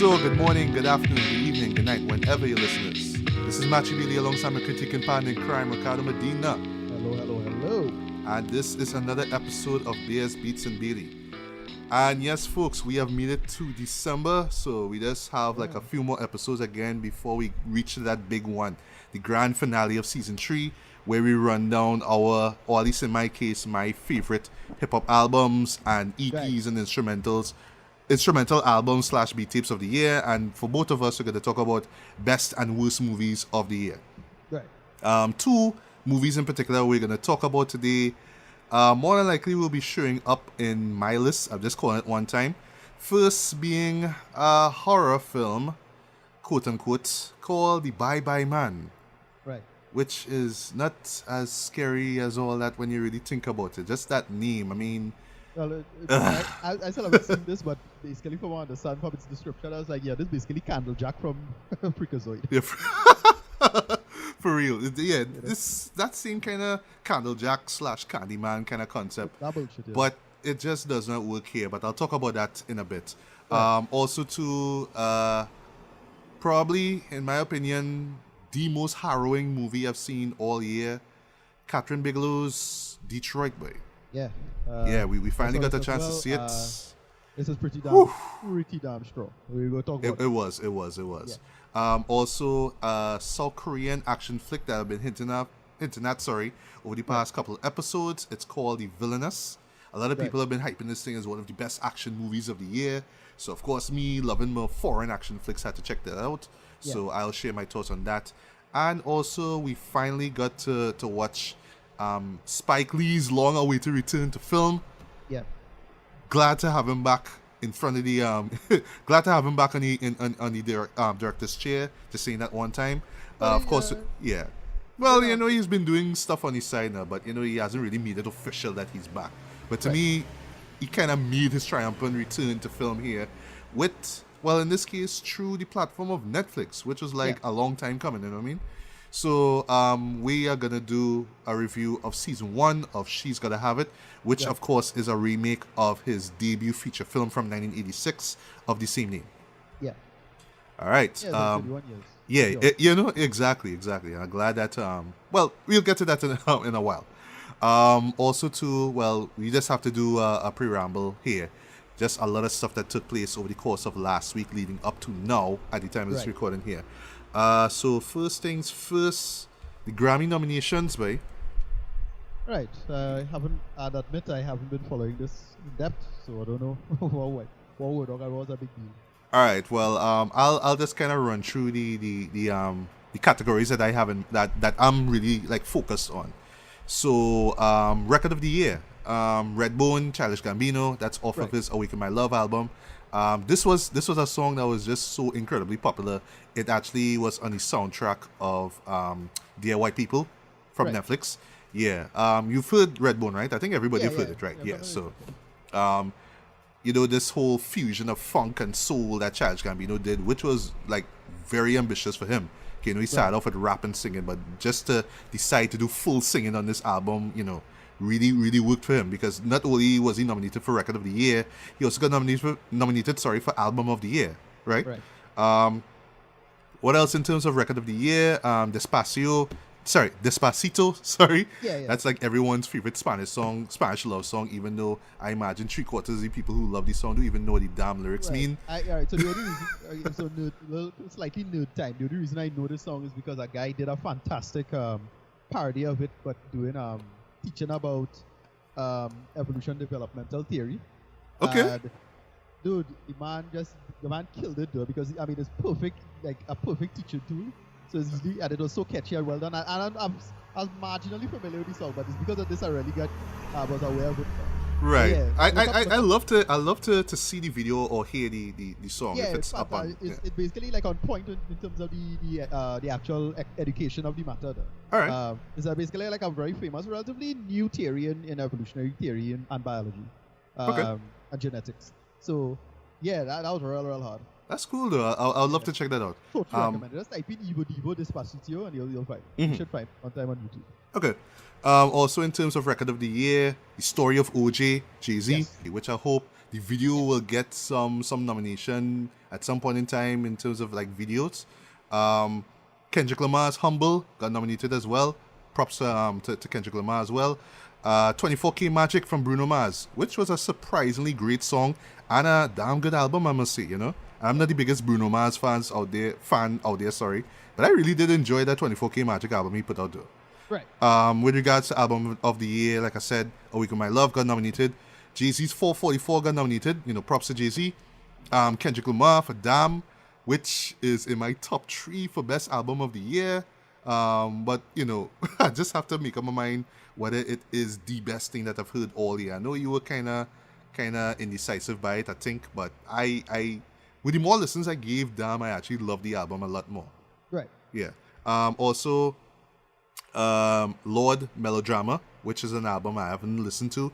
So, good morning, good afternoon, good evening, good night, whenever you're listeners. This is Merci alongside my critic and partner in crime, Ricardo Medina. Hello. And this is another episode of Beers, Beats, and Bailey. And yes, folks, we have made it to December, so we just have like a few more episodes again before we reach that big one, the grand finale of season 3, where we run down our, or at least in my case, my favorite hip-hop albums and EPs and instrumental albums / B-tapes of the year. And for both of us, we're going to talk about best and worst movies of the year. Right. 2 movies in particular we're going to talk about today. More than likely will be showing up in my list. I'm just calling it one time. First being a horror film, quote unquote, called The Bye Bye Man. Right. Which is not as scary as all that when you really think about it. Just that name. I mean, Well, I still haven't seen this, but basically from what I understand from its description, I was like, yeah, this is basically Candlejack from Freakazoid. yeah, for real. Yeah, that same kind of Candlejack / Candyman kind of concept. That bullshit, yeah. But it just does not work here. But I'll talk about that in a bit. Right. Also, to probably, in my opinion, the most harrowing movie I've seen all year, Kathryn Bigelow's Detroit Boy. Yeah. We finally got a chance to see it. This is pretty damn strong. We will talk about it was. Yeah. Also, South Korean action flick that I've been hinting at, over the past couple of episodes. It's called the Villainess. A lot of people have been hyping this thing as one of the best action movies of the year. So, of course, me loving more foreign action flicks had to check that out. Yeah. So, I'll share my thoughts on that. And also, we finally got to watch Spike Lee's long-awaited return to film. Yeah. Glad to have him back in front of the glad to have him back on the director's chair. Just saying that one time. Of course, yeah. Well, he's been doing stuff on his side now, but he hasn't really made it official that he's back. But to me, he kind of made his triumphant return to film here with, well, in this case, through the platform of Netflix, which was like a long time coming. You know what I mean? So we are gonna do a review of season 1 of She's Gotta Have It, which of course is a remake of his debut feature film from 1986 of the same name. Yeah. All right. Yeah, 31 years. Exactly. I'm glad that well, we'll get to that in a while. Also we just have to do a pre-ramble here. Just a lot of stuff that took place over the course of last week leading up to now at the time of this recording here. So first things first, the Grammy nominations, boy. Right. I'd admit I haven't been following this in depth, so I don't know what was a big deal. All right. Well, I'll just kind of run through the categories that I haven't that I'm really like focused on. So record of the year, Redbone, Childish Gambino. That's off of his Awaken My Love album. This was a song that was just so incredibly popular. It actually was on the soundtrack of Dear White People from Netflix. Yeah. You've heard Redbone, right? I think everybody have heard it, right? Yeah. So, this whole fusion of funk and soul that Childish Gambino did, which was like very ambitious for him. He started off with rap and singing, but just to decide to do full singing on this album, really, really worked for him, because not only was he nominated for Record of the Year, he also got nominated for Album of the Year, right? What else in terms of Record of the Year? Despacito, sorry. Yeah. That's like everyone's favorite Spanish love song, even though I imagine 3/4 of the people who love this song don't even know what the damn lyrics mean. Alright, so the only reason, slightly nerd time, the only reason I know this song is because a guy did a fantastic parody of it, but doing teaching about evolution developmental theory. Okay. And, dude, the man killed it though, because it's perfect, like a perfect teaching tool. So it's easy, and it was so catchy and well done. And I was marginally familiar with the song, but it's because of this I really was aware of it. Right. Yeah, I love to see the video or hear the song if it's up on. It's basically like on point in terms of the actual education of the matter. All right. It's basically like a very famous, relatively new theory in evolutionary theory and biology, and genetics. So yeah, that was real hard. That's cool though. I'll love to check that out. Totally recommend it. Just type in Evo Despacito and you'll find. You should find on time on YouTube. Okay. Also in terms of Record of the Year, the story of OJ, Jay-Z, which I hope the video will get some nomination at some point in time in terms of like videos. Kendrick Lamar's Humble got nominated as well. Props to Kendrick Lamar as well. 24K Magic from Bruno Mars, which was a surprisingly great song and a damn good album, I must say, you know. I'm not the biggest Bruno Mars fan out there, sorry. But I really did enjoy that 24K Magic album he put out there. Right. With regards to album of the year, like I said, A Week of My Love got nominated. Jay-Z's 444 got nominated. You know, props to Jay-Z. Kendrick Lamar for Damn, which is in my top 3 for best album of the year. But, you know, I just have to make up my mind whether it is the best thing that I've heard all year. I know you were kind of indecisive by it, I think, but I with the more listens I gave Damn, I actually love the album a lot more. Right. Yeah. Also, Lord Melodrama, which is an album I haven't listened to.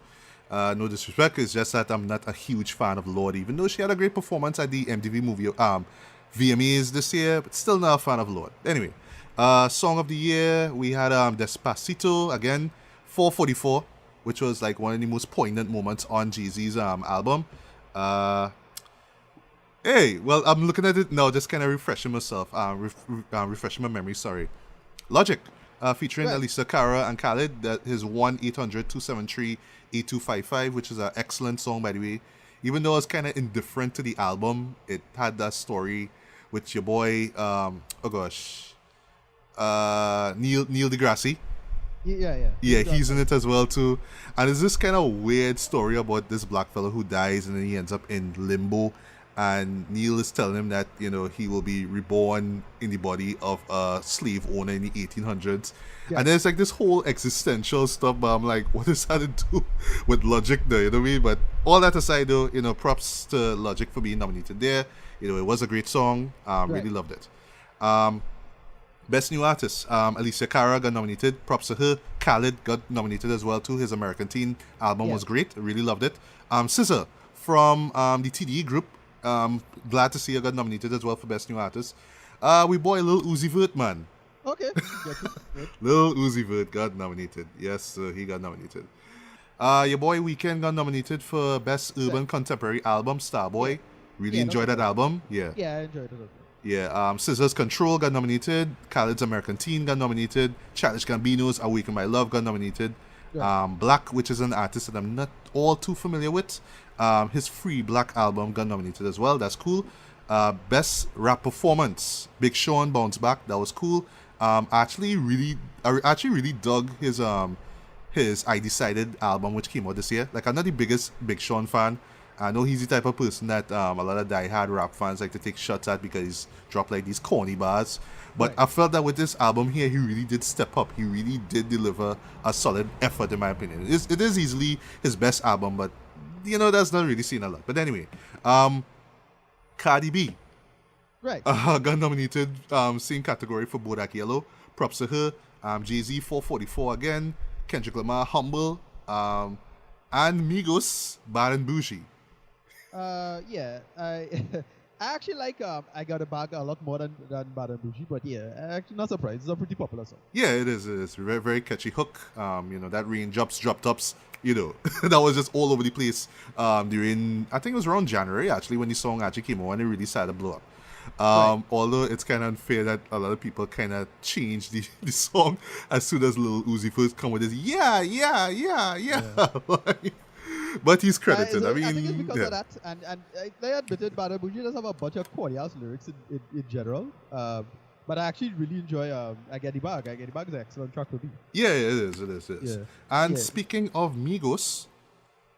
No disrespect, it's just that I'm not a huge fan of Lord, even though she had a great performance at the MTV movie VMAs this year, but still not a fan of Lord. Anyway, Song of the Year, we had Despacito, again, 444, which was like one of the most poignant moments on Jay-Z's album. Hey, well, I'm looking at it now, just kind of refreshing myself, refreshing my memory, sorry. Logic, featuring Right. Alisa Cara and Khalid, that his 1-800-273-8255, which is an excellent song, by the way. Even though it's kind of indifferent to the album, it had that story with your boy, Neil deGrasse. Yeah, he's in it as well too. And it's this kind of weird story about this black fellow who dies and then he ends up in limbo. And Neil is telling him that, you know, he will be reborn in the body of a slave owner in the 1800s. Yeah. And there's like this whole existential stuff, but I'm like, what does that to do with Logic there? You know what I mean? But all that aside though, you know, props to Logic for being nominated there. You know, it was a great song. Really loved it. Best New Artist, Alicia Cara got nominated. Props to her. Khalid got nominated as well too. His American Teen album was great. Really loved it. SZA from the TDE group. Glad to see her got nominated as well for Best New Artist. We boy Lil Uzi Vert, man. Okay. Lil Uzi Vert got nominated. Yes, he got nominated. Your boy Weeknd got nominated for Best Urban Contemporary Album, Starboy. Really enjoyed that album. Yeah. Yeah, I enjoyed it. Yeah, SZA's Control got nominated. Khaled's American Teen got nominated. Childish Gambino's Awaken My Love got nominated. Black, which is an artist that I'm not all too familiar with. His Free Black album got nominated as well. That's cool. Best Rap Performance, Big Sean Bounce Back. That was cool. I actually really dug his I Decided album, which came out this year. Like, I'm not the biggest Big Sean fan. I know he's the type of person that a lot of diehard rap fans like to take shots at because he's dropped like these corny bars. But I felt that with this album here, he really did step up. He really did deliver a solid effort, in my opinion. It is easily his best album, but you know, that's not really seen a lot. But anyway, Cardi B got nominated, same category for Bodak Yellow. Props to her. Jay-Z 444 again. Kendrick Lamar Humble. And Migos Bad and Bougie. I actually like I Got a Bag a lot more than Bad and Bougie, but yeah, I'm actually not surprised. It's a pretty popular song. Yeah, it is. It's a very, very catchy hook. You know, that rain drops, drop tops, you know, that was just all over the place during, I think it was around January actually, when the song actually came out and it really started to blow up. Although it's kind of unfair that a lot of people kind of changed the song as soon as Lil Uzi first come with this, yeah. But he's credited. I think it's because of that, and they admitted Bad and Bougie does have a bunch of corny ass lyrics in general. But I actually really enjoy I Get the Bag. I Get the Bag is an excellent track for me. Yeah, it is. Yeah. And speaking of Migos,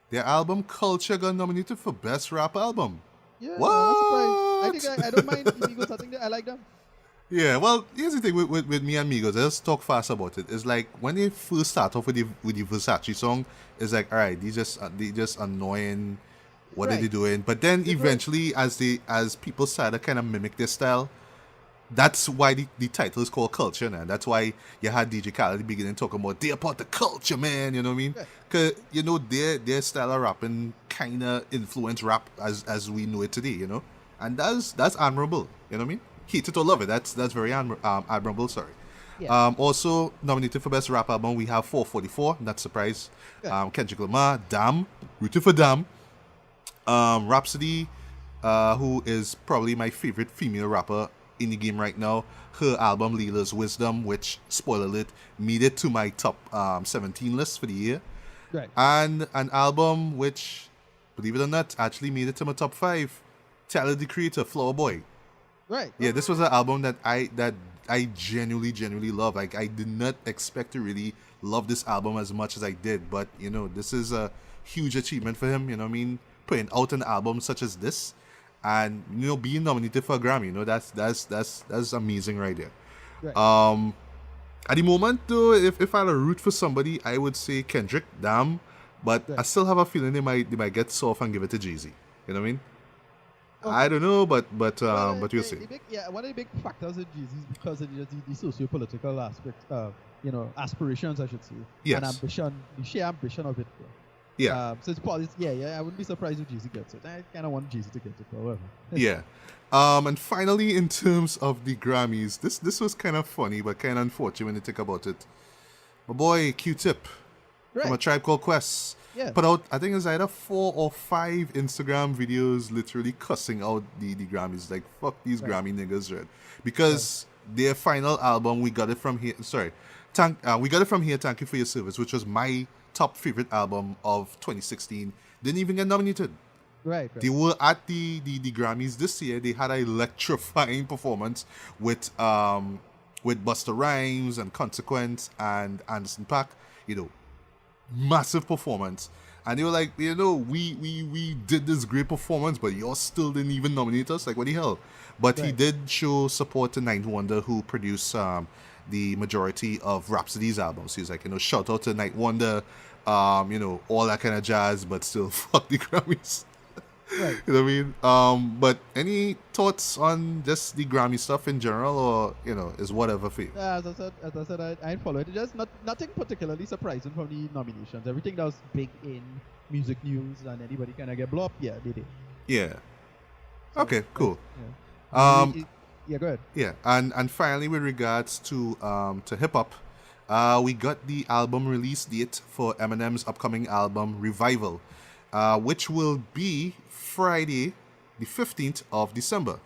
their album Culture got nominated for Best Rap Album. Yeah, What? I'm surprised. I don't mind the Migos. I think I like them. Yeah, well, here's the thing with me and Migos. Let's talk fast about it. It's like when they first start off with the Versace song, it's like, all right, they just annoying. What are they doing? But then eventually, as people started to kind of mimic their style, that's why the title is called Culture now. That's why you had DJ Khaled beginning talking about they're part of the culture, man. You know what I mean? Because you know their style of rapping kind of influenced rap as we know it today. You know, and that's admirable. You know what I mean? Hate it or love it. That's very admirable. Sorry. Yeah. Also nominated for Best Rap Album, we have 444. Not surprised. Kendrick Lamar, Damn, rooted for Damn. Rhapsody, who is probably my favorite female rapper in the game right now. Her album Leila's Wisdom, which, spoiler alert, made it to my top 17 list for the year. Right. And an album which, believe it or not, actually made it to my top 5. Tyler the Creator, Flower Boy. Right. Yeah, this was an album that I genuinely love. Like, I did not expect to really love this album as much as I did, but you know, this is a huge achievement for him. You know what I mean? Putting out an album such as this, and you know, being nominated for a Grammy. You know, that's amazing right there. Right. At the moment, though, if I had to root for somebody, I would say Kendrick. Damn, but Right. I still have a feeling they might get soft and give it to Jay-Z. You know what I mean? Okay. I don't know, but we'll the see. one of the big factors in Jeezy is because of the socio-political aspect, aspirations, I should say, Yes. and ambition, the sheer ambition of it. Yeah. So it's probably, I wouldn't be surprised if Jeezy gets it. I kind of want Jeezy to get it, however. Yeah. And finally, in terms of the Grammys, this was kind of funny, but kind of unfortunate when you think about it. My boy Q-Tip from A Right. Tribe Called Quest Yeah. put out, I think it's either 4 or 5 Instagram videos literally cussing out the Grammys. Like, fuck these Right. Grammy niggas, right? Because their final album, We Got It From Here, We Got It From Here, Thank You For Your Service, which was my top favorite album of 2016, didn't even get nominated. Right. They were at the Grammys this year. They had an electrifying performance with Busta Rhymes and Consequence and Anderson .Paak. You know, massive performance. And they were like, you know, we did this great performance, but y'all still didn't even nominate us. Like, what the hell? But he Right. did show support to Ninth Wonder, who produced the majority of Rhapsody's albums. He was like, you know, shout out to Ninth Wonder, you know, all that kind of jazz, but still fuck the Grammys. Right. You know what I mean? But any thoughts on just the Grammy stuff in general, or you know, is whatever for you? As I said, I follow it. Just nothing particularly surprising from the nominations. Everything that was big in music news and anybody kind of get blow up. Yeah, they did. Yeah. Okay. Cool. Yeah. Um. Yeah, go ahead. Yeah. And finally, with regards to hip hop, we got the album release date for Eminem's upcoming album Revival, which will be Friday, the 15th of December.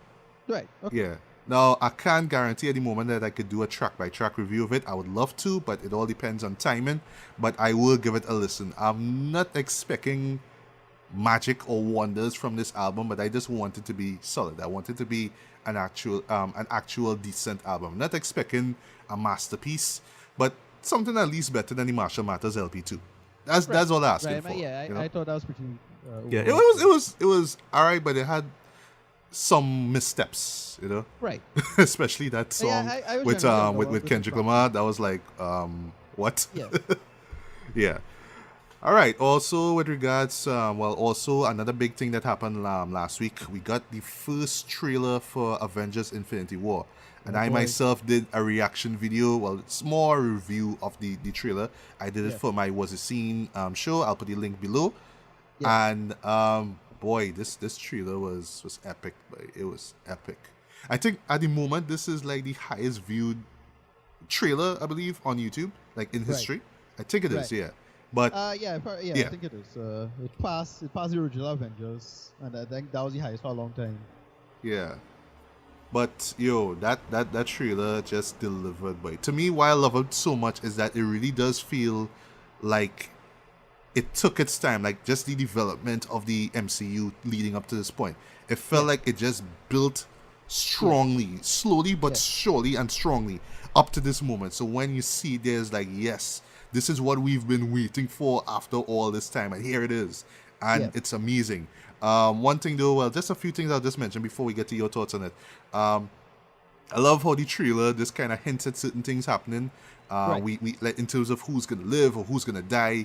Right. Okay. Yeah. Now, I can't guarantee at the moment that I could do a track-by-track review of it. I would love to, but it all depends on timing. But I will give it a listen. I'm not expecting magic or wonders from this album, but I just want it to be solid. I want it to be an actual decent album. Not expecting a masterpiece, but something at least better than the Marshall Mathers LP2. That's all I'm asking Right. for. Yeah, you know? I thought that was pretty. Yeah, overall. it was alright, but it had some missteps, you know. Right. Especially that song Yeah, I was with generally with with Kendrick the Lamar. That was like what? Yeah. Yeah. All right. Also, with regards, also another big thing that happened last week, we got the first trailer for Avengers: Infinity War, and I boy. myself did a reaction video. Well, small review of the trailer. I did it Yeah. for my Was It Scene show. I'll put the link below. Yeah. And boy, this trailer was epic. Boy. It was epic. I think at the moment this is like the highest viewed trailer, I believe, on YouTube, like in history. I think it is, Right. yeah. But Yeah, Yeah. I think it is. It passed the original Avengers, and I think that was the highest for a long time. yeah. But yo, that trailer just delivered, boy. To me, why I love it so much is that it really does feel like it took its time, like just the development of the MCU leading up to this point. It felt like it just built strongly, slowly but Yeah. surely and strongly up to this moment. So when you see there's like, yes, this is what we've been waiting for after all this time, and here it is. And Yeah. it's amazing. One thing though, well, just a few things I'll just mention before we get to your thoughts on it. I love how the trailer just kind of hints at certain things happening. Right. We like in terms of who's gonna live or who's gonna die.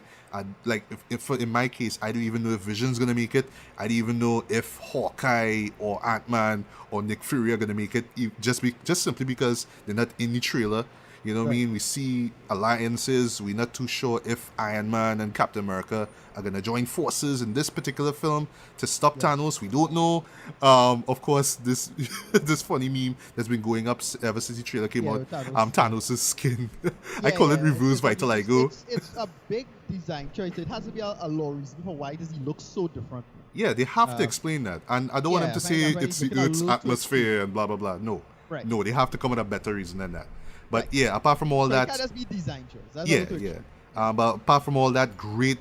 Like if in my case, I don't even know if Vision's gonna make it. I don't even know if Hawkeye or Ant-Man or Nick Fury are gonna make it. Just simply because they're not in the trailer. You know what I Right. mean? We see alliances. We're not too sure if Iron Man and Captain America are going to join forces in this particular film to stop Thanos. We don't know. Of course, this this funny meme that's been going up ever since the trailer came Yeah, out. with Thanos. Thanos' skin. I Yeah, call it yeah, reverse vitiligo. It's a big design choice. It has to be a low reason for why does he look so different. Yeah, they have to explain that. And I don't want them to say it's the Earth's atmosphere and blah, blah, blah. No. Right. No, they have to come with a better reason than that. But Right. yeah, apart from all So that... it can't just be design choice. That's yeah, all to yeah. achieve. But apart from all that, great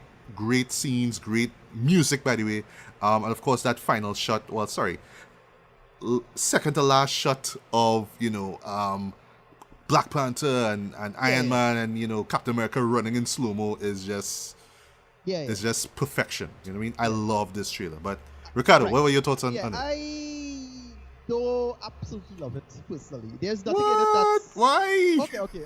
scenes, great music, by the way. And of course, that final shot... Well, sorry. Second to last shot of, Black Panther and Iron Man and, Captain America running in slow-mo is just... It's just perfection. You know what I mean? I love this trailer. But Ricardo, what were your thoughts on it? I don't absolutely love it personally. There's nothing in it that's... Why? Okay.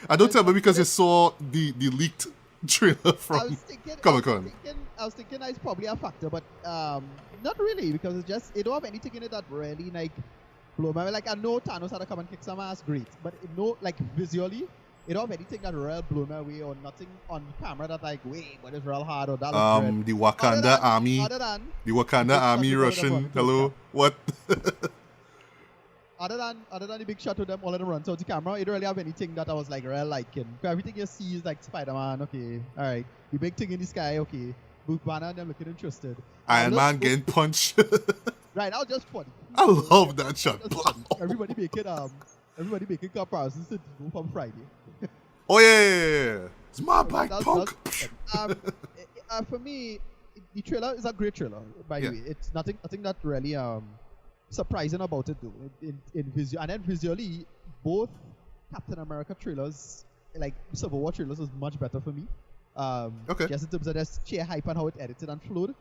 I don't tell me because you saw the leaked trailer from Comic-Con. I was thinking it's probably a factor, but not really, because it don't have anything in it that really like blow my mind. Like I know Thanos had to come and kick some ass, great, but visually, it don't have anything that real blow my way or nothing on camera that like wait, what is real hard or that looks great. The Wakanda army Russian. Hello, what? Other than the big shot with them all in the run, so the camera, it don't really have anything that I was like real liking. Everything you see is like Spider-Man, okay, alright. The big thing in the sky, okay. Bruce Banner and them looking interested. Iron Man getting punched. Right, that was just funny. I love that shot. Everybody making comparisons to Doom from Friday. Oh yeah. It's my bike, punk. For me, the trailer is a great trailer, by the way. It's nothing that really surprising about it though. In visual, and then visually, both Captain America trailers, like Civil War trailers, was much better for me. Just in terms of the sheer hype and how it edited and flowed.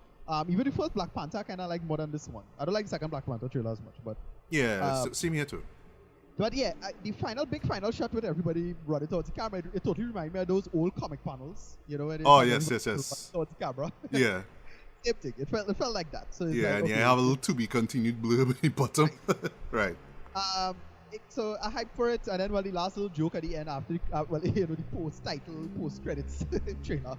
Even the first Black Panther I kind of like more than this one. I don't like the second Black Panther trailer as much, but same here too. But yeah, the big final shot with everybody brought it towards the camera. It totally reminded me of those old comic panels, where yes. Towards the camera. Yeah. Same thing. It felt like that. So yeah, like, and okay. you have a little to be continued blurb at the bottom. Right. So I hyped for it, and then the last little joke at the end after the post credits trailer,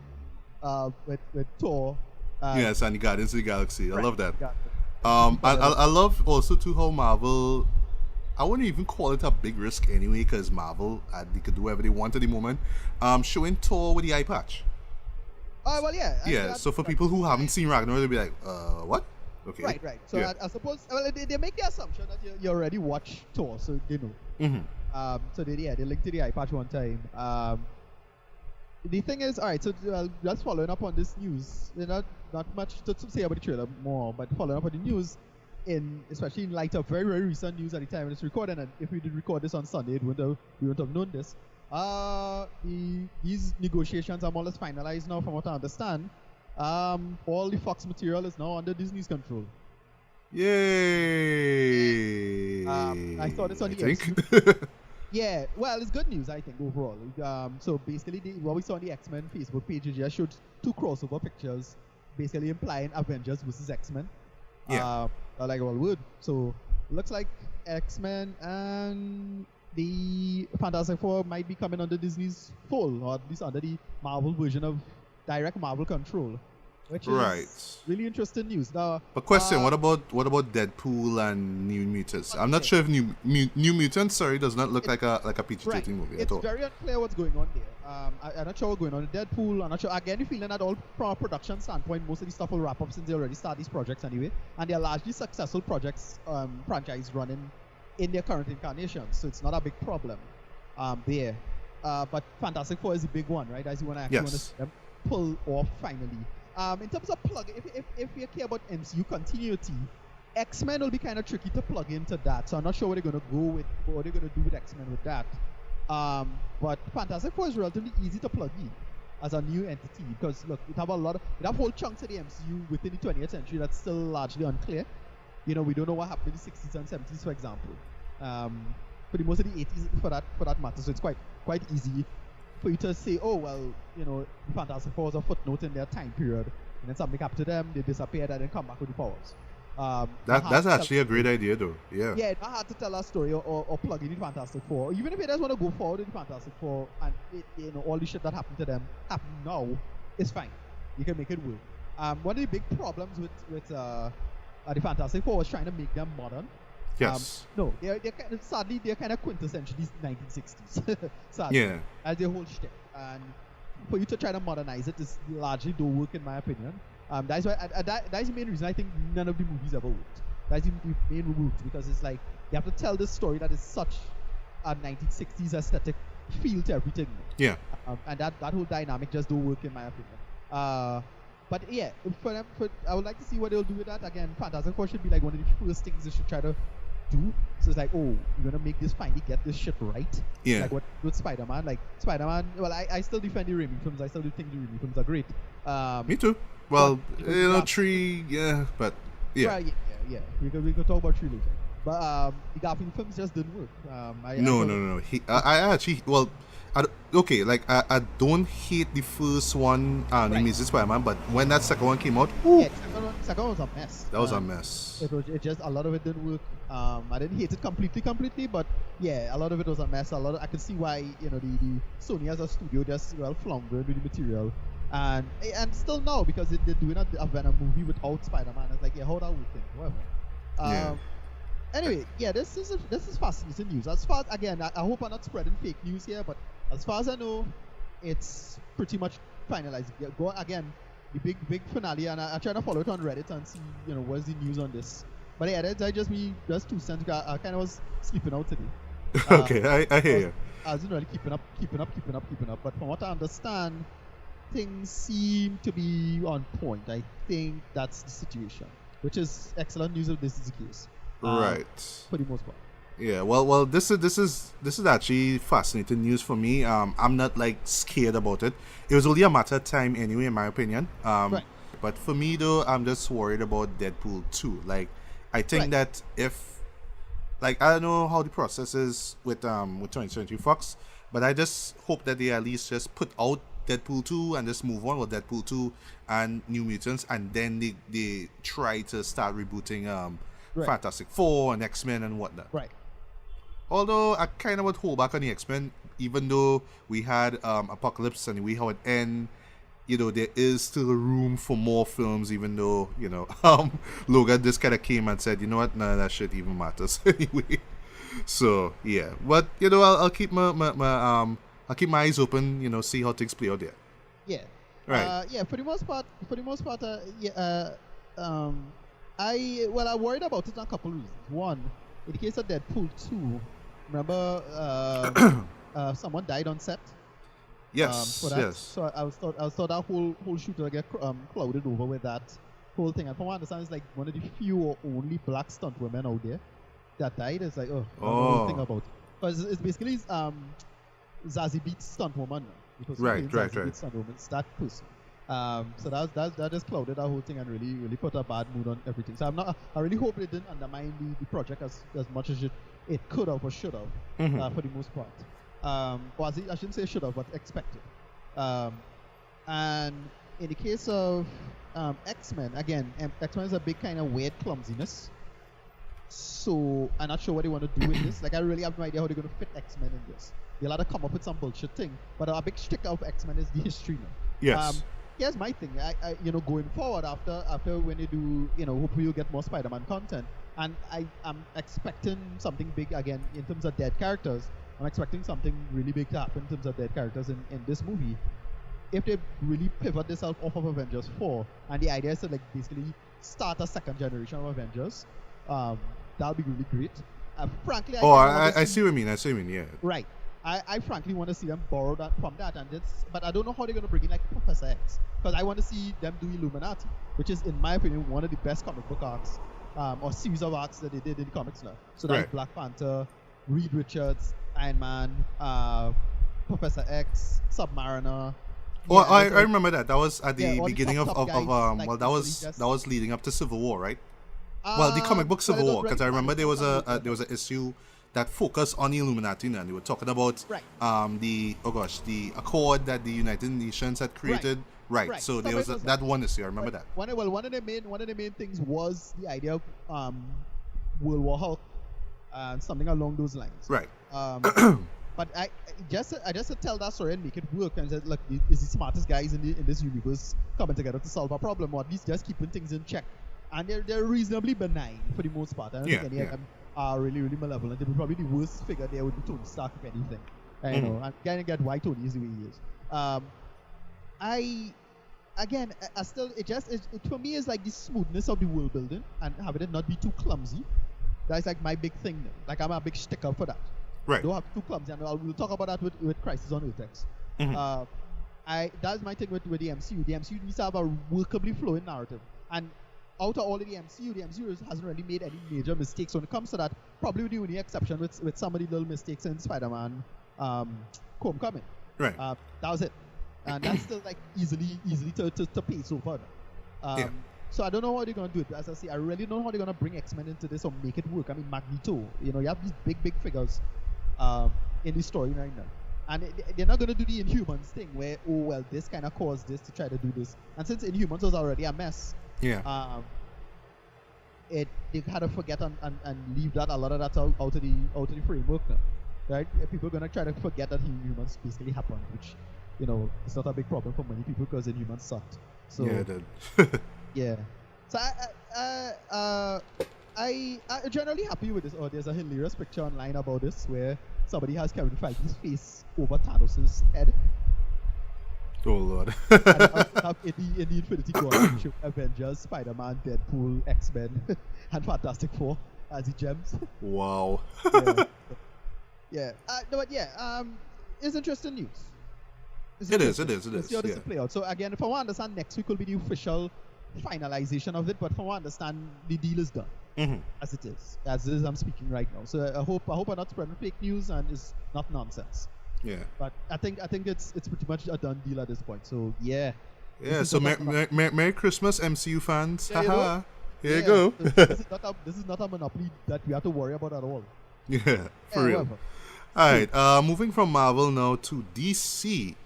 with Thor. Yes, and the Guardians of the Galaxy. I love that. I love also too how Marvel. I wouldn't even call it a big risk anyway, because Marvel, they could do whatever they want at the moment. Showing Thor with the eye patch. Oh, well, yeah. Yeah, so for people who haven't seen Ragnarok, they'll be like, what? Okay. Right. So I suppose, they make the assumption that you already watched Thor, so they know. Mm-hmm. So they linked to the eye patch one time. The thing is, alright, so just following up on this news, not much to say about the trailer more, but following up on the news, especially in light of very, very recent news at the time when it's recorded, and if we did record this on Sunday, we wouldn't have known this. These negotiations are more or less finalized now, from what I understand. All the Fox material is now under Disney's control. Yay! I saw this on the MCU. Yeah, well, it's good news, I think, overall. So basically, what we saw on the X-Men Facebook page just showed two crossover pictures, basically implying Avengers versus X-Men. Yeah. Like all would. So looks like X-Men and the Fantastic Four might be coming under Disney's fold, or at least under the Marvel version of direct Marvel control, which is really interesting news. Now, but question: what about Deadpool and New Mutants? I'm not sure if New Mutants, does not look like a PG-13 movie at all. It's very unclear what's going on there. I'm not sure what's going on with Deadpool. I'm not sure. Again, the feeling that all from a production standpoint, most of the stuff will wrap up since they already start these projects anyway, and they're largely successful projects, franchise running in their current incarnations, so it's not a big problem there. But Fantastic Four is a big one, right? As you want to actually see them pull off finally. In terms of plug, if you care about MCU continuity, X-Men will be kind of tricky to plug into that. So I'm not sure what they're going to go with, what they're going to do with X-Men with that. But Fantastic Four is relatively easy to plug in as a new entity, because look, it have whole chunks of the MCU within the 20th century that's still largely unclear. We don't know what happened in the 60s and 70s, for example. For the most of the 80s, for that matter. So it's quite easy for you to say, oh well, the Fantastic Four was a footnote in their time period, and then something happened to them, they disappeared, and then come back with the powers. That's actually a great idea, though. Yeah. Yeah, it's not hard to tell a story or plug in the Fantastic Four. Even if you just want to go forward with the Fantastic Four, and all the shit that happened to them happen now, it's fine. You can make it work. One of the big problems with the Fantastic Four was trying to make them modern. Yes. No, sadly they're kind of quintessentially 1960s. Sadly, yeah. As their whole shtick, and for you to try to modernize it is largely don't work in my opinion. That's why that's the main reason I think none of the movies ever worked. That's the main root, because it's like you have to tell this story that is such a 1960s aesthetic feel to everything. Yeah. And that whole dynamic just don't work in my opinion. But yeah, I would like to see what they'll do with that. Again, Fantastic Four should be like one of the first things they should try to do. So it's like, oh, you're gonna make this finally get this shit right. Yeah. Like what with Spider-Man. Like Spider-Man, well, I still defend the Raimi films. I still do think the Raimi films are great. Me too. Well, but, three, yeah, but yeah. Right, yeah. We could talk about three later. But the Garfield films just didn't work. No. I actually, well, I don't hate the first one, Amazing Spider-Man, but when that second one came out, yeah, second one was a mess. That was a mess. It just, a lot of it didn't work. I didn't hate it completely, but yeah, a lot of it was a mess. I could see why, the Sony as a studio just floundered with the material. And still now, because they're doing a Venom movie without Spider-Man. It's like, yeah, how that would think, whatever. Anyway, yeah, this is fascinating news. As far as, again, I hope I'm not spreading fake news here, but as far as I know, it's pretty much finalized. Go again, the big finale, and I'm trying to follow it on Reddit and see, what's the news on this. But yeah, that's just 2 cents. I kind of was sleeping out today. Okay, I hear you. I wasn't really keeping up. But from what I understand, things seem to be on point. I think that's the situation, which is excellent news if this is the case. Right. For the most part. Yeah. Well. This is actually fascinating news for me. I'm not like scared about it. It was only a matter of time anyway, in my opinion. Right. But for me though, I'm just worried about Deadpool 2. Like, I think that if, like, I don't know how the process is with 20th Century Fox, but I just hope that they at least just put out Deadpool 2 and just move on with Deadpool 2 and New Mutants, and then they try to start rebooting Fantastic Four and X-Men and whatnot. Right. Although I kind of would hold back on the X-Men, even though we had Apocalypse and we how it end. There is still room for more films, even though Logan just kind of came and said, you know what, none of that shit even matters anyway. So yeah, but I'll keep my eyes open, see how things play out there. Yeah. Right. Yeah. For the most part, I worried about it on a couple of reasons. One, in the case of Deadpool 2, remember someone died on set. Yes. Yes. So I was thought that whole shoot will get clouded over with that whole thing. And from what I understand, it's like one of the few or only black stunt women out there that died. It's like, I don't know what to think about it. But it's basically Zazie Beetz stunt woman. Right. Stunt woman, it's that person. So that just clouded that whole thing and really put a bad mood on everything. So I really hope it didn't undermine the project as much as it could have or should have, for the most part. I shouldn't say should have, but expected. And in the case of X-Men, again, X-Men is a big kind of weird clumsiness. So I'm not sure what they want to do with this. Like, I really have no idea how they're going to fit X-Men in this. They'll have to come up with some bullshit thing. But a big shtick of X-Men is the history now. Yes. Here's my thing. I going forward after when they do, hopefully you'll get more Spider-Man content. And I'm expecting something big again in terms of dead characters. I'm expecting something really big to happen in terms of dead characters in this movie. If they really pivot this off of Avengers 4, and the idea is to like basically start a second generation of Avengers, that'll be really great. Frankly, I see what you mean. Yeah. Right. I frankly want to see them borrow that from that, but I don't know how they're going to bring in like Professor X, because I want to see them do Illuminati, which is, in my opinion, one of the best comic book arcs or series of arcs that they did in the comics now. So that's right. Black Panther, Reed Richards, Iron Man, Professor X, Submariner. I remember that. That was at the beginning top of guys, that was leading up to Civil War, right? The comic book Civil War, because I remember there was an issue that focused on the Illuminati, and they were talking about the accord that the United Nations had created. Right. So there was that one issue. I remember that. One of the main things was the idea of World War Hulk and something along those lines. Right. But I just to tell that story and make it work, and say, look, is the smartest guys in this universe coming together to solve a problem, or at least just keeping things in check. And they're reasonably benign for the most part. I don't think any of them are really, really malevolent. They would probably the worst figure there would be Tony Stark, if anything. And kind of get why Tony is the way he is. again, I still it for me is like the smoothness of the world building and having it not be too clumsy. That's like my big thing. Like I'm a big sticker for that. Right. Don't have too clumsy, and we'll talk about that with Crisis on Earth X. Mm-hmm. That's my thing with the MCU. The MCU needs to have a workably flowing narrative, and out of all of the MCU hasn't really made any major mistakes when it comes to that. Probably with the only exception with some of the little mistakes in Spider-Man Homecoming. Right. That was it, and that's still like easily to pay so far. So I don't know how they're gonna do it. As I say, I really don't know how they're gonna bring X-Men into this or make it work. I mean, Magneto, you have these big figures in the story right now. And they're not going to do the Inhumans thing where, oh, well, this kind of caused this to try to do this. And since Inhumans was already a mess, they had to forget and leave that a lot of that out of the framework now. Right? People are going to try to forget that Inhumans basically happened, which, it's not a big problem for many people because Inhumans sucked. So, yeah, it did. yeah. So I'm generally happy with this. Oh, there's a hilarious picture online about this where somebody has Kevin Feige's face over Thanos' head. Oh Lord. and in the Infinity War, show Avengers, Spider-Man, Deadpool, X-Men, and Fantastic Four as the gems. Wow. Yeah. It's interesting news. It is. Let's see how this will play out. So again, if I want to understand, next week will be the official finalization of it, but from what I understand, the deal is done. As it is I'm speaking right now. So I hope I'm not spreading fake news and it's not nonsense. Yeah. But I think it's pretty much a done deal at this point. So yeah. Yeah. So Merry Christmas, MCU fans. Haha. Here you go. go. This is not a monopoly that we have to worry about at all. Yeah, for real. All right. Moving from Marvel now to DC.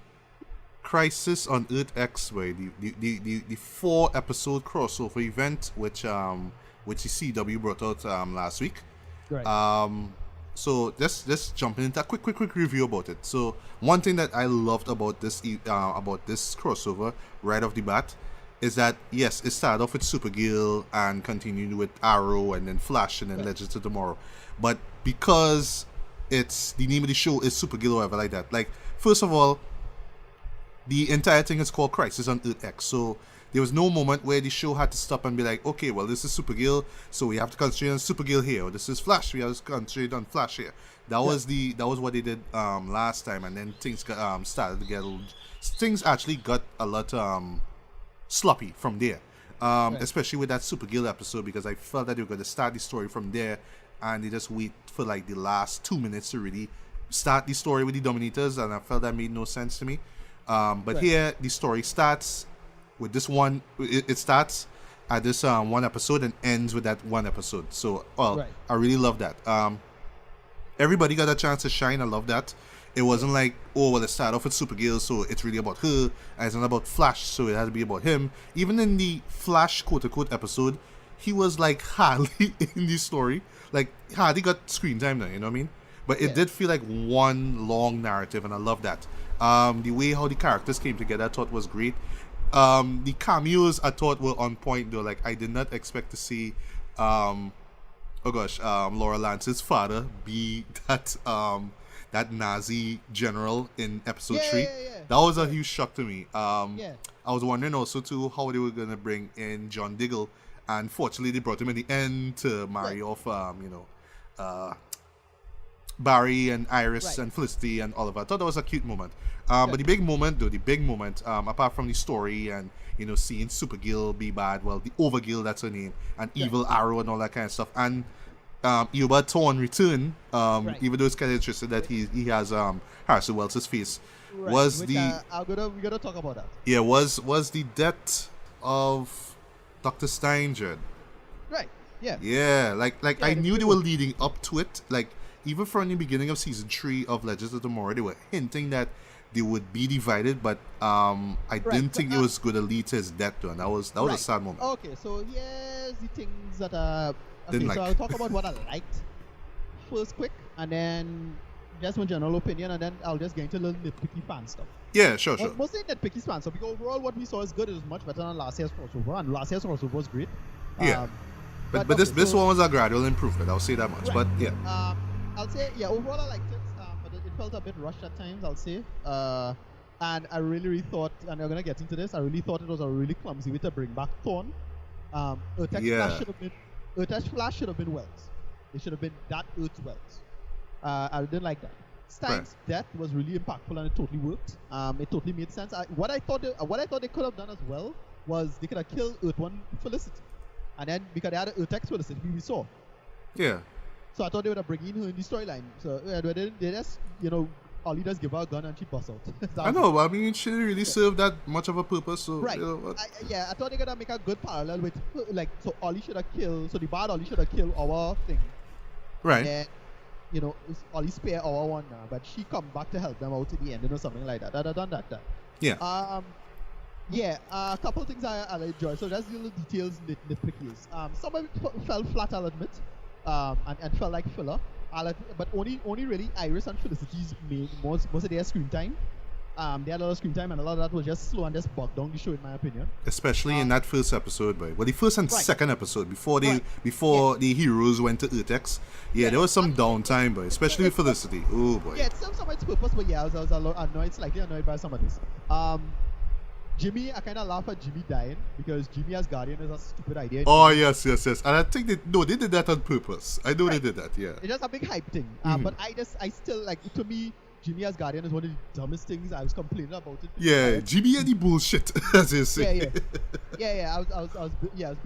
Crisis on Earth X, the 4-episode crossover event, which the CW brought out last week. Right. So just jumping into a quick review about it. So one thing that I loved about this crossover right off the bat is that yes, it started off with Supergirl and continued with Arrow and then Flash and then Legends of Tomorrow. But because it's the name of the show is Supergirl or whatever like that. Like first of all, the entire thing is called Crisis on Earth X. So there was no moment where the show had to stop and be like, okay, well, this is Supergirl, so we have to concentrate on Supergirl here. Or this is Flash, we have to concentrate on Flash here. That was what they did last time, and then things got started to get things actually got a lot sloppy from there. Especially with that Supergirl episode, because I felt that they were going to start the story from there, and they just wait for like the last 2 minutes to really start the story with the Dominators, and I felt that made no sense to me. But here the story starts with this one. It starts at this one episode and ends with that one episode. So I really love that. Everybody got a chance to shine. I love that. It wasn't like, oh well, it started off with Supergirl, so it's really about her, and it's not about Flash, so it had to be about him. Even in the Flash quote unquote episode, he was like hardly in the story. Like hardly got screen time now, you know what I mean? But it did feel like one long narrative, and I love that. The way how the characters came together I thought was great. The cameos I thought were on point though. Like I did not expect to see Laura Lance's father be that Nazi general in episode 3. That was a huge shock to me. I was wondering also too how they were gonna bring in John Diggle, and fortunately they brought him in the end to marry off Barry and Iris and Felicity and Oliver. I thought that was a cute moment. But the big moment, apart from the story and seeing Supergirl be bad, well, the Overgirl, that's her name, and Evil Arrow and all that kind of stuff, and Eobard Thawne return, even though it's kind of interesting that he has Harrison Wells' face, was we gotta talk about that. Yeah, was the death of Dr. Steinjerd. Right. Yeah. Yeah, like I knew they were leading up to it, like. Even from the beginning of season 3 of Legends of Tomorrow, they were hinting that they would be divided, but I didn't think it was going to lead to his death, though, and that was a sad moment. Okay, so here's the things that Didn't so I'll talk about what I liked first, quick, and then just my general opinion, and then I'll just get into a little nitpicky fan stuff. Yeah, sure. Mostly nitpicky fan stuff, because overall what we saw is good. It was much better than last year's crossover, and last year's crossover was great. Yeah, but this one was a gradual improvement. I'll say that much. But yeah. I'll say, overall I liked it, but it felt a bit rushed at times, I'll say. And I really thought, and I'm gonna get into this, I really thought it was a really clumsy way to bring back Thorn. Earth's Flash should have been Wells. It should have been that Earth's Wells. I didn't like that. Stein's death was really impactful and it totally worked. It totally made sense. What I thought they could have done as well was they could have killed Earth 1 Felicity, and then because they had Earth X Felicity we saw. Yeah. So I thought they would have bring in her in the storyline. So they just Ollie does give her a gun and she busts out. I know, but I mean, she didn't really serve that much of a purpose. So, right. I thought they could make a good parallel with, like, so Ollie should have killed, so the bad Ollie should have killed our thing. Right. And then, Ollie spare our one now, but she come back to help them out at the end or something like that. I'd have done that. Yeah. A couple of things I enjoy. So that's the little details, nitpickies. Some of it fell flat, I'll admit, and felt like filler. But only really Iris and Felicity's made most of their screen time. They had a lot of screen time, and a lot of that was just slow and just bogged down the show, in my opinion. Especially in that first episode, boy. Well, the first and second episode before the heroes went to Earth-X. Yeah, there was some downtime, boy. Especially with Felicity. Oh boy. Yeah, it served some of its purpose, but yeah, I was slightly annoyed by some of this. Jimmy, I kind of laugh at Jimmy dying because Jimmy as Guardian is a stupid idea. Oh, yes. And I think they did that on purpose. I know they did that, yeah. It's just a big hype thing. But I still, like, to me, Jimmy as Guardian is one of the dumbest things. I was complaining about it. Yeah, Jimmy and the bullshit, as you say. Yeah. I was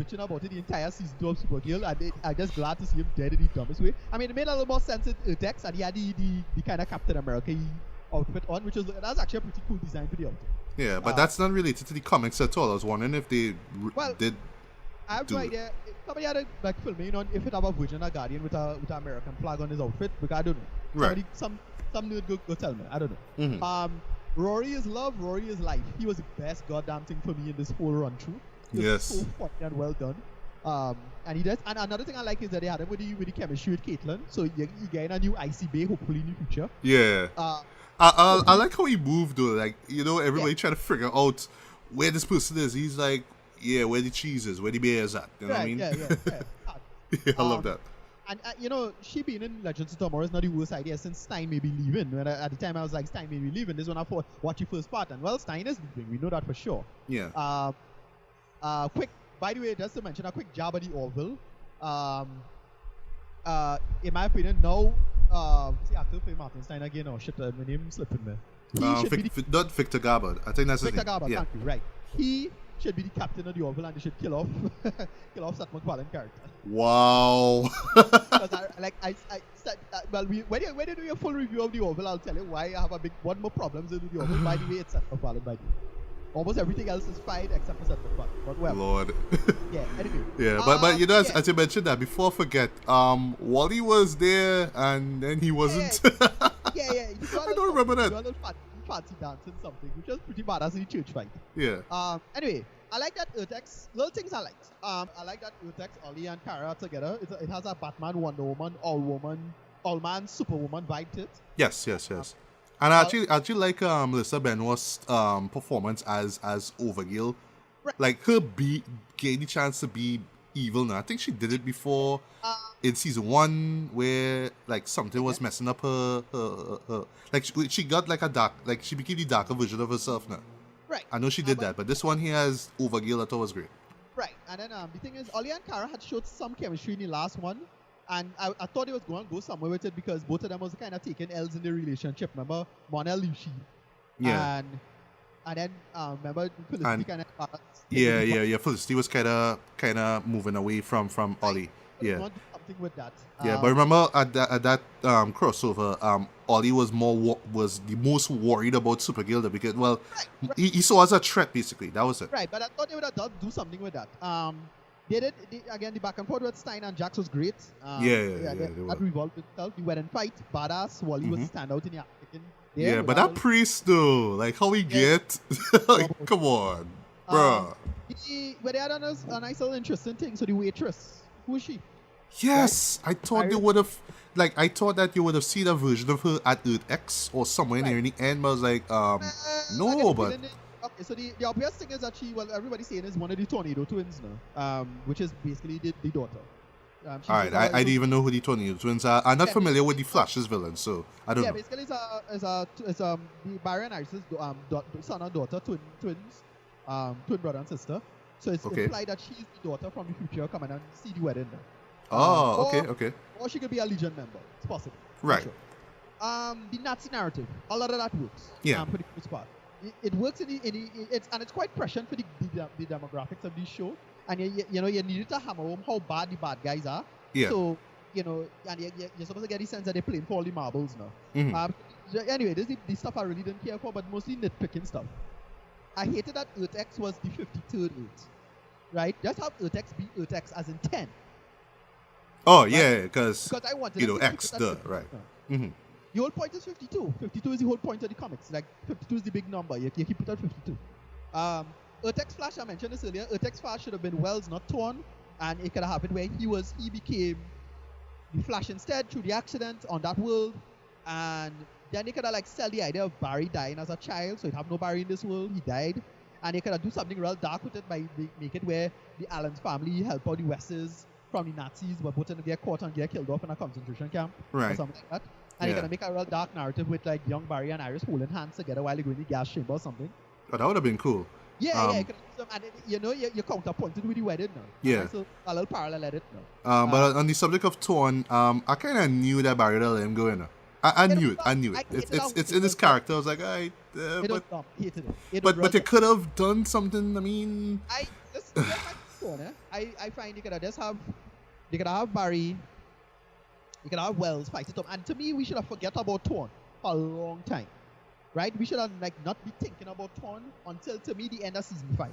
bitching about it the entire season 2 of Supergirl. I'm just glad to see him dead in the dumbest way. I mean, it made a little more sense in Earth-X, and he had the kind of Captain America outfit on, which was actually a pretty cool design for the outfit. Yeah, but that's not related to the comics at all. I was wondering if they did. I have no idea. Somebody had like filming on if it have a version of Guardian with an American flag on his outfit, because I don't know. Right. Some nerd go tell me. I don't know. Mm-hmm. Rory is love. Rory is life. He was the best goddamn thing for me in this whole run through. Yes. So funny and well done. And he does. And another thing I like is that they had him with the chemistry with Caitlin. So you getting a new IC Bay hopefully in the future. Yeah. I like how he moved though. Like, everybody trying to figure out where this person is. He's like, where the cheese is, where the beer is at. You know what I mean? Yeah. Yeah, I love that. And she being in Legends of Tomorrow is not the worst idea since Stein may be leaving. When at the time I was like, Stein may be leaving. This is when I thought, watch the first part, and well, Stein is leaving. We know that for sure. Yeah. Quick, by the way, just to mention a quick jab at the Orville. In my opinion, now. See, actor play Martin Stein again. Oh shit, my name slipping there. Not Victor Garber. I think that's his Victor name. Garber, Yeah. thank you. Right. He should be the captain of the Orville, and they should kill off Seth MacFarlane character. Wow. Because when you do your full review of the Orville, I'll tell you why I have one more problems with the Orville. By the way, it's Seth MacFarlane. By the way, almost everything else is fine except for Seth MacFarlane. But well, Lord. Yeah. Anyway. Yeah, but as you mentioned that before, I forget. Wally was there and then he wasn't. Yeah. I don't remember that. Fancy dancing something, which was pretty badass in the church fight. Yeah. Anyway, I like that Earth-X. Little things I liked. I like that Earth-X, Ollie and Kara together. It has a Batman, Wonder Woman, All-Man, Superwoman vibe to it. Yes. And I actually like Melissa Benoist's performance as Overkill. Right. Like her getting the chance to be evil now. I think she did it before in season 1 where like something was messing up her like she got like a dark, like she became the darker version of herself now. Right. I know she did that, but this one he has Overkill. I thought was great. Right. And then the thing is, Ollie and Kara had showed some chemistry in the last one. And I thought it was going to go somewhere with it because both of them was kind of taking L's in the relationship. Remember, Monel Lucy. Yeah. And then remember Felicity kind of yeah. Felicity was kind of moving away from Ollie. Yeah. Something with that. Yeah, but remember at that crossover, Ollie was the most worried about Supergirl because he saw as a threat basically. That was it. Right, but I thought they would have do something with that. Again, the back and forth with Stein and Jax was great. That revolved itself. The wedding fight, badass. Wally was stand out in the African. Yeah, but that priest though, like how he get, like, come on, bruh. But they had a nice little interesting thing. So the waitress, who is she? Yes, right? I thought I thought that you would have seen a version of her at Earth-X or somewhere near the end, but I was like, no, but. Okay, so the obvious thing is that everybody's saying is one of the Tornado twins now, which is basically the daughter. All right, I didn't even know who the Tornado Twins are. I'm not familiar with the Flash's villains, so I don't know. Basically, it's the Barry and Iris' son and daughter, twins, twin brother and sister. So it's implied that she's the daughter from the future coming and see the wedding. Okay. Or she could be a Legion member. It's possible. Right. Sure. The Nazi narrative, a lot of that works. Yeah. For the most part, it works it's quite prescient for the demographics of this show. And you need to hammer home how bad the bad guys are. Yeah. So and you're supposed to get the sense that they're playing for all the marbles now. Mm-hmm. Anyway, this is the stuff I really didn't care for, but mostly nitpicking stuff. I hated that Earth X was the 53rd Earth. Right? Just have Earth X be Earth X as in 10. Oh, right? Yeah, because I wanted X, right. Mm-hmm. The whole point is 52. 52 is the whole point of the comics. Like, 52 is the big number. You keep it at 52. Earth X Flash, I mentioned this earlier. Earth X Flash should have been Wells, not Torn. And it could have happened where he became the Flash instead through the accident on that world. And then they could have, like, sell the idea of Barry dying as a child. So he'd have no Barry in this world. He died. And they could have do something real dark with it by make it where the Allen's family help out the Wesses from the Nazis, but both of them get caught and get killed off in a concentration camp. Right. Or something like that. And they're going to make a real dark narrative with, like, young Barry and Iris holding hands together while they go in the gas chamber or something. Oh, that would have been cool. Yeah. And you're counterpointed with the wedding now. Yeah. Right? So a little parallel edit now. But on the subject of Torn, I kind of knew that Barry would let him go in. I knew it. It's in his character. I was like, alright. But they could have done something. I mean, I find they could have Barry. You could have Wells fight it up. And to me, we should have forget about Torn for a long time. Right? We should have not be thinking about Torn until, to me, the end of season 5.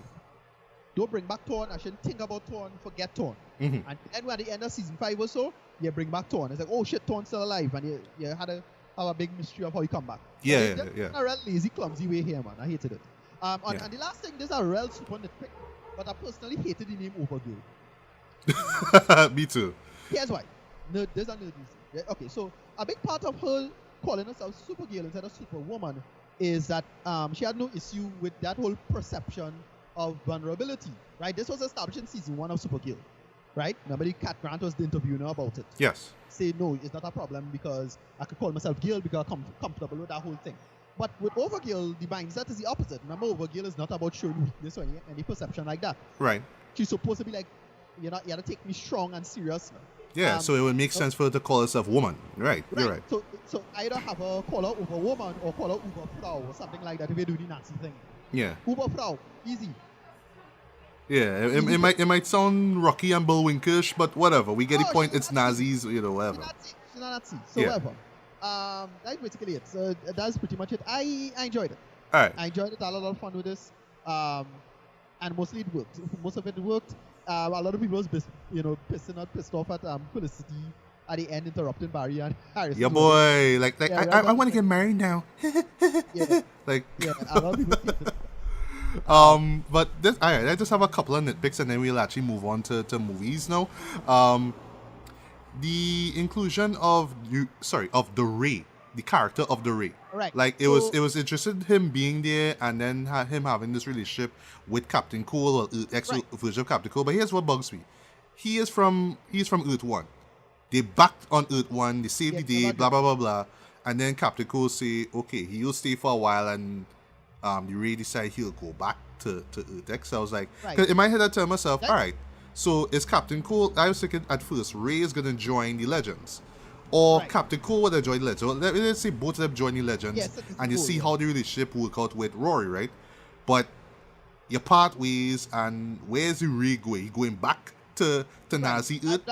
Don't bring back Torn. I shouldn't think about Torn. Forget Torn. Mm-hmm. And then at the end of season 5 or so, you bring back Torn. It's like, oh shit, Torn's still alive. And you had to have a big mystery of how he come back. Yeah. A real lazy, clumsy way here, man. I hated it. And the last thing, there's a real super nitpick, but I personally hated the name Overgirl. Me too. Here's why. There's a nerd reason. Okay, so a big part of her calling herself Supergirl instead of Superwoman is that she had no issue with that whole perception of vulnerability, right? This was established in season 1 of Supergirl, right? Remember, Cat Grant was interviewing her about it. Yes. Say, no, it's not a problem because I could call myself Girl because I'm comfortable with that whole thing. But with Overgirl, the mindset is the opposite. Remember, Overgirl is not about showing weakness or any perception like that. Right. She's supposed to be like, you have to take me strong and serious now. Yeah, so it would make sense for her to call herself woman. Right, you're right. So either have her call her Overwoman or call her Uberfrau or something like that if you do the Nazi thing. Yeah. Uberfrau, easy. Yeah, it might sound rocky and Bullwinkish, but whatever. We get the point. It's Nazis, whatever. She's not Nazi, so whatever. That's basically it. So that's pretty much it. I enjoyed it. All right. I enjoyed it. I had a lot of fun with this. And mostly it worked. Most of it worked. A lot of people was pissed off at Felicity at the end interrupting Barry and Harris. Yeah, boy. I want to get married now. Yeah. A lot of people hated it. But this, all right, I just have a couple of nitpicks and then we'll actually move on to movies now. The inclusion of the Ray, the character of the Ray. Right. Like it was interesting him being there and then him having this relationship with Captain Cool or ex version of Captain Cool. But here's what bugs me. He's from Earth 1. They backed on Earth 1, they saved the day, blah blah blah blah. And then Captain Cool say, okay, he'll stay for a while and the Ray decide he'll go back to Earth X. So I was like, cause in my head I tell myself, alright, so is Captain Cool, I was thinking at first Ray is gonna join the Legends. Or Captain Cool would have joined the Legends. So let's say both of them join the Legends and you see how the relationship work out with Rory, right? But you part ways and where's the Ray going? He going back to Nazi Earth?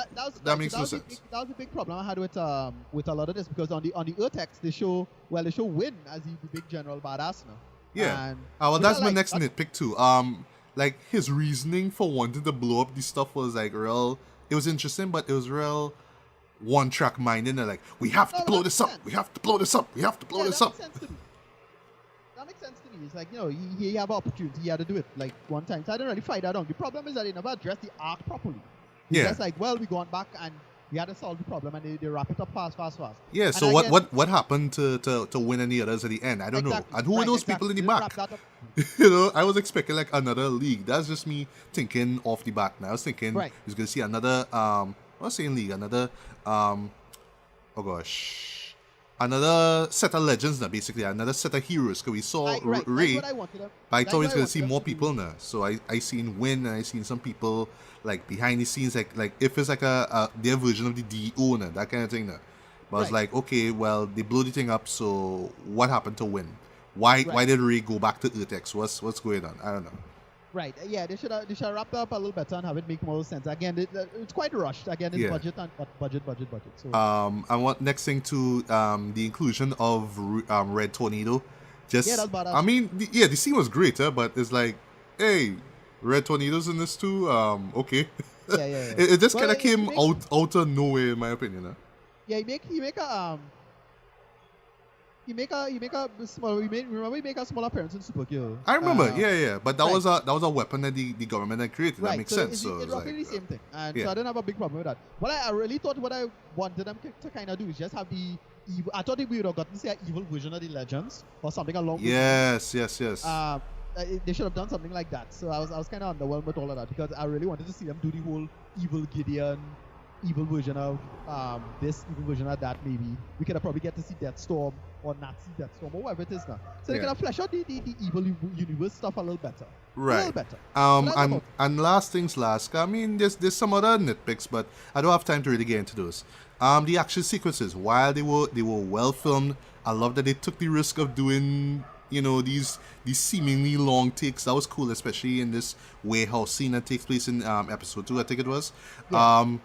That makes no sense. That was a big problem I had with a lot of this because on the Earth X they show Win as the big general badass now. Yeah. And Well, that's my next nitpick too. Like his reasoning for wanting to blow up this stuff was like real. It was interesting, but it was real one-track minded. Like we have to blow this up. We have to blow this up. We have to blow this up. That makes sense to me. It's like, he have an opportunity, he had to do it like one time. So I didn't really fight that on. The problem is that they never addressed the arc properly. It's just like, well, we gone back and we had to solve the problem and they wrap it up fast. Yeah, and so again, what happened to Win and the others at the end? I don't know. And who are those people in the back? I was expecting like another league. That's just me thinking off the bat now. I was thinking he's gonna see another not saying league, another oh gosh, another set of legends now, basically another set of heroes. Cause we saw Ray, That's what I wanted them. but I That's thought we what was I gonna wanted see them more to do. people now. So I seen Win and I seen some people like behind the scenes, like if it's like a their version of the DO now, that kind of thing now. But I was Right. like, okay, well they blew the thing up. So what happened to Win? Why Right. did Ray go back to Earth-X? What's going on? I don't know. Right. Yeah, they should have wrapped up a little better and have it make more sense. Again, it's quite rushed. Again, it's Yeah. budget and budget. So I want next thing to the inclusion of Red Tornado. Just Yeah, that's badass. I mean, the scene was great, but it's like, hey, Red Tornado's in this too. Okay. yeah. It just Well, kind of he came make- out of nowhere, in my opinion. Huh? Yeah, he make a small appearance in Supergirl. I remember, yeah. But that right. was a weapon that the government had created. That Right, makes so sense. It's, So it's it's roughly like, the same thing, and yeah. so I didn't have a big problem with that. What I really thought, what I wanted them to kind of do is just have the evil. I thought we would have gotten, say, an evil version of the Legends or something along. Yes. They should have done something like that. So I was kind of underwhelmed with all of that because I really wanted to see them do the whole evil Gideon, evil version of this, evil version of that. Maybe we could have probably get to see Deathstorm or Nazi Deathstorm or whatever it is now. So they could have fleshed out the evil universe stuff a little better. A Right. little better. So that's And about- and last things last. I mean, there's some other nitpicks, but I don't have time to really get into those. The action sequences, while they were well filmed, I love that they took the risk of doing these seemingly long takes. That was cool, especially in this warehouse scene that takes place in episode 2, I think it was. Yeah.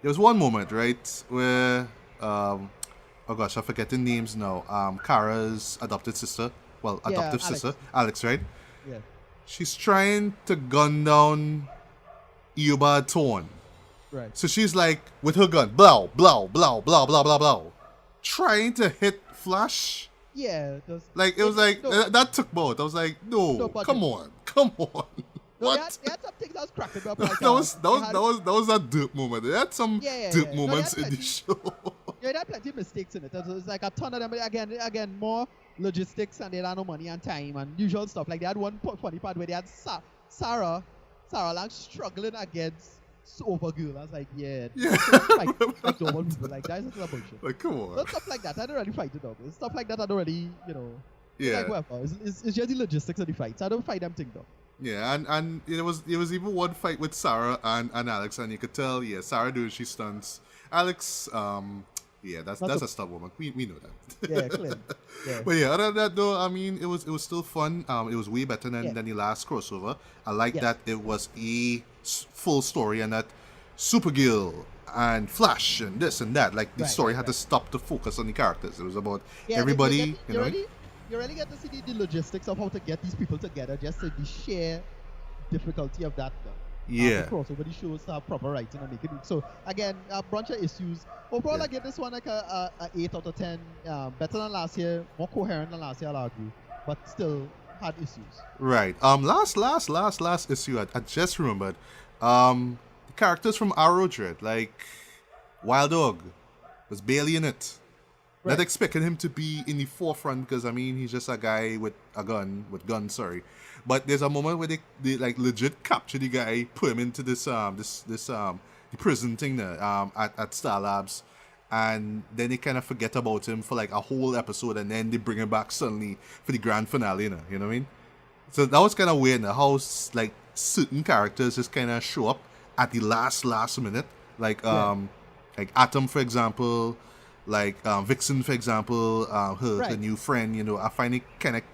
There was one moment, right, where oh gosh, I'm forgetting names now. Kara's adopted sister, Alex. sister, Alex, right? Yeah. She's trying to gun down Eobard Thawne. Right. So she's like, with her gun, blow, blow, blow, blow, blow, blow, blow, trying to hit Flash. Yeah. Like, it was like, no, that took both. I was like, no, No budget. come on. no, What? They had some things that was cracking me up. Like, That was a dope moment. They had some Yeah. dope No, moments they in had the show. Yeah, there are plenty of mistakes in it. There's like a ton of them. But again, more logistics and they had no money and time and usual stuff. Like they had one funny part where they had Sarah Lang struggling against Overgirl. I was like, yeah. Like normal people. Like that is not bullshit. Like, come on. But stuff like that, I don't really fight it up. It's stuff like that I don't really, Yeah. like whatever. It's just the logistics of the fights. I don't fight them thing though. Yeah, and there was even one fight with Sarah and Alex, and you could tell, Sarah doing she stunts. Alex, that's a stunt woman. We know that. Yeah, clearly. Yeah. But yeah, other than that though, I mean, it was still fun. It was way better than the last crossover. I like Yes. that it was a full story and that Supergirl and Flash and this and that. Like the Right, story had right. to stop to focus on the characters. It was about Yeah, everybody, you really get to see the logistics of how to get these people together, just the sheer difficulty of that. Yeah. The crossover, the shows to have proper writing and make it. So again, a bunch of issues. Overall, Yeah. I give this one like a 8 out of 10. Better than last year, more coherent than last year, I'll argue, but still had issues. Right. Last issue I just remembered. The characters from Arrow Dread, like Wild Dog, was barely in it. Not Right. expecting him to be in the forefront because I mean he's just a guy with guns, sorry. But there's a moment where they like legit capture the guy, put him into this the prison thing there at Star Labs, and then they kind of forget about him for like a whole episode, and then they bring him back suddenly for the grand finale. You know what I mean? So that was kind of weird. How like certain characters just kind of show up at the last minute, like like Atom for example. Like Vixen, for example, her Right. new friend, I find it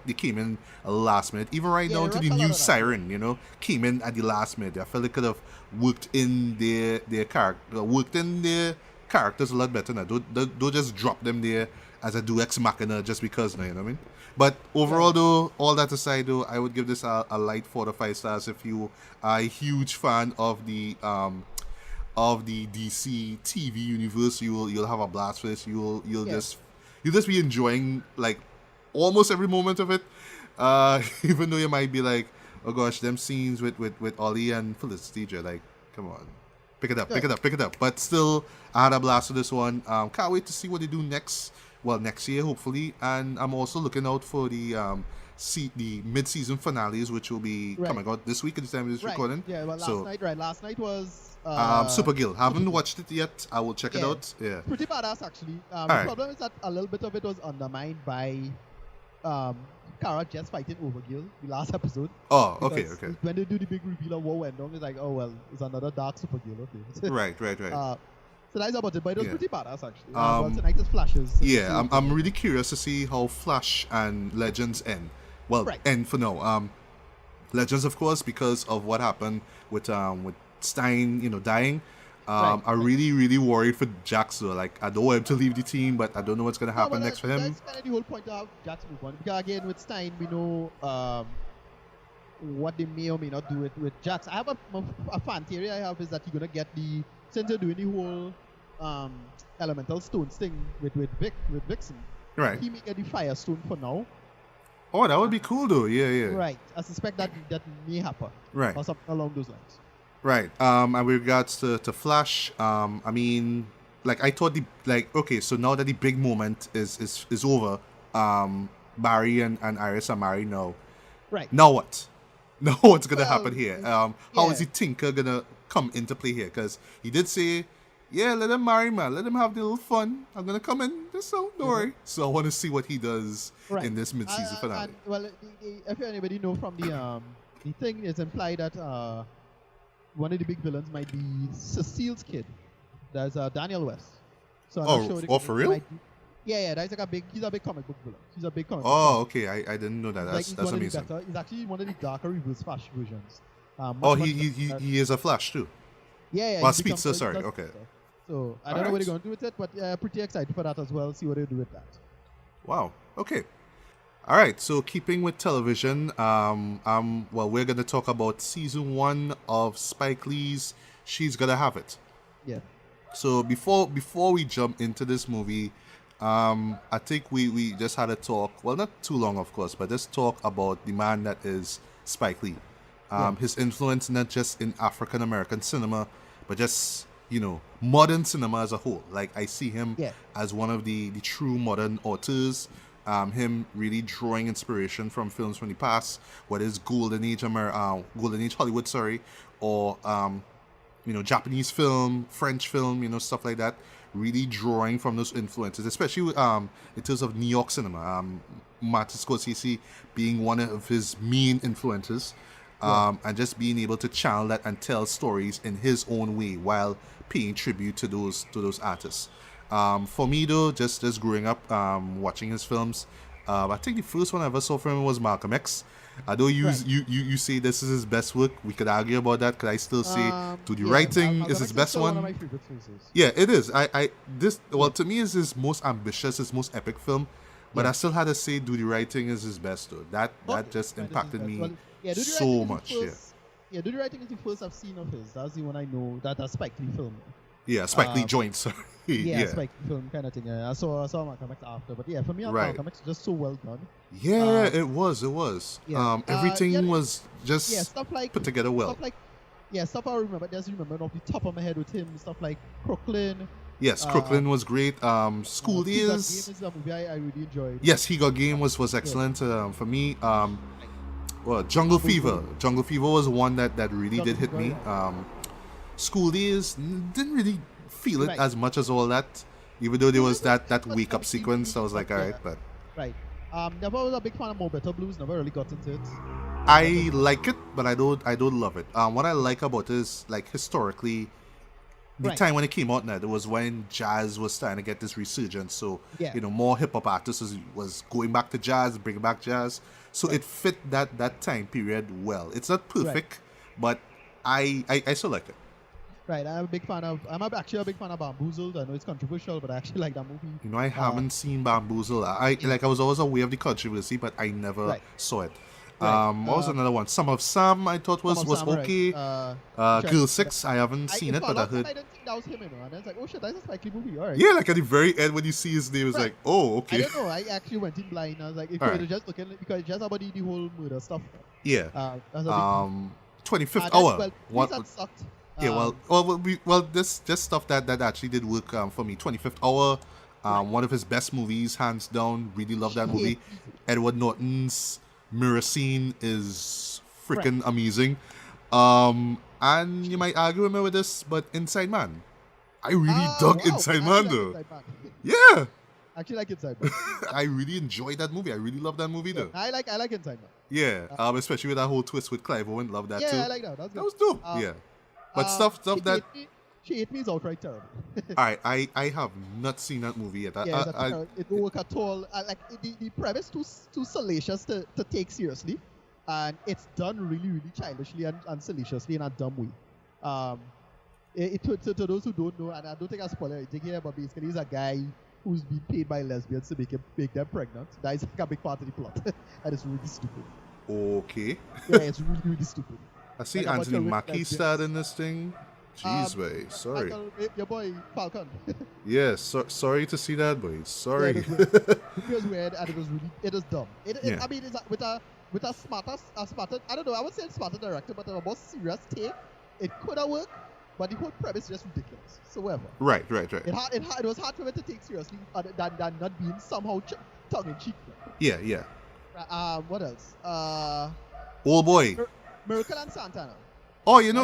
they came in at the last minute. Even right Yeah, down to there the was a lot new of that. Siren, came in at the last minute. I felt they could have worked in their characters a lot better now. Don't just drop them there as a do ex machina just because now, you know what I mean? But overall though, all that aside though, I would give this a light 4 to 5 stars if you are a huge fan of the DC TV universe. You'll have a blast for this. You'll just be enjoying like almost every moment of it. Even though you might be like, oh gosh, them scenes with Ollie and Felicity, like, come on, pick it up. But still, I had a blast with this one. Can't wait to see what they do next. Well, next year hopefully, and I'm also looking out for the mid-season finales, which will be Right. coming out this week at the time of this recording. Yeah, well, last night was Supergirl. Haven't watched it yet. I will check it Yeah. out. Yeah. Pretty badass actually. The Alright. problem is that a little bit of it was undermined by Kara just fighting Overkill the last episode. Oh, okay, Because okay. when they do the big reveal of what went down, it's like, oh well, it's another dark Supergirl. Okay. Right. So that's about it, but it was Yeah. pretty badass actually. Um, Tonight is Flashes. Yeah, I'm really curious to see how Flash and Legends end. Well, Right. end for now. Legends, of course, because of what happened with Stein, dying. Right, I'm really worried for Jax though. Like, I don't want him to leave the team, but I don't know what's gonna happen next for him. That's kind of the whole point of Jack's move on. Because again, with Stein, we know what they may or may not do with Jax. I have a fan theory I have is that he's gonna get since they're doing the whole elemental stones thing with Vixen. Right. He may get the Firestone for now. Oh, that would be cool though. Yeah. Right. I suspect that may happen. Right. Or something along those lines. Right. And with regards to Flash, I mean, like I thought okay, so now that the big moment is over, Barry and Iris are married now. Right. Now what? Now what's gonna Well, happen here? How yeah. is the Tinker gonna come into play here? Because he did say, yeah, let him marry, man. Let him have the little fun. I'm gonna come in, just so don't worry. So I want to see what he does Right. in this mid-season finale. And, well, if anybody know from the thing, it's implied that one of the big villains might be Cecile's kid. There's Daniel West. So I'm not sure for real? Yeah, that's like he's a big comic book villain. He's a big comic book Oh, okay. I didn't know that. villain. That's amazing. He's actually one of the darker reverse Flash versions. Oh, he is a Flash too. Yeah. Well, he becomes- Speedster, he sorry. does Okay. Speedster. So I don't know what they're going to do with it, but pretty excited for that as well. See what they do with that. Wow. Okay. All right. So keeping with television, we're gonna talk about season 1 of Spike Lee's She's Gotta Have It. Yeah. So before we jump into this movie, I think we just had a talk. Well, not too long, of course, but just talk about the man that is Spike Lee. His influence not just in African American cinema, but just modern cinema as a whole. Like I see him as one of the true modern auteurs. Him really drawing inspiration from films from the past, whether it's Golden Age Hollywood, or Japanese film, French film, stuff like that. Really drawing from those influences, especially in terms of New York cinema. Martin Scorsese being one of his main influences, and just being able to channel that and tell stories in his own way while paying tribute to those artists. For me though, just growing up watching his films, I think the first one I ever saw from him was Malcolm X. I know you say this is his best work. We could argue about that. Could I still say the writing is his best one? One of my favorite films. Yeah, it is. To me is his most ambitious, his most epic film. But I still had to say, Do the Writing is his best though. That just impacted me so much. Yeah, Do the Writing is the first I've seen of his. That's the one I know. That's Spike Lee film. Yeah, Spike Lee joints. Yeah, Spike Lee film kind of thing. I saw Malcolm X after, but yeah, for me, Malcolm X is just so well done. Yeah, it was. Yeah. Everything was just stuff like put together well. Stuff I remember. Just remember off the top of my head with him. Stuff like Crooklyn. Yes, Crooklyn was great. School Days. He Got Game is a movie I really enjoyed. Yes, He Got Game was excellent for me. Jungle Fever. Jungle Fever was one that really did hit me. School Days didn't really feel it as much as all that, even though there was that wake up sequence. I was like, all right, but right. Never was a big fan of More Better Blues. Never really got into it. I like it, but I don't love it. What I like about it is, like, historically, the time when it came out, it was when jazz was starting to get this resurgence. So more hip hop artists was going back to jazz, bringing back jazz. So it fit that time period well. It's not perfect, but I still like it. Right, I'm actually a big fan of Bamboozled. I know it's controversial, but I actually like that movie. I haven't seen Bamboozled. I was always aware of the controversy, but I never saw it. What was another one? Some of Sam I thought was okay. Girl 6, I haven't seen it, but I heard. I didn't think that was him, and it's like, oh shit, that's a Spike Lee movie. All right. Yeah, like at the very end when you see his name, it's like, oh, okay. I don't know. I actually went in blind. I was like, if you're just looking, because it's just about the whole murder stuff. Yeah. 25th Hour. What? That sucked. Yeah, this stuff that actually did work for me. 25th Hour, one of his best movies, hands down. Really love that movie. Edward Norton's mirror scene is freaking amazing. And you might argue with me with this, but Inside Man. I really dug Wow. Inside I Man actually though. like Inside Man. Yeah. Actually like Inside Man. I really enjoyed that movie. I really love that movie Yeah, though. I like Inside Man. Yeah. Especially with that whole twist with Clive Owen. Love that Yeah, too. I like that. That's good. That was dope. Yeah. But stuff that She Ate Me is outright terrible. Alright, I have not seen that movie yet. Yeah, it don't work at all. The premise too salacious to take seriously, and it's done really childishly and salaciously in a dumb way. To those who don't know, and I don't think I spoil anything here, but basically he's a guy who's been paid by lesbians to make them pregnant. That is like a big part of the plot, and it's really stupid. Okay. Yeah, it's really stupid. I see Like Anthony Mackie starred in this thing. Jeez, boy. Sorry. Your boy Falcon. Yes, sorry to see that, boy. Sorry. Yeah, it was weird, and it was dumb. Yeah. I mean, it's with a smarter, I don't know, I would say smarter director, but a more serious take, it could have worked, but the whole premise is just ridiculous. So whatever. Right. It was hard for me to take seriously than not being somehow tongue-in-cheek. Yeah. What else? Old boy. Miracle and Santana. Oh, you know.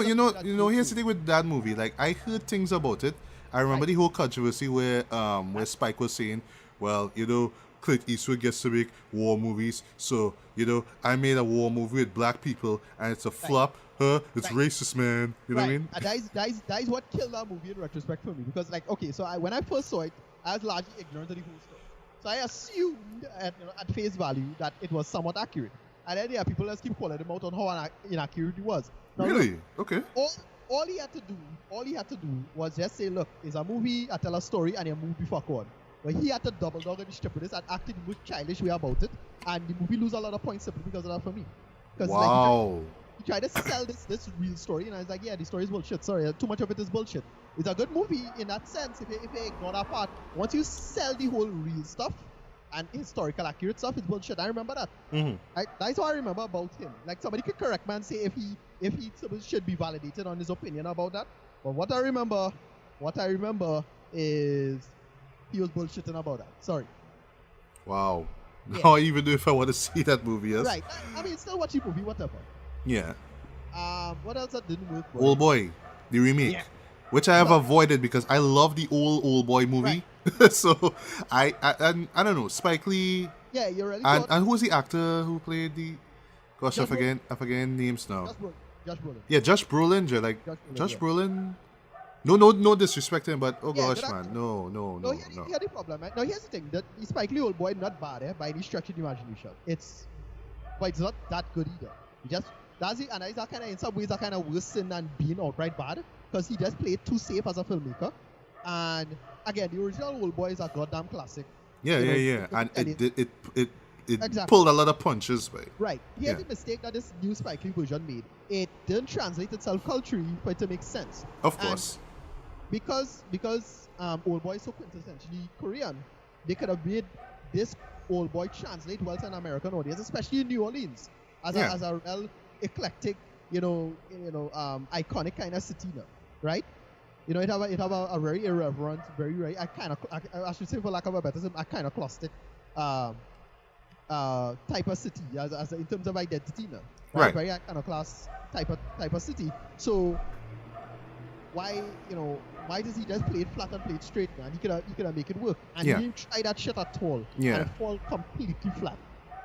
Here's the thing with that movie. Like, I heard things about it. I remember the whole controversy where Spike was saying, well, Clint Eastwood gets to make war movies, so I made a war movie with black people, and it's a flop. It's racist, man. You know what I mean? And that is what killed that movie in retrospect for me, because when I first saw it, I was largely ignorant of the whole story. So I assumed at face value that it was somewhat accurate. And then people just keep calling him out on how inaccurate it was. Now, really? Look, Okay. All he had to do was just say, look, it's a movie, I tell a story, and a movie fuck on. But he had to double down on the stupidness and act in the most childish way about it. And the movie lose a lot of points simply because of that for me. Wow. He tried to sell this real story, and I was like, yeah, the story is bullshit. Sorry, too much of it is bullshit. It's a good movie in that sense, if you ignore that part. Once you sell the whole real stuff, and historical accurate stuff is bullshit. I remember that. Mm-hmm. That's what I remember about him. Like, somebody could correct me and say if he should be validated on his opinion about that. But what I remember is he was bullshitting about that. Sorry. Wow. Yeah. Now I even know if I want to see that movie, yes? Right. I mean, still watch the movie, whatever. Yeah. What else that didn't work for? Old Boy, the remake, which I have avoided because I love the old boy movie. Right. So I don't know, Spike Lee. Yeah, you're really and who's the actor who played the? Gosh, I Josh forget names now. Josh Brolin. Yeah, Josh Brolin. Josh Brolin. No disrespect him, but gosh, man, no. Here's the problem, man. Now here's the thing: that the Spike Lee Old Boy not bad, by any stretch of the imagination. It's not that good either. He just does it, and it's kind of in some ways kind of worse than being outright bad, because he just played too safe as a filmmaker. And again, the original Old Boy is a goddamn classic. Yeah. And it exactly. pulled a lot of punches, right? Right. Here's the mistake that this new Spike Lee version made. It didn't translate itself culturally for it to make sense. Of course. Because Old Boy is so quintessentially Korean, they could have made this Old Boy translate well to an American audience, especially in New Orleans, as a real eclectic, iconic kind of city now, right? It have a very irreverent, very I should say, for lack of a better term, a kind of caustic type of city as in terms of identity now. Right. Very kind of class type of city. So why does he just play it flat and play it straight, man? He could have make it work. And he didn't try that shit at all. Yeah. And it fall completely flat.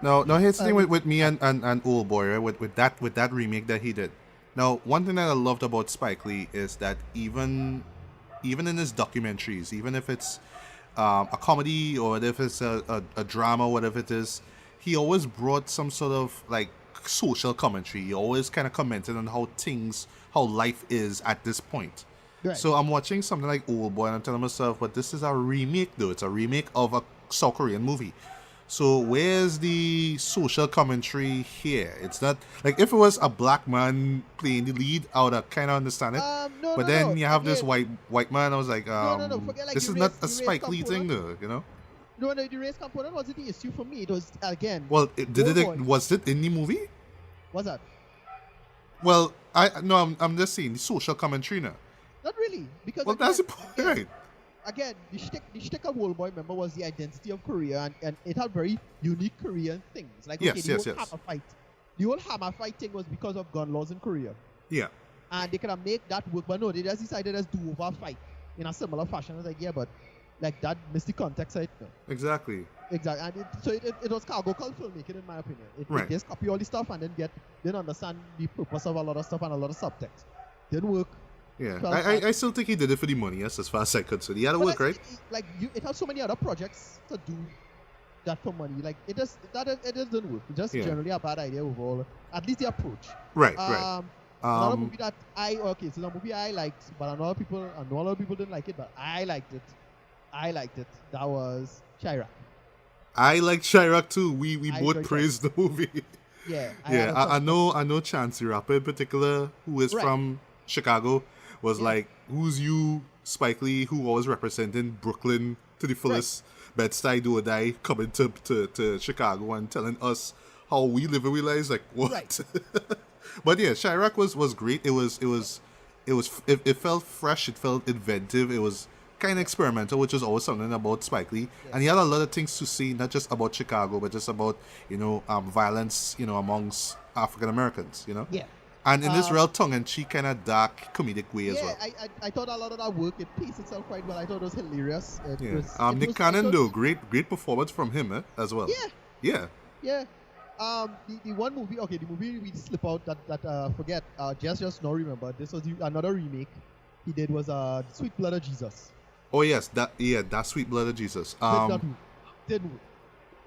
Now here's the thing with me and Old Boy, right? With that remake that he did. Now, one thing that I loved about Spike Lee is that even in his documentaries, even if it's a comedy or if it's a drama, whatever it is, he always brought some sort of like social commentary. He always kind of commented on how life is at this point. Right. So I'm watching something like Old Boy and I'm telling myself, but this is a remake though. It's a remake of a South Korean movie. So where's the social commentary here? It's not like if it was a black man playing the lead, I would have kind of understand it. But then you have this white man. I was like, Forget, like, this is not a Spike Lee thing, though. No, the race component wasn't the issue for me. It was again. Well, was it in the movie? What's that? Well, I'm just saying the social commentary now. Not really, because that's the point, right? Again, the shtick of Old Boy, remember, was the identity of Korea, and it had very unique Korean things. Like, Yes. hammer fight. The whole hammer fight thing was because of gun laws in Korea. Yeah. And they could have made that work, but no, they just decided to do over fight in a similar fashion. I was like, yeah, but like that missed the context right now. Exactly. Exactly, and it was cargo cult filmmaking in my opinion. Right. They just copy all the stuff and then didn't understand the purpose of a lot of stuff and a lot of subtext. Didn't work. Yeah, I still think he did it for the money. Yes, as far as I could see. He had to work, right? It had so many other projects to do that for money. Like it just didn't work. It's just generally a bad idea overall. At least the approach. Right, right. Another movie that so the movie I liked, but I know a lot of people didn't like it, but I liked it. That was Chirac. I like Chirac too. We both praised the movie. Yeah. I know Chance the Rapper in particular, who is from Chicago, was like, who's you, Spike Lee, who was representing Brooklyn to the fullest, Bed-Stuy, do or die, coming to Chicago and telling us how we live our lives. Like, what? Right. But yeah, Chirac was great. It felt fresh. It felt inventive. It was kind of experimental, which is always something about Spike Lee. Yeah. And he had a lot of things to say, not just about Chicago, but just about, violence, amongst African Americans, Yeah. And in this real tongue-in-cheek, kind of dark, comedic way as well. Yeah, I thought a lot of that work, it paced itself quite well. I thought it was hilarious. Nick Cannon, though, great performance from him as well. Yeah. The one movie, the movie we slip out that forget, just now remember, this was another remake he did was Sweet Blood of Jesus. Oh yes, that Sweet Blood of Jesus. Didn't work.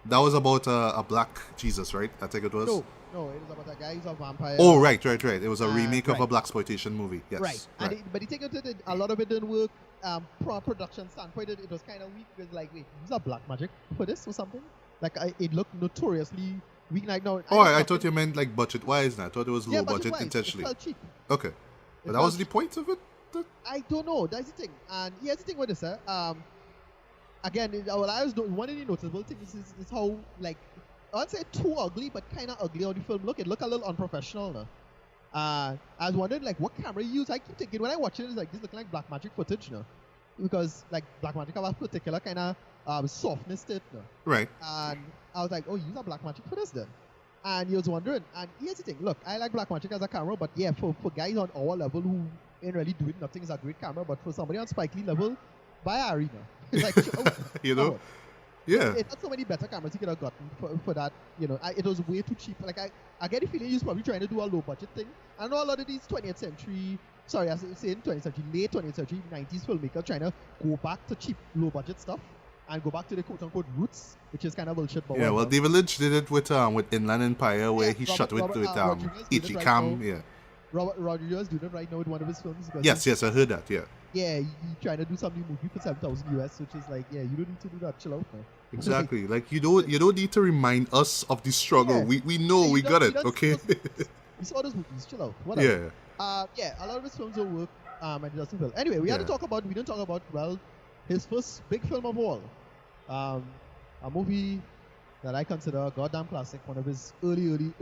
That was about a black Jesus, right? I think it was. No, it was about a guy who's a vampire. Oh, right. It was a remake of a blaxploitation movie. Yes. Right. But the thing is, a lot of it didn't work. From a production standpoint, it was kind of weak. It was like, wait, use a black magic for this or something? Like, it looked notoriously weak. Like, no. I thought you meant like budget-wise. I thought it was low budget intentionally. It felt cheap. Okay. But that was the point of it? I don't know. That's the thing. And here's the thing with this, again, one of the noticeable things is how, like, I wouldn't say too ugly, but kind of ugly how the film look. It looked a little unprofessional now. I was wondering, like, what camera you use. I keep thinking, when I watch it, it's like, this looking like black magic footage now. Because, like, black magic have a particular kind of softness to it now. Right. And I was like, oh, use a black magic for this then. And he was wondering, and here's the thing, look, I like black magic as a camera, but yeah, for guys on our level who ain't really doing nothing is a great camera, but for somebody on Spike Lee level, buy a Arena. Like, yeah. It had so many better cameras he could have gotten for that, it was way too cheap. Like, I get the feeling he was probably trying to do a low budget thing. I know a lot of these 20th century, sorry, I was saying 20th century, late 20th century, 90s filmmakers trying to go back to cheap, low budget stuff and go back to the quote-unquote roots, which is kind of bullshit. But well, David Lynch did it with Inland Empire, where he shot with HD cam. Robert Rodriguez doing it right now with one of his films. Yes, I heard that, yeah. Yeah, he trying to do some new movie for $7,000 US, which is like, yeah, you don't need to do that. Chill out, man. Exactly. Like, you don't need to remind us of the struggle. Yeah. We know, we got it, okay? We saw those movies. Chill out. Whatever. Yeah. A lot of his films will work, and it doesn't well. Anyway, we didn't talk about, well, his first big film of all. A movie that I consider a goddamn classic, one of his early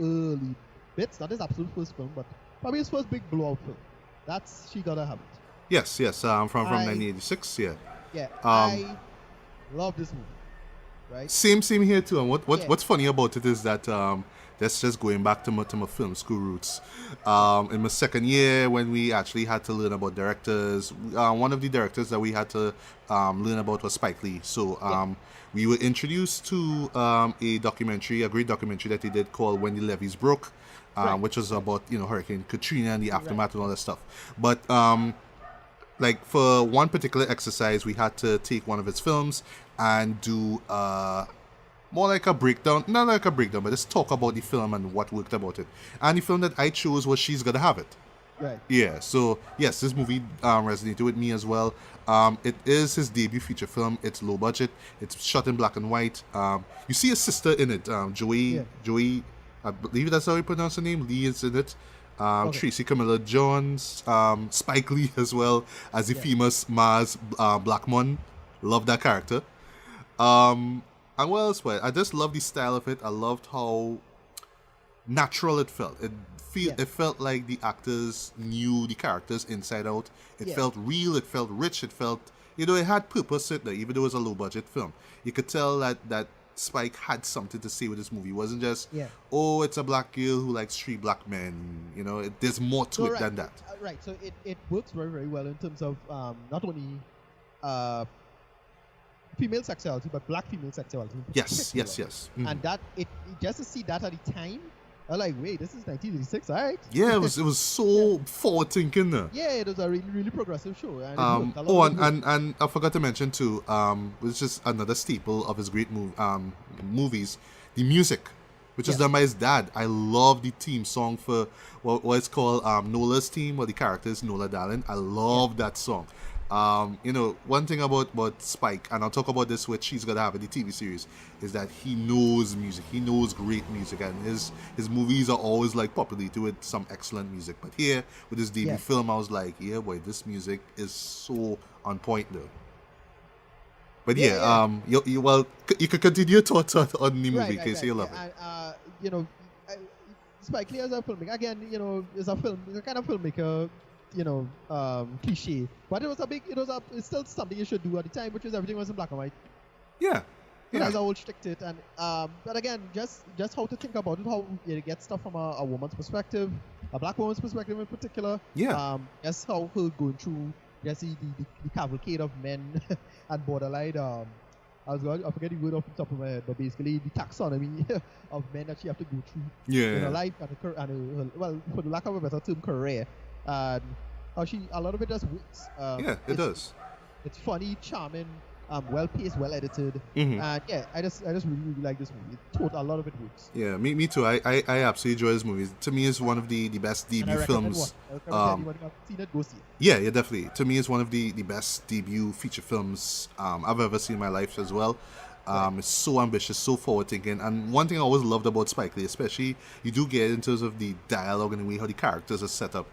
bits. Not his absolute first film, but probably his first big blowout film. That's She Gotta Have It. Yes, from 1986, yeah. Yeah, I love this movie, right? Same here too. And what's funny about it is that that's just going back to my film school roots. In my second year, when we actually had to learn about directors, one of the directors that we had to learn about was Spike Lee. So we were introduced to a great documentary that he did called When the Levees Broke, which was about Hurricane Katrina and the aftermath and all that stuff. But like for one particular exercise, we had to take one of his films and do more like a breakdown, not like a breakdown, but just talk about the film and what worked about it. And the film that I chose was She's Gotta Have It. Right. Yeah, so yes, this movie resonated with me as well. It is his debut feature film. It's low budget. It's shot in black and white. You see a sister in it, Joey, I believe that's how you pronounce her name. Lee is in it. Tracy Camilla Jones, Spike Lee as well as the famous Mars Blackmon. Love that character. And what else? I just love the style of it. I loved how natural it felt. It felt like the actors knew the characters inside out. It felt real. It felt rich. It felt, it had purpose in there, even though it was a low budget film. You could tell that Spike had something to say with this movie. It wasn't just, Yeah. oh, it's a black girl who likes 3 black men. You know, there's more to it than that. Right. So it works very, very well in terms of not only female sexuality, but black female sexuality. Yes. And that it just to see that at the time, I'm like, wait, this is 1986, all right? Yeah, it was so forward thinking there. Yeah, it was a really, really progressive show. And and I forgot to mention too, which is another staple of his great movies, the music, which is done by his dad. I love the theme song for what it's called Nola's theme, or the character is Nola Darling. I love that song. You know, one thing about Spike, and I'll talk about this with She's Gotta Have It, the TV series, is that he knows music. He knows great music, and his movies are always like populated with some excellent music. But here, with his debut film, I was like, yeah, boy, this music is so on point though. But you could continue your thoughts on the movie, Casey. You love it. You know, Spike Lee as a filmmaker, again, you know, is a kind of filmmaker, you know, cliche, but it's still something you should do at the time, which is everything was in black and white. Yeah. It has a whole shtick to it, and but again, just how to think about it, how you get stuff from a woman's perspective, a black woman's perspective in particular. Yeah. Just how her going through, just the cavalcade of men and borderline. I forget the word off the top of my head, but basically the taxonomy of men that she have to go through in her life and her, well, for the lack of a better term, career. And how a lot of it just works. It does. It's funny, charming, well paced, well edited, and I just really, really like this movie. A lot of it works. Yeah, me too. I absolutely enjoy this movie. To me, it's one of the best debut films. Anyone who seen it, go see it. Yeah, definitely. To me, it's one of the best debut feature films I've ever seen in my life as well. It's so ambitious, so forward thinking, and one thing I always loved about Spike Lee, especially you do get in terms of the dialogue and the way how the characters are set up,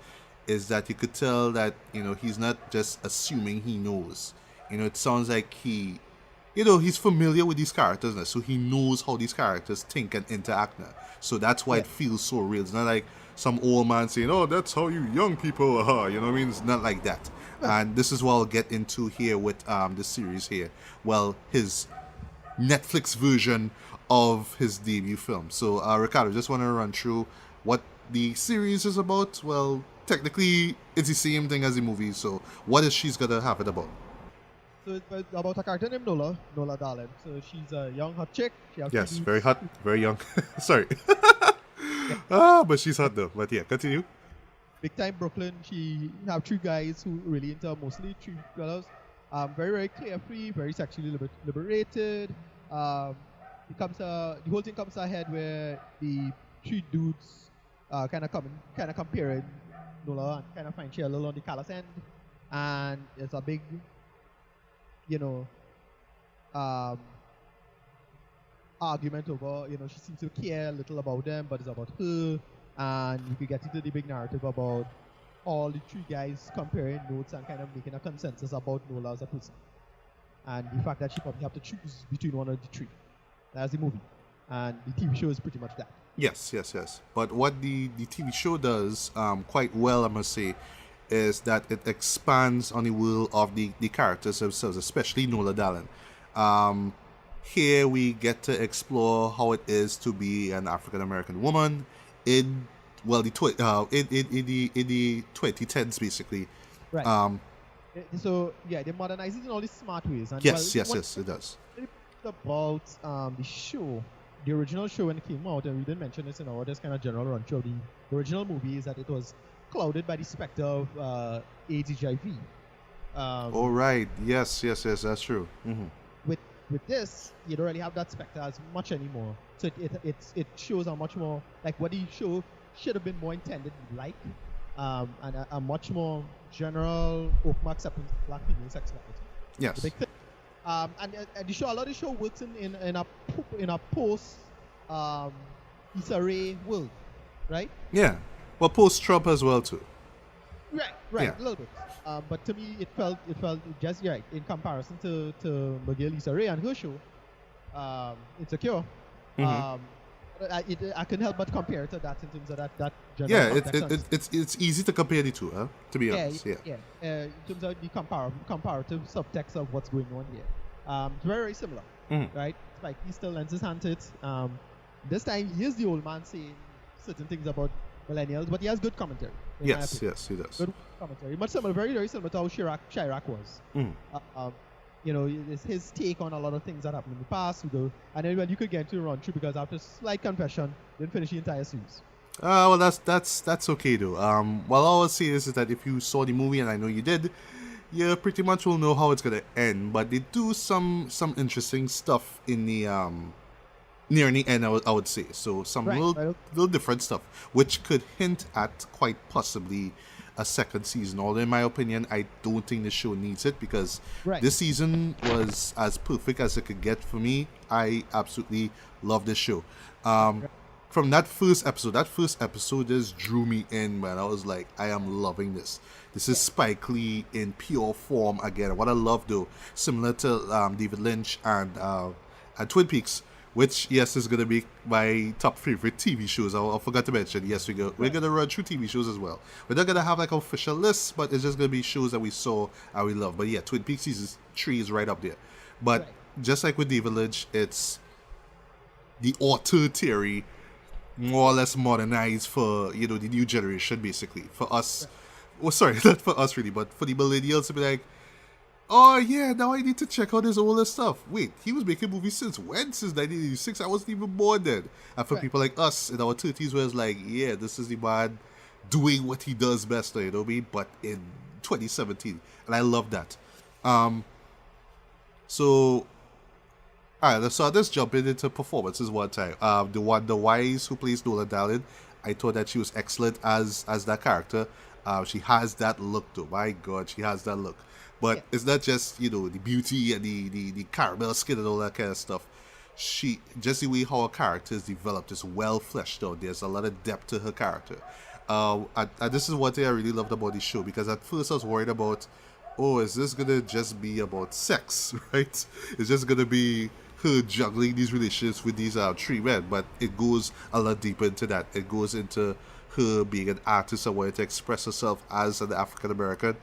is that you could tell that, you know, he's not just assuming he knows. You know, it sounds like he's familiar with these characters now, so he knows how these characters think and interact now. So that's why it feels so real. It's not like some old man saying, oh, that's how you young people are. You know what I mean? It's not like that. And this is what I'll get into here with this series here. Well, his Netflix version of his debut film. So, Ricardo, just want to run through what the series is about. Well, technically, it's the same thing as the movie. So, what is She's Gotta Have It about? So it's about a character named Nola Darling. So she's a young hot chick. Yes, very hot, very young. Sorry. But she's hot though. But yeah, continue. Big time Brooklyn. She have 3 guys who really into mostly 3 fellows. Very, very carefree, very sexually liberated. The whole thing comes ahead where the 3 dudes kind of comparing Nola and kind of find she a little on the callous end, and it's a big, you know, argument over, you know, she seems to care a little about them, but it's about her, and you could get into the big narrative about all the 3 guys comparing notes and kind of making a consensus about Nola as a person, and the fact that she probably have to choose between one of the 3. That's the movie, and the TV show is pretty much that. Yes. But what the TV show does quite well, I must say, is that it expands on the world of the characters themselves, especially Nola Darling. Here we get to explore how it is to be an African American woman in the 2010s, basically. Right. So yeah, they modernize it in all these smart ways. And yes, it does. About the show, the original show when it came out, and we didn't mention this in our just kind of general run through. The original movie is that it was clouded by the specter of AIDS, HIV. Oh right, yes, that's true. Mm-hmm. With this, you don't really have that specter as much anymore. So it shows a much more like what the show should have been more intended like, and a much more general open acceptance of black female sexuality. Yes. The big thing. And the show, a lot of the show works in a post Issa Rae world, right? Yeah. Well, post Trump as well too. Right, Yeah. a little bit. But to me, it felt just right in comparison to McGill, Issa Rae and her show, Insecure. Mm-hmm. I couldn't help but compare it to that in terms of that general. Yeah, it's easy to compare the two, huh? To be honest, yeah. In terms of the comparative subtext of what's going on here, it's very, very similar, Mm-hmm. right? Spike Lee still lends his hand to it. This time he is the old man saying certain things about millennials, but he has good commentary. Yes, he does. Good commentary. Much similar, very, very similar to how Chirac was. You know, it's his take on a lot of things that happened in the past. And then well, you could get to a run through because after slight confession, didn't finish the entire series. Well, that's okay though. Well, all I'll say is that if you saw the movie, and I know you did, you pretty much will know how it's gonna end. But they do some interesting stuff in the near the end, I would say. So some little different stuff, which could hint at quite possibly a second season. Although in my opinion, I don't think the show needs it because this season was as perfect as it could get for me. I absolutely love this show. From that first episode just drew me in, man. I was like, I am loving this. This is Spike Lee in pure form again. What I love though, similar to David Lynch and Twin Peaks, which yes is gonna be my top favorite TV shows. I forgot to mention. Yes, we're gonna run through TV shows as well. We're not gonna have like an official list, but it's just gonna be shows that we saw and we love. But yeah, Twin Peaks season 3 is right up there. But just like with David Lynch, it's the auteur theory more or less modernized for the new generation, basically. For us, well, sorry, not for us really, but for the millennials to be like, oh yeah, now I need to check out his older stuff. Wait, he was making movies since when? Since 1986? I wasn't even born then. And for people like us in our 30s, where it's like, yeah, this is the man doing what he does best, you know what I mean? But in 2017, and I love that. So, alright, so I'll just jump into performances one time. The Wise who plays Nola Dallin, I thought that she was excellent as that character. She has that look though. My God, she has that look. But it's not just, the beauty and the caramel skin and all that kind of stuff. She, just the way how her character is developed is well fleshed out. There's a lot of depth to her character. And this is one thing I really loved about the show, because at first I was worried about, is this going to just be about sex, right? It's just going to be her juggling these relationships with these 3 men. But it goes a lot deeper into that. It goes into her being an artist and wanting to express herself as an African American.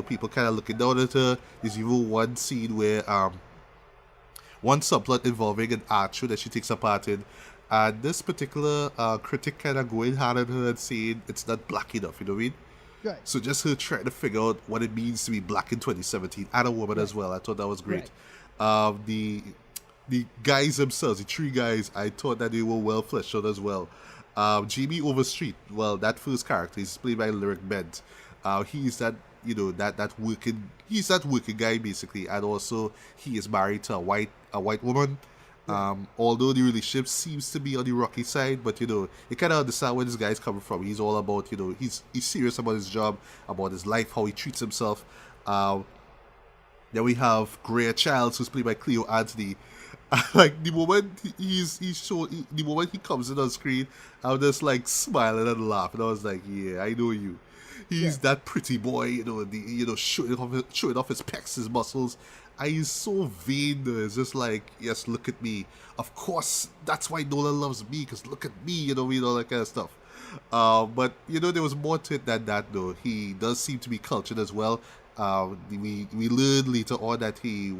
People kind of looking down at her. There's even one scene where one subplot involving an art show that she takes a part in, and this particular critic kind of going hard at her and saying it's not black enough, you know what I mean? Right. So just her trying to figure out what it means to be black in 2017, and a woman as well. I thought that was great. The guys themselves, the 3 guys, I thought that they were well fleshed out as well. Jamie Overstreet, well, that first character is played by Lyric Bent. He's that he's that working guy basically, and also he is married to a white woman. Although the relationship seems to be on the rocky side, but you kind of understand where this guy's coming from. He's all about, he's serious about his job, about his life, how he treats himself. Then we have Greer Childs, who's played by Cleo Anthony. Like the moment the moment he comes in on screen, I'm just like smiling and laughing. I was like, yeah, I know you. He's that pretty boy, showing off his pecs, his muscles. And he's so vain, though. It's just like, yes, look at me. Of course, that's why Nolan loves me, because look at me, all that kind of stuff. But, there was more to it than that, though. He does seem to be cultured as well. We learned later on that he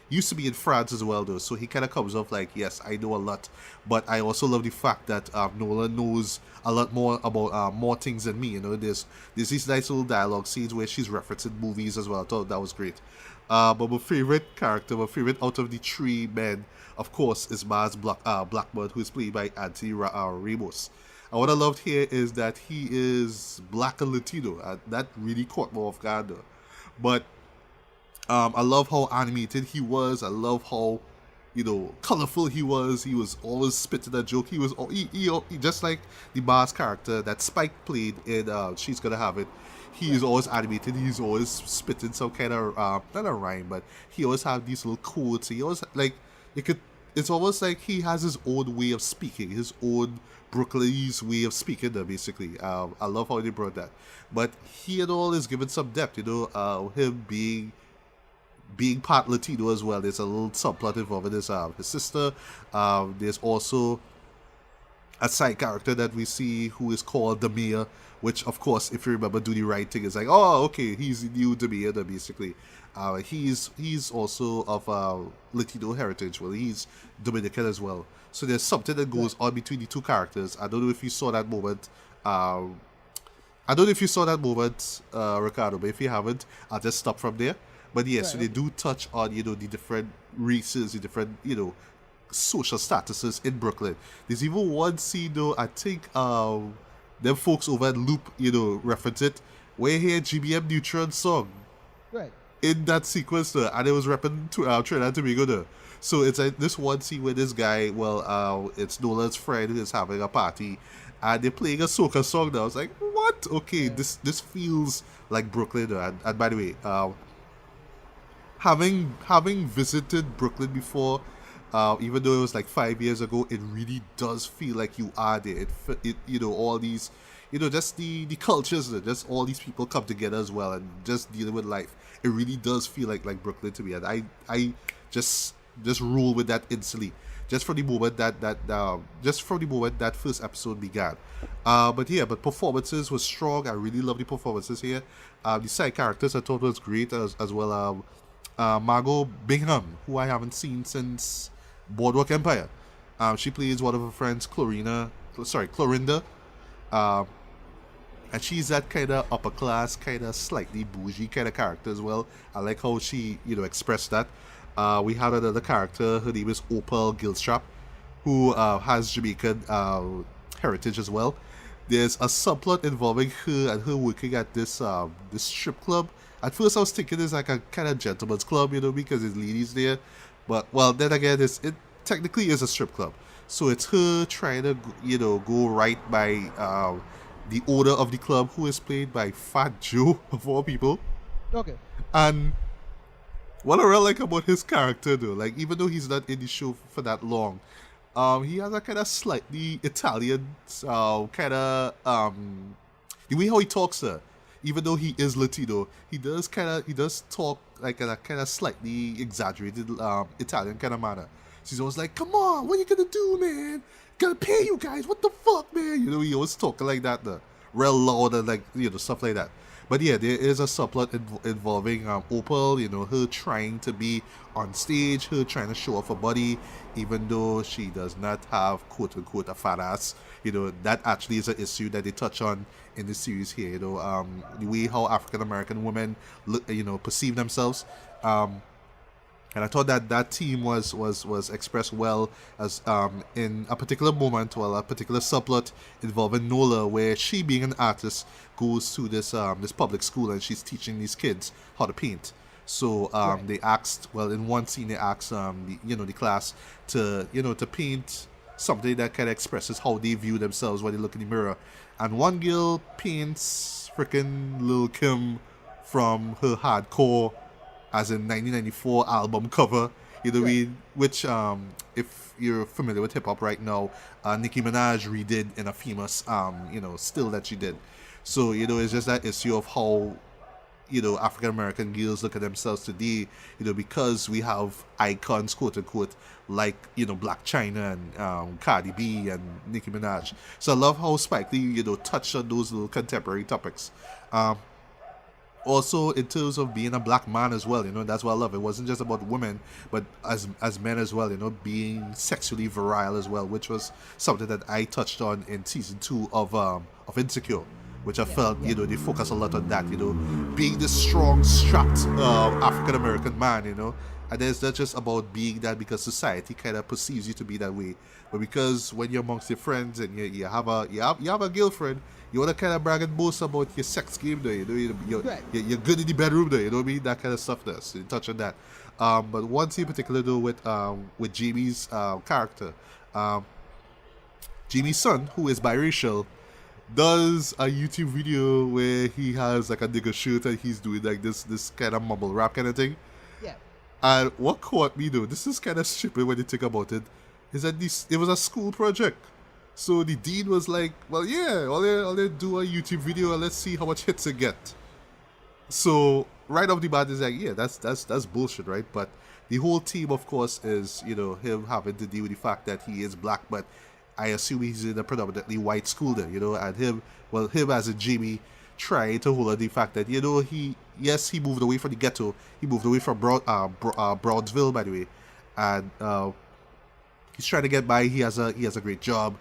used to be in France as well, though, so he kind of comes off like, yes, I know a lot, but I also love the fact that Nolan knows a lot more about more things than me. There's these nice little dialogue scenes where she's referencing movies as well. I thought that was great. But my favorite out of the 3 men, of course, is Mars Blackmon, who is played by Anthony Ramos. And what I loved here is that he is black and Latino, and that really caught me off guard, though. But I love how animated he was. I love how, colorful he was. He was always spitting a joke. He was he just like the Mars character that Spike played in She's Gonna Have It. He is always animated. He's always spitting some kind of not a rhyme, but he always have these little quotes. He always it's almost like he has his own way of speaking, his own Brooklynese way of speaking there, basically. I love how they brought that. But he and all is given some depth, him being part Latino as well. There's a little subplot involving his sister. There's also a side character that we see who is called the mayor, which of course, if you remember, do the right thing is like, oh, okay, he's the new the mayor, basically. He's also of Latino heritage. Well, he's Dominican as well. So there's something that goes on between the two characters. I don't know if you saw that moment. Ricardo, but if you haven't, I'll just stop from there. But yes, so they do touch on, the different races, the different, social statuses in Brooklyn. There's even one scene though, I think them folks over at Loop, reference it, where you hear GBM Neutron song. Right. In that sequence though, and it was repping to Trinidad and Tobago though. So it's like this one scene where this guy, it's Nola's friend who is having a party, and they're playing a soca song now. I was like, what? Okay, this feels like Brooklyn though. And by the way, having visited Brooklyn before, even though it was like 5 years ago, it really does feel like you are there. It all these, just the cultures, just all these people come together as well, and just dealing with life. It really does feel like Brooklyn to me, and I just roll with that instantly. Just from the moment that first episode began. But performances was strong. I really love the performances here. The side characters I thought was great as well. Margot Bingham, who I haven't seen since Boardwalk Empire. She plays one of her friends, Clorinda. And she's that kind of upper class, kind of slightly bougie kind of character as well. I like how she, expressed that. We had another character, her name is Opal Gilstrap, who has Jamaican heritage as well. There's a subplot involving her and her working at this strip club. At first I was thinking it's like a kind of gentleman's club, because there's ladies there. But, well, then again, it technically is a strip club. So it's her trying to, go right by the owner of the club, who is played by Fat Joe, of all people. Okay. And what I really like about his character, though, like, even though he's not in the show for that long, he has a kind of slightly Italian, kind of, the way how he talks, even though he is Latino, he does talk like in a kind of slightly exaggerated Italian kind of manner. So he's always like, come on, what are you gonna do, man? Gotta pay you guys, what the fuck, man? He always talking like that, real loud and like, stuff like that. But yeah, there is a subplot involving Opal, her trying to be on stage, her trying to show off her body, even though she does not have, quote-unquote, a fat ass. That actually is an issue that they touch on in the series here, the way how African-American women look, perceive themselves. And I thought that theme was expressed well as in a particular moment, a particular subplot involving Nola, where she, being an artist, goes to this public school and she's teaching these kids how to paint. So they asked, in one scene they asked the class to paint something that kind of expresses how they view themselves when they look in the mirror. And one girl paints freaking Lil Kim from her hardcore, as in 1994 album cover, which if you're familiar with hip hop right now, Nicki Minaj redid in a famous still that she did. So it's just that issue of how African American girls look at themselves today, because we have icons, quote unquote, like Black China and Cardi B and Nicki Minaj. So I love how Spike Lee touched on those little contemporary topics. Also, in terms of being a black man as well, that's what I love. It wasn't just about women, but as men as well, being sexually virile as well, which was something that I touched on in season 2 of Insecure, which I felt, they focus a lot on that, being the strong, strapped African American man, and it's not just about being that because society kind of perceives you to be that way, but because when you're amongst your friends and you have a girlfriend, you want to kind of brag and boast about your sex game there, you're good in the bedroom there, that kind of stuff there. So you touch on that. But one scene in particular though with Jamie's character, Jamie's son, who is biracial, does a YouTube video where he has like a nigger shirt and he's doing like this kind of mumble rap kind of thing. Yeah. And what caught me though, this is kind of stupid when you think about it, is that it was a school project. So the dean was like, well, yeah, I'll do a YouTube video and let's see how much hits it get. So right off the bat is like, yeah, that's bullshit, right? But the whole theme, of course, is him having to deal with the fact that he is black, but I assume he's in a predominantly white school there, and him as a Jamie trying to hold on the fact that, he moved away from the ghetto. He moved away from Brownsville, by the way. And he's trying to get by. He has a great job.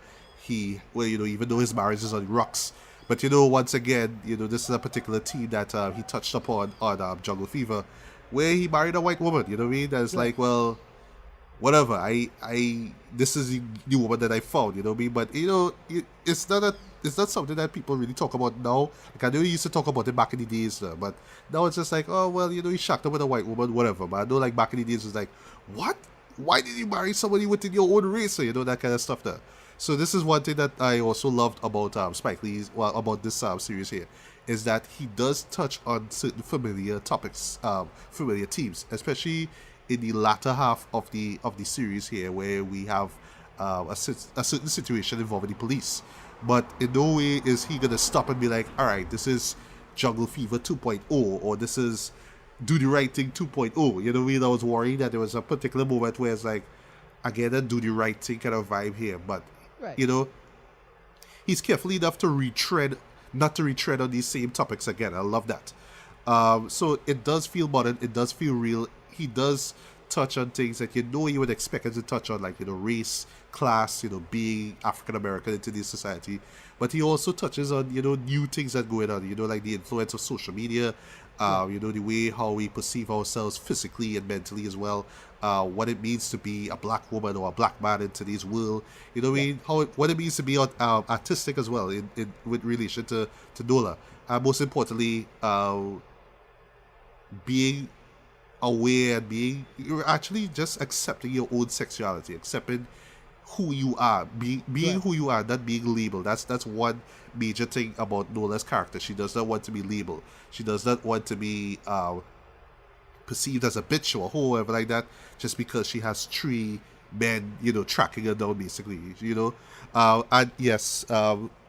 Even though his marriage is on the rocks. But, once again, this is a particular theme that he touched upon on Jungle Fever, where he married a white woman, you know what I mean? That's like, well, whatever. This is the woman that I found, you know what I mean? But it's not something that people really talk about now. Like I know he used to talk about it back in the days, but now it's just like, oh well, he shacked up with a white woman, whatever. But I know like back in the days it was like, what? Why did you marry somebody within your own race? That kind of stuff there. So this is one thing that I also loved about Spike Lee's, about this series here, is that he does touch on certain familiar topics, familiar themes, especially in the latter half of the series here, where we have a certain situation involving the police. But in no way is he gonna stop and be like, all right, this is Jungle Fever 2.0, or this is Do the Right Thing 2.0. You know what I mean? I was worried that there was a particular moment where it's like, again, a Do the Right Thing kind of vibe here. But, Right. He's careful enough to not to retread on these same topics again. I love that. So it does feel modern. It does feel real. He does touch on things that you would expect him to touch on, like, race, class, being African American into this society. But he also touches on, new things that going on, like the influence of social media, the way how we perceive ourselves physically and mentally as well, what it means to be a black woman or a black man in today's world, what I mean, what it means to be artistic as well with relation to Nola, and most importantly, being aware and you're actually just accepting your own sexuality, accepting who you are, being who you are, not being labeled. That's one major thing about Nola's character. She does not want to be labeled. She does not want to be perceived as a bitch or whoever like that, just because she has three men, tracking her down basically, and yes,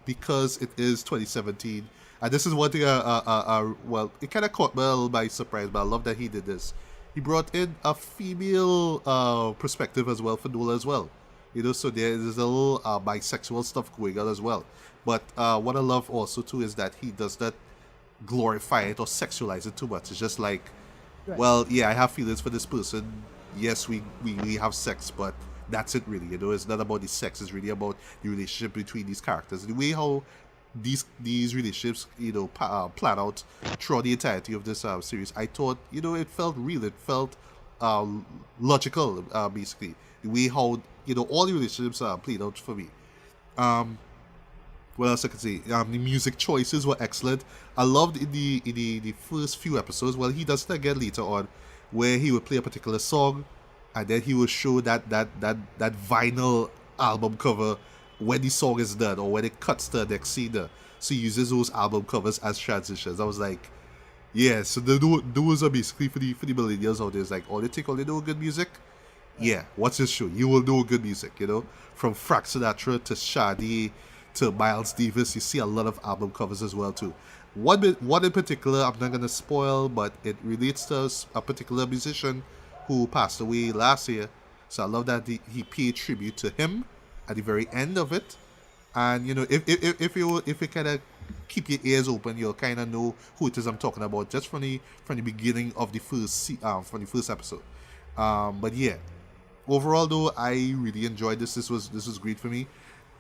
because it is 2017, and this is one thing, well, it kind of caught me a little by surprise, but I love that he did this. He brought in a female perspective as well for Nola as well. So there's a little bisexual stuff going on as well. But what I love also too is that he does not glorify it or sexualize it too much. It's just like, Right. well, yeah, I have feelings for this person. Yes, we have sex, but that's it really. It's not about the sex. It's really about the relationship between these characters. The way how these relationships, plan out throughout the entirety of this series. I thought, it felt real. It felt logical, basically. The way how, all the relationships played out for me. What else I can say? The music choices were excellent. I loved in the first few episodes. Well, he does that again later on, where he would play a particular song, and then he would show that vinyl album cover when the song is done, or when it cuts to the next scene. So he uses those album covers as transitions. I was like, yeah. So those are basically for the millennials out there. It's like, all they know good music. Yeah, watch this show. You will know good music, From Frank Sinatra to Shadi to Miles Davis, you see a lot of album covers as well too. One in particular, I'm not gonna spoil, but it relates to a particular musician who passed away last year. So I love that he paid tribute to him at the very end of it. And if you kind of keep your ears open, you'll kind of know who it is I'm talking about just from the beginning of the first episode. But yeah. Overall, though, I really enjoyed this. This was great for me.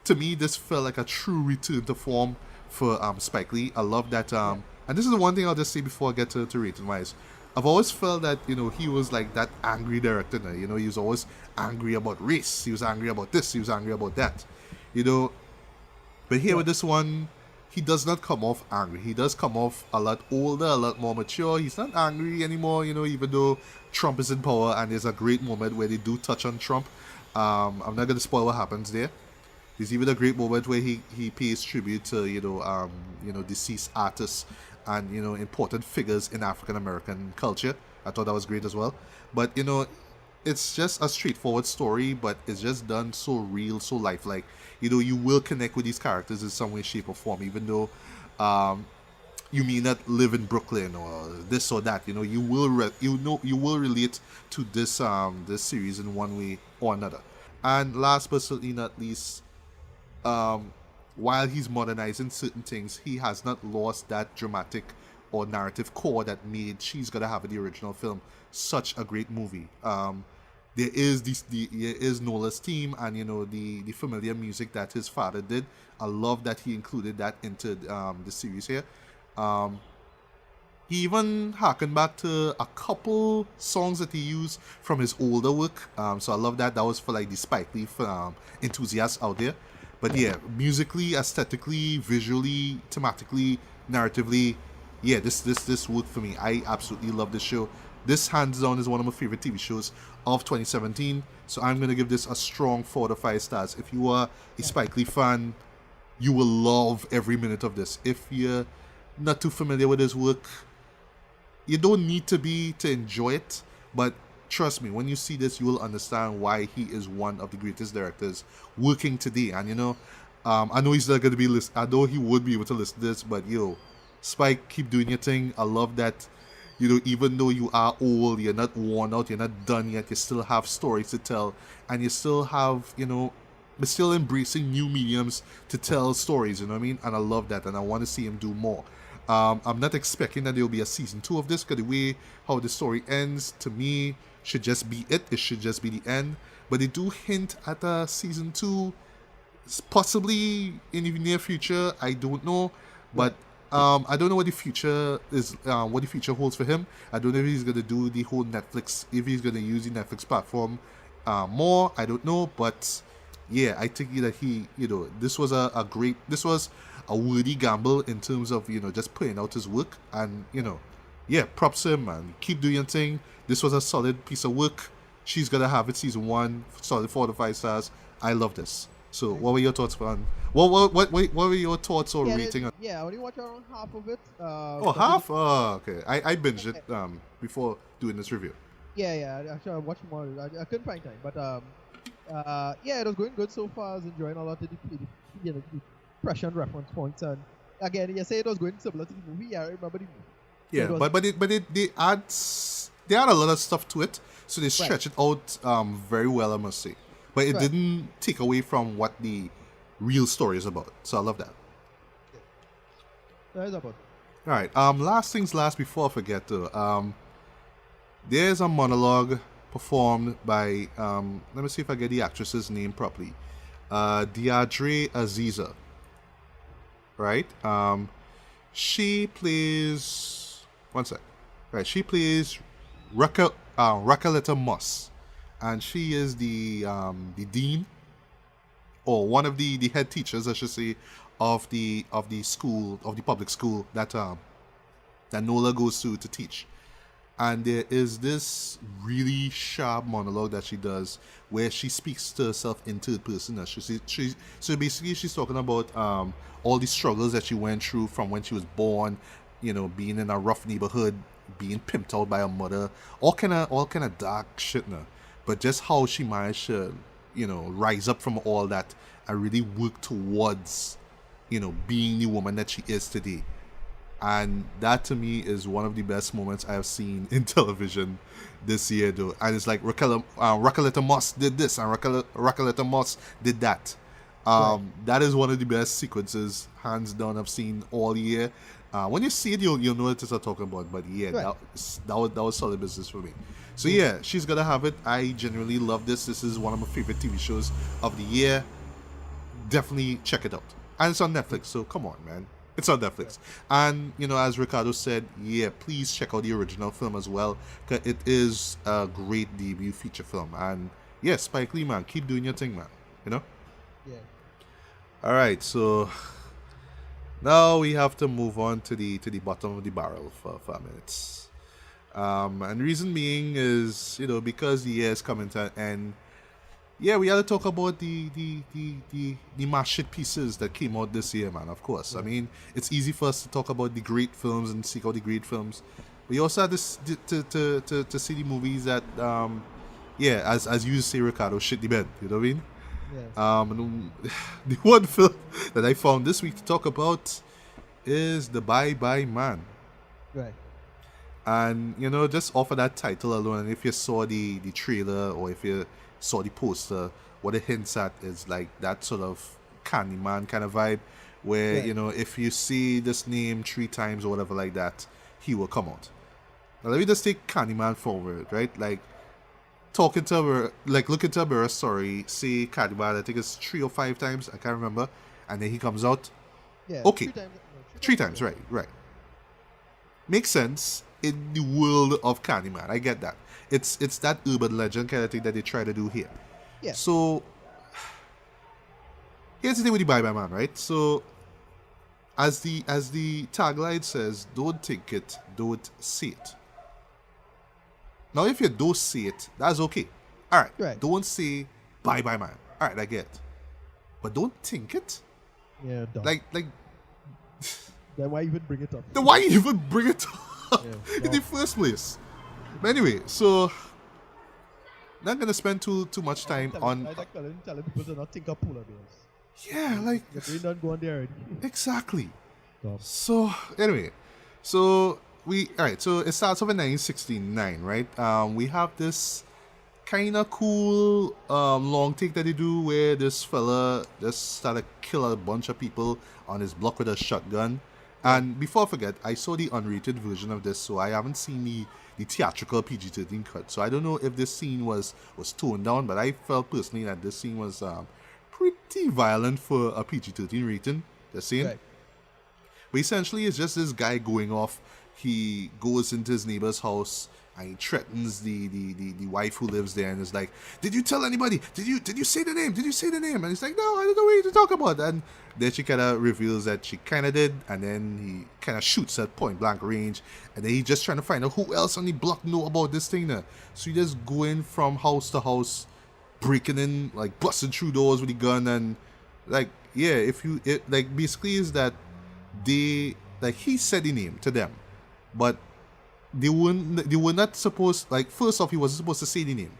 To me, this felt like a true return to form for Spike Lee. I love that. And this is the one thing I'll just say before I get to rating wise. I've always felt that he was like that angry director. He was always angry about race. He was angry about this. He was angry about that. But here with this one, he does not come off angry. He does come off a lot older, a lot more mature. He's not angry anymore, even though Trump is in power, and there's a great moment where they do touch on Trump. I'm not going to spoil what happens there. There's even a great moment where he pays tribute to, deceased artists and, important figures in African American culture. I thought that was great as well. But, it's just a straightforward story, but it's just done so real, so lifelike. You will connect with these characters in some way, shape, or form, even though you may not live in Brooklyn or this or that. You will relate to this series in one way or another. And last but certainly not least, while he's modernizing certain things, he has not lost that dramatic or narrative core that made She's Gotta Have It, the original film, such a great movie. There is Nola's theme and the familiar music that his father did. I love that he included that into the series here. He even harkened back to a couple songs that he used from his older work. So I love that. That was for like the Spike Lee enthusiasts out there. But yeah, musically, aesthetically, visually, thematically, narratively, yeah, this worked for me. I absolutely love this show. This, hands down, is one of my favorite TV shows of 2017. So I'm going to give this a strong 4 to 5 stars. If you are a Spike Lee fan, you will love every minute of this. If you're not too familiar with his work, you don't need to be to enjoy it. But trust me, when you see this, you will understand why he is one of the greatest directors working today. And I know he's not going to be I know he would be able to listen to this, but Spike, keep doing your thing. I love that. Even though you are old, you're not worn out, you're not done yet, you still have stories to tell, and you still have, you're still embracing new mediums to tell stories, you know what I mean? And I love that, and I want to see him do more. I'm not expecting that there will be a season 2 of this, because the way how the story ends, to me, should just be it. It should just be the end. But they do hint at a season 2, possibly in the near future. I don't know, but I don't know what the future is. What the future holds for him. I don't know if he's gonna do the whole Netflix. If he's gonna use the Netflix platform more. I don't know, but yeah, I think that this was this was a worthy gamble in terms of just putting out his work, and yeah, props to him, man. Keep doing your thing. This was a solid piece of work. She's Gonna Have It season 1, solid 4 to 5 stars. I love this. So, what were your thoughts on? What were your thoughts or rating on? Yeah, I only watched around half of it. Half? Oh, okay. I binged it before doing this review. Yeah. Actually, I watched more. I couldn't find time, but yeah, it was going good so far. I was enjoying a lot of the pressure and reference points, and again, you say it was going similar to the movie. Yeah, I remember the movie. Yeah, so they add a lot of stuff to it, so they stretch it out very well, I must say. But it didn't take away from what the real story is about. So I love that. That is about. All right. Last things last, before I forget though. There's a monologue performed by let me see if I get the actress's name properly. Deidre Aziza. Right. She plays. One sec. Right. She plays Recoleta Moss. And she is the dean, or one of the head teachers, I should say, of the school, of the public school that Nola goes to teach. And there is this really sharp monologue that she does where she speaks to herself in third person. So basically she's talking about all the struggles that she went through from when she was born, being in a rough neighborhood, being pimped out by her mother, all kind of dark shit now. But just how she managed to, rise up from all that and really work towards, being the woman that she is today. And that to me is one of the best moments I have seen in television this year, though. And it's like Recoleta Moss did this and Recoleta Moss did that. That is one of the best sequences, hands down, I've seen all year. When you see it, you'll know what I'm talking about. But yeah, that was solid business for me. So yeah, She's Gonna Have It. I genuinely love this. This is one of my favorite TV shows of the year. Definitely check it out. And it's on Netflix, so come on, man. It's on Netflix. And, as Ricardo said, yeah, please check out the original film as well, because it is a great debut feature film. And yeah, Spike Lee, man, keep doing your thing, man. Yeah. All right, so now we have to move on to the bottom of the barrel for 5 minutes. And the reason being is, because the year is coming to an end. Yeah, we had to talk about the mass shit pieces that came out this year, man. Of course, I mean, it's easy for us to talk about the great films and seek out the great films, but you also had to see the movies that, as you say, Ricardo, shit the bed. You know what I mean? Yeah. The one film that I found this week to talk about is The Bye Bye Man. Right. And just off of that title alone, and if you saw the trailer or if you saw the poster, what it hints at is like that sort of Candyman kind of vibe, where Right. you know if you see this name 3 times or whatever like that, he will come out. Now let me just take Candyman forward, right? Like talking to her, like look into her story, see Candyman, I think it's 3 or 5 times, I can't remember, and then he comes out. Yeah. Okay. 3 times. No, 3 times, right, right. Makes sense in the world of Candyman. I get that. It's that urban legend kind of thing that they try to do here. Yeah. So here's the thing with the Bye Bye Man, right? So as the tagline says, don't think it, don't see it. Now if you don't see it, that's okay. Alright. Right. Don't say Bye Bye Man. Alright, I get it. But don't think it. Yeah. Dumb. Like Then why even bring it up? then why even bring it up Yeah, in no. the first place? But anyway, so not gonna spend too much time on. I like telling people to not think of polar bears. Yeah, like Your brain done go on there already. exactly. Dumb. So anyway, so so it starts off in 1969, right? We have this kind of cool long take that they do where this fella just started kill a bunch of people on his block with a shotgun. And before I forget, I saw the unrated version of this, so I haven't seen the theatrical PG-13 cut. So I don't know if this scene was toned down, but I felt personally that this scene was pretty violent for a PG-13 rating. Just saying. Right. But essentially, it's just this guy going off. He goes into his neighbor's house and he threatens the wife who lives there and is like, "Did you tell anybody? Did you say the name? Did you say the name?" And he's like, "No, I don't know what you to talk about." And then she kind of reveals that she kind of did, and then he kind of shoots at point blank range, and then he's just trying to find out who else on the block know about this thing now. So he just going from house to house, breaking in, like busting through doors with the gun, and like like basically is that they like he said the name to them, but they were not supposed, like, first off he wasn't supposed to say the name,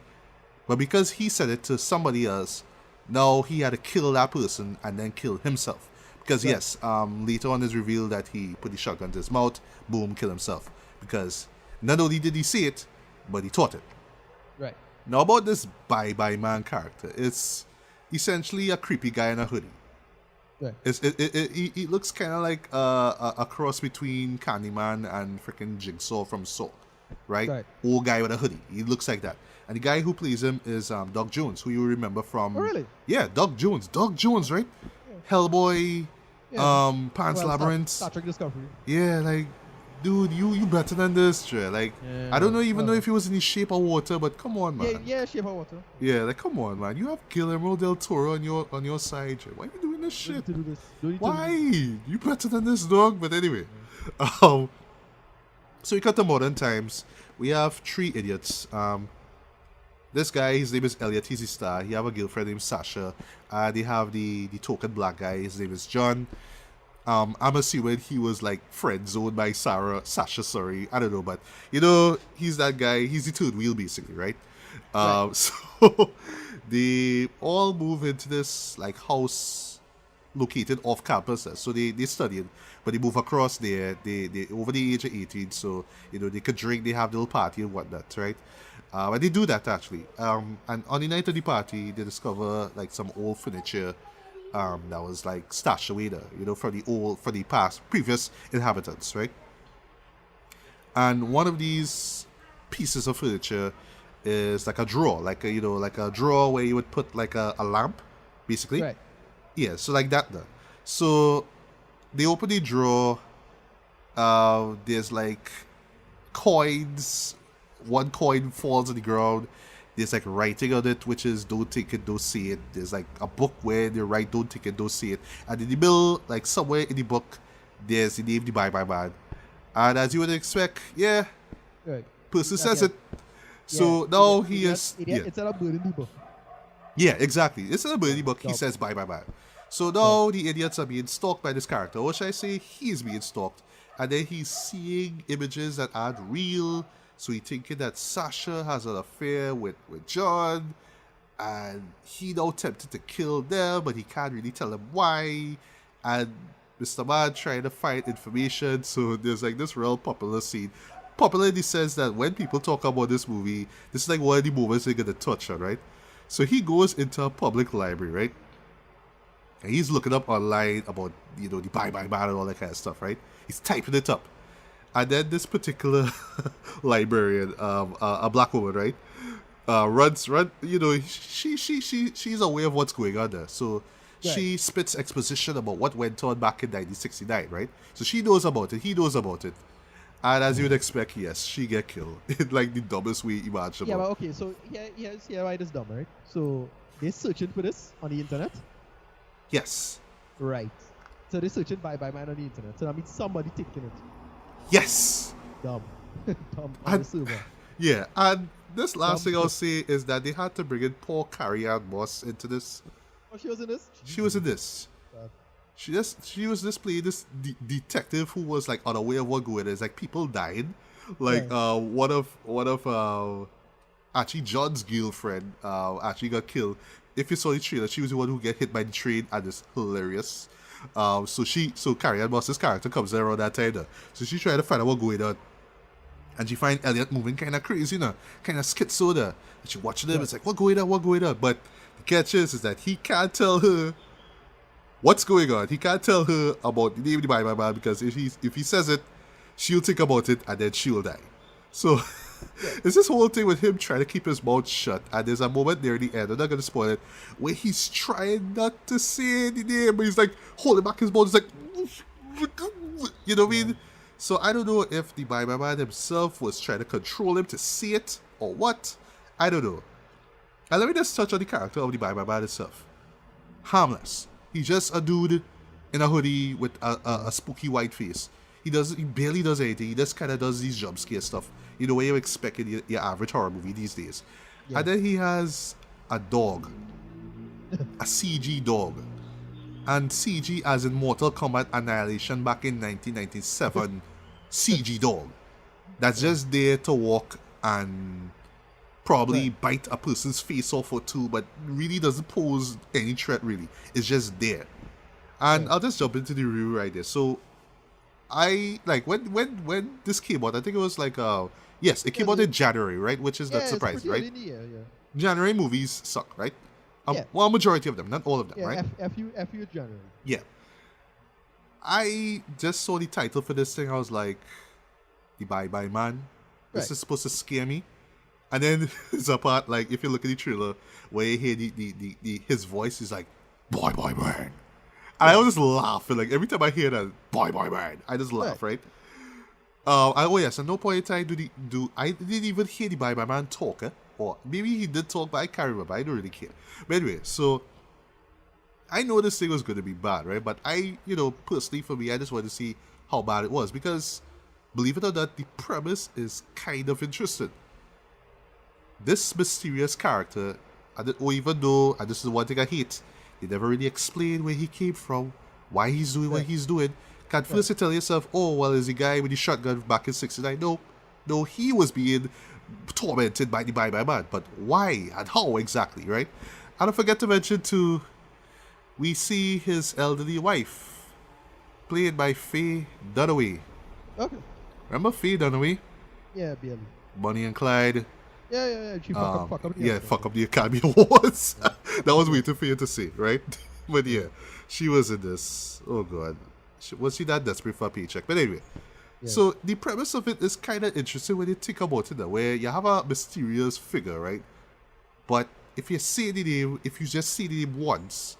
but because he said it to somebody else, now he had to kill that person and then kill himself, because Right. yes, later on it's revealed that he put the shotgun to his mouth, boom, kill himself, because not only did he say it, but he taught it. Right. Now about this Bye Bye Man character, it's essentially a creepy guy in a hoodie. Right. It looks kind of like a cross between Candyman and freaking Jigsaw from Saw, right? Right. Old guy with a hoodie. He looks like that. And the guy who plays him is Doug Jones, who you remember from. Oh, really? Yeah, Doug Jones. Doug Jones, right? Hellboy, Yeah. Pan's Well, Labyrinth. Star Trek Discovery. Yeah, like, dude, you better than this, Dre. Like, Yeah, I don't know even well. know if he was in the shape of water, but come on, man. Yeah, Shape of Water. Yeah, like come on, man. You have Guillermo del Toro on your side. Dre. Why are you doing this Don't shit? need to do this. Don't need to Why? do this. You better than this dog. But anyway, so we cut to modern times. We have 3 idiots. This guy, his name is Elliot. He's a star. He have a girlfriend named Sasha. They have the token black guy. His name is John. I'm assuming he was like friend zoned by Sasha. Sorry, I don't know, but you know, he's that guy. He's the third wheel, basically, right? Right. So they all move into this like house located off campus. So they studied, but they move across there. They over the age of 18, so you know they could drink. They have the little party and whatnot, right? And they do that actually. And on the night of the party, they discover like some old furniture that was like stashed away there, you know, for the previous inhabitants, right? And one of these pieces of furniture is like a drawer, like a drawer where you would put like a lamp, basically. Right. Yeah, so like that there. So they open the drawer. There's like coins. One coin falls on the ground. There's like writing on it, which is "Don't take it, don't see it." There's like a book where they write "Don't take it, don't see it," and in the middle, like somewhere in the book, there's the name "The Bye Bye Man." And as you would expect, yeah, Right. person Yeah, says yeah. it. So now he is. Yeah. It's a bird in the book. Yeah, exactly. It's in a birdie book. He Stop. says bye bye bye. So now the idiots are being stalked by this character. Or should I say he's being stalked. And then he's seeing images that aren't real. So he's thinking that Sasha has an affair with John. And he now tempted to kill them, but he can't really tell them why. And Mr. Man trying to find information. So there's like this real popular scene. Popular in the sense that when people talk about this movie, this is like one of the moments they're going to touch on, right? So he goes into a public library, right? And he's looking up online about, the bye-bye man and all that kind of stuff, right? He's typing it up. And then this particular librarian, a black woman, right? Runs, she's aware of what's going on there. So she spits exposition about what went on back in 1969, right? So she knows about it, he knows about it. And as you would expect, yes, she get killed in like the dumbest way imaginable. Yeah, but okay, so here why it is dumb, right? So they're searching for this on the internet? Yes. Right. So they're searching bye-bye man on the internet. So that means somebody taking it. Yes. Dumb. Dumb on the server. Yeah, and this last thing I'll say is that they had to bring in poor Carrie-Anne Moss into this. Oh, she was in this? She was in this. She was just playing this detective who was like unaware of what going on. It's like people died. Like one of actually John's girlfriend actually got killed. If you saw the trailer, she was the one who get hit by the train, and it's hilarious. So Carrie-Anne Moss's character comes there around that time. So she tried to find out what's going on. And she find Elliot moving kind of crazy, kind of schizo there. And she watching him, it's like, what going on? But the catch is that he can't tell her what's going on. He can't tell her about the name of the bye-bye man, because if he says it, she'll think about it and then she'll die. So it's this whole thing with him trying to keep his mouth shut. And there's a moment near the end, I'm not going to spoil it, where he's trying not to say the name, but he's like holding back his mouth. He's like, you know what I mean? So I don't know if the bye-bye man himself was trying to control him to see it or what. I don't know. And let me just touch on the character of the bye-bye man himself. Harmless. He's just a dude in a hoodie with a spooky white face. He barely does anything. He just kind of does these jump scare stuff. You know, what you expect in your average horror movie these days. Yeah. And then he has a dog. A CG dog. And CG as in Mortal Kombat Annihilation back in 1997. CG dog. That's just there to walk and probably bite a person's face off or two, but really doesn't pose any threat really. It's just there. And I'll just jump into the review right there. So I like when this came out, I think it was like it came out in January, right? Which is not surprising, right? January movies suck, right? Well, majority of them, not all of them, right? FU January. Yeah. I just saw the title for this thing. I was like, the bye-bye man. This is supposed to scare me. And then there's a part, like, if you look at the trailer, where you hear his voice is like, bye-bye man. And I was just laughing. Like, every time I hear that, bye-bye man, I just laugh, right? At no point in time I didn't even hear the bye-bye man talk, or maybe he did talk, but I can't remember. I don't really care. But anyway, so I know this thing was going to be bad, right? But I, personally for me, I just wanted to see how bad it was, because believe it or not, the premise is kind of interesting. This mysterious character, even though, and this is one thing I hate, they never really explain where he came from, why he's doing what he's doing. Can't first you tell yourself, oh, well, is the guy with the shotgun back in 69? No, he was being tormented by the bye-bye man, but why and how exactly, right? And I forget to mention too, we see his elderly wife, played by Faye Dunaway. Okay. Remember Faye Dunaway? Yeah, barely. Bonnie and Clyde. Yeah. She fuck up the Academy Awards. That was waiting for you to say, right? But yeah, she was in this. Oh god, was she that desperate for a paycheck? But anyway. So the premise of it is kind of interesting when you think about it, where you have a mysterious figure, right? But if you say the name, if you just see the name once,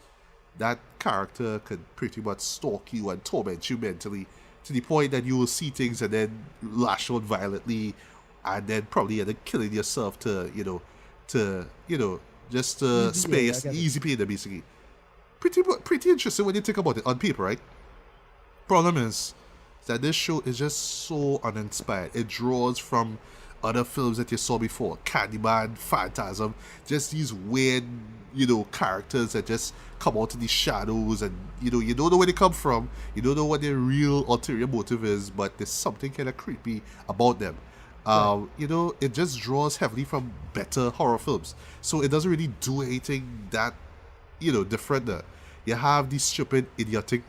that character can pretty much stalk you and torment you mentally to the point that you will see things and then lash out violently, and then probably end up killing yourself to just to spare easy pain, basically. Pretty interesting when you think about it on paper, right? Problem is that this show is just so uninspired. It draws from other films that you saw before. Candyman, Phantasm, just these weird, characters that just come out of the shadows, and you don't know where they come from, you don't know what their real ulterior motive is, but there's something kind of creepy about them. It just draws heavily from better horror films. So it doesn't really do anything that, different there. You have these stupid, idiotic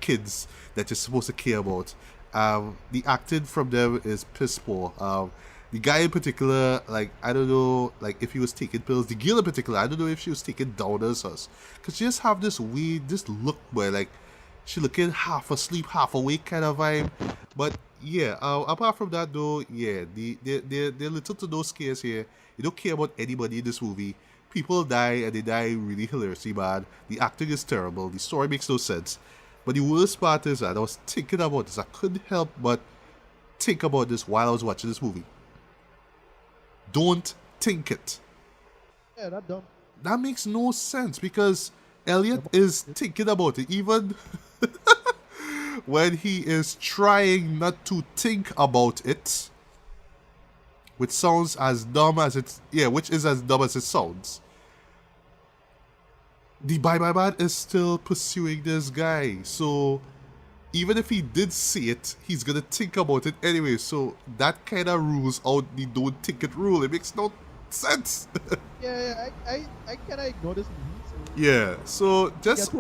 kids that you're supposed to care about. The acting from them is piss poor. the guy in particular, like, I don't know, like, if he was taking pills. The girl in particular, I don't know if she was taking downers or, because she just have this weird, this look where, like, she looking half asleep, half awake kind of vibe. But yeah, apart from that though, yeah, the little to no scares here. You don't care about anybody in this movie. People die and they die really hilariously bad. The acting is terrible. The story makes no sense. But the worst part is that I was thinking about this. I couldn't help but think about this while I was watching this movie. Don't think it. Yeah, that dumb. That makes no sense because Elliot is thinking about it. Even when he is trying not to think about it, which sounds as dumb as which is as dumb as it sounds. The Bye is still pursuing this guy, so even if he did see it, he's gonna think about it anyway. So that kind of rules out the don't think it rule. It makes no sense. I cannot ignore this movie. So Yeah, so just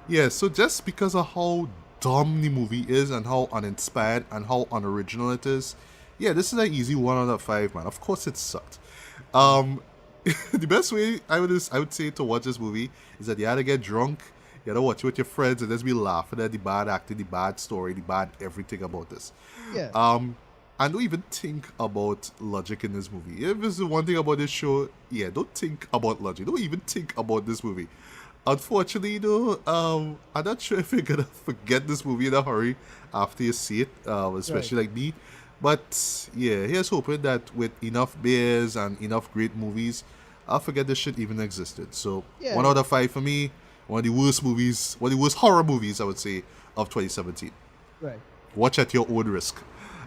yeah. so just because of how dumb the movie is and how uninspired and how unoriginal it is, yeah, this is an easy 1 out of 5, man. Of course it sucked. The best way I would say to watch this movie is that you had to get drunk, you had to watch it with your friends, and just be laughing at the bad acting, the bad story, the bad everything about this. Yeah. And don't even think about logic in this movie. If this is one thing about this show, yeah, don't think about logic. Don't even think about this movie. Unfortunately, though, I'm not sure if you're gonna forget this movie in a hurry after you see it, especially like me. But yeah, here's hoping that with enough beers and enough great movies, I'll forget this shit even existed. So 1 out of 5 for me. One of the worst movies, one of the worst horror movies, I would say, of 2017. Right. Watch at your own risk.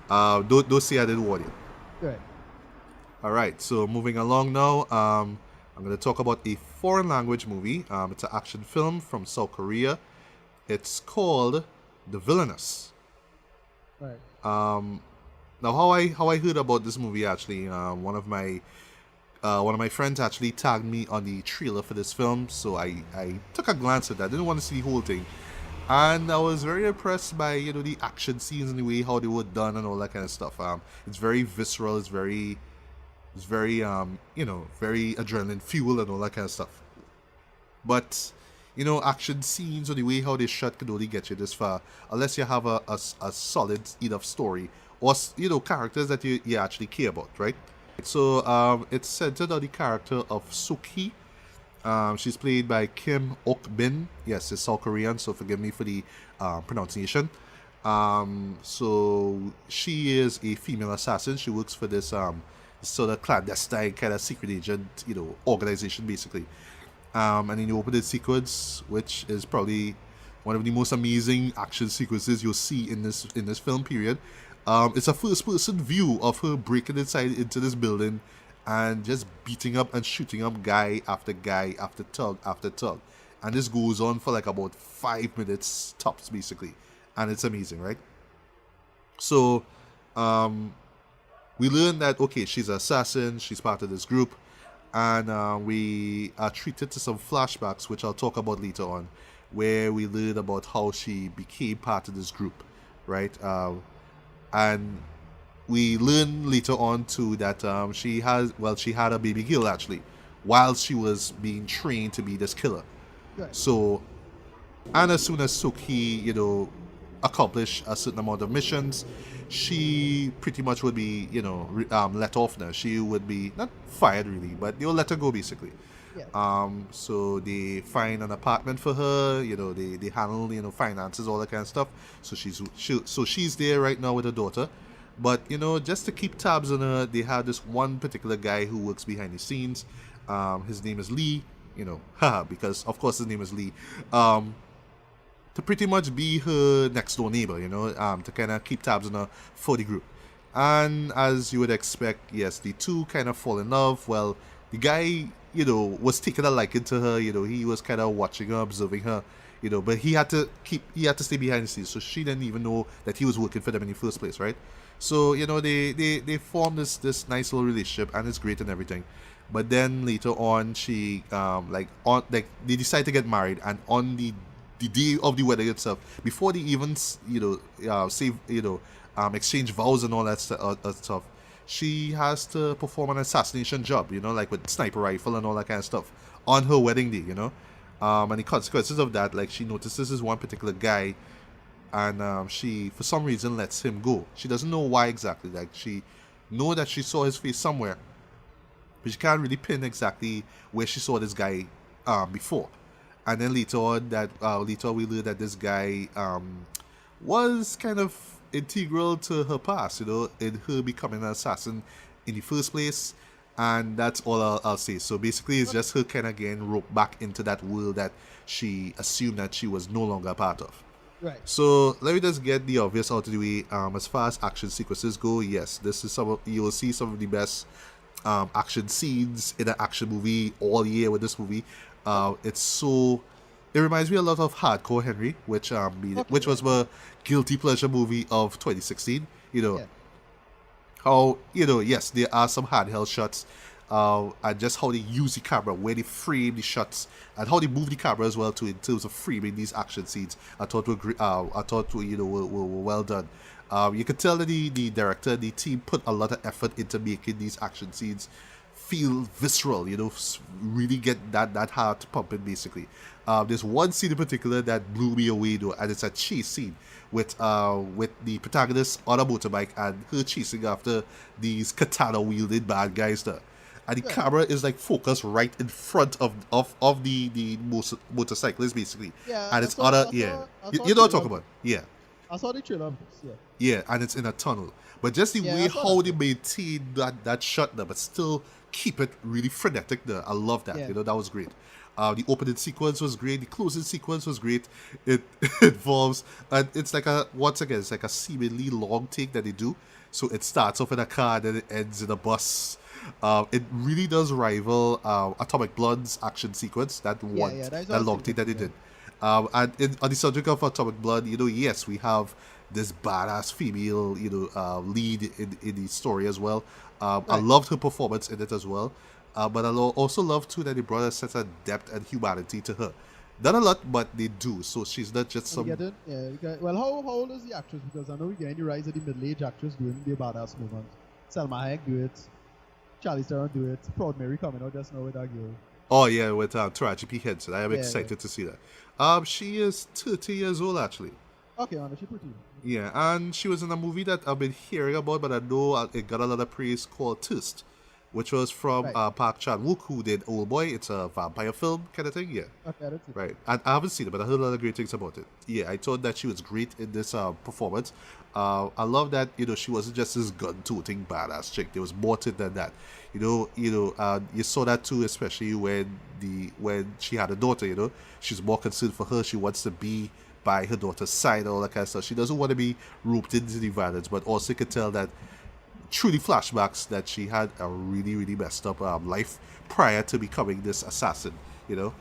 Don't say I didn't warn you. Right. All right. So moving along now, I'm going to talk about a foreign language movie. It's an action film from South Korea. It's called The Villainess. Right. Now, how I heard about this movie actually, one of my friends actually tagged me on the trailer for this film, so I took a glance at that. I didn't want to see the whole thing, and I was very impressed by the action scenes and the way how they were done and all that kind of stuff. It's very visceral. It's very very adrenaline fuel and all that kind of stuff. But action scenes or the way how they shot could only get you this far unless you have a solid enough story or characters that you actually care about, right? So it's centered on the character of Suki. She's played by Kim Ok-bin. Yes, it's South Korean, so forgive me for the pronunciation. So she is a female assassin. She works for this sort of clandestine kind of secret agent, organization basically. And in the opening sequence, which is probably one of the most amazing action sequences you'll see in this film period. It's a first-person view of her breaking inside into this building and just beating up and shooting up guy after guy after tug after tug. And this goes on for like about 5 minutes tops, basically. And it's amazing, right? So, we learn that, okay, she's an assassin, she's part of this group, and we are treated to some flashbacks, which I'll talk about later on, where we learn about how she became part of this group, right? And we learn later on too that she had a baby girl actually while she was being trained to be this killer. Right. So, and as soon as Suki, accomplish a certain amount of missions, she pretty much would be, let off now. She would be not fired really, but they'll let her go basically. Yeah. So they find an apartment for her. They handle finances, all that kind of stuff. So she's there right now with her daughter. But just to keep tabs on her, they have this one particular guy who works behind the scenes. His name is Lee. Because of course his name is Lee. To pretty much be her next door neighbor. To kind of keep tabs on her for the group. And as you would expect, yes, the two kind of fall in love. Well, the guy, was taking a liking to her. He was kind of watching her, observing her. But he had to stay behind the scenes, so she didn't even know that he was working for them in the first place, right? So they form this nice little relationship, and it's great and everything. But then later on, she they decide to get married, and on the day of the wedding itself, before they even exchange vows and all that stuff, she has to perform an assassination job, like with sniper rifle and all that kind of stuff on her wedding day, and the consequences of that, like she notices this one particular guy, and she for some reason lets him go. She doesn't know why exactly. Like she know that she saw his face somewhere, but she can't really pin exactly where she saw this guy before. And then later on, we learn that this guy was kind of integral to her past, in her becoming an assassin in the first place. And that's all I'll say. So basically, it's just her kind of getting roped back into that world that she assumed that she was no longer a part of. Right. So let me just get the obvious out of the way. As far as action sequences go, yes, this is you will see some of the best action scenes in an action movie all year with this movie. It reminds me a lot of Hardcore Henry, which was my guilty pleasure movie of 2016. How, yes, there are some handheld shots, and just how they use the camera, where they frame the shots, and how they move the camera as well too, in terms of framing these action scenes. I thought were well done. You could tell that the director, the team put a lot of effort into making these action scenes feel visceral, really get that heart pumping, basically. There's one scene in particular that blew me away, though, and it's a chase scene with the protagonist on a motorbike and her chasing after these katana-wielding bad guys there. And the camera is like focused right in front of the motorcyclist, basically. Yeah, and it's on a, you know what I'm talking about? Yeah. I saw the trailer of this, yeah. Yeah, and it's in a tunnel. But just the way how they maintain that shot there, but still keep it really frenetic there. I love that. Yeah. That was great. The opening sequence was great. The closing sequence was great. It involves, and it's like it's like a seemingly long take that they do. So it starts off in a car, then it ends in a bus. It really does rival Atomic Blood's action sequence. That long take that they did. And on the subject of Atomic Blood, yes, we have this badass female, lead in the story as well. I loved her performance in it as well. But I also love too that they brought a sense of depth and humanity to her. Not a lot, but they do. So she's not just some. You get it? Yeah. Well, how old is the actress? Because I know we're getting the rise of the middle-aged actress doing the badass movement. Selma Hayek do it. Charlize Theron do it. Proud Mary coming out just now with that girl. Oh yeah, with Taraji P. Henson. I am excited to see that. She is 30 years old actually. Okay, she's pretty. Yeah, and she was in a movie that I've been hearing about, but I know it got a lot of praise, called Thirst, which was from Park Chan-wook, who did Old Boy. It's a vampire film kind of thing, yeah. Okay, that's it. Right, and I haven't seen it, but I heard a lot of great things about it. Yeah, I thought that she was great in this performance. I love that, she wasn't just this gun-toting badass chick. There was more to it than that. You saw that too, especially when she had a daughter, she's more concerned for her. She wants to be by her daughter's side, all that kind of stuff. She doesn't want to be roped into the violence, but also you could tell that through the flashbacks that she had a really, really messed up life prior to becoming this assassin, and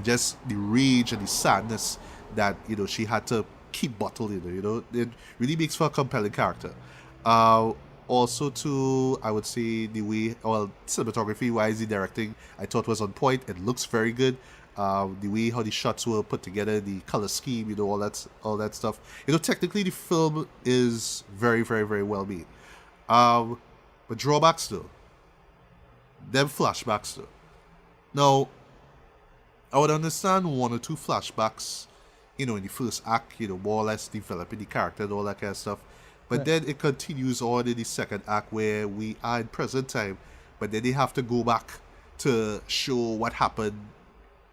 just the rage and the sadness that, she had to keep bottled in, it really makes for a compelling character. Also, too, I would say the way, cinematography-wise, the directing, I thought was on point. It looks very good. The way how the shots were put together, the color scheme, all that stuff. Technically the film is very, very, very well made. But drawbacks though. Them flashbacks though. Now, I would understand one or two flashbacks, in the first act, more or less developing the character and all that kind of stuff. But then it continues on in the second act where we are in present time, but then they have to go back to show what happened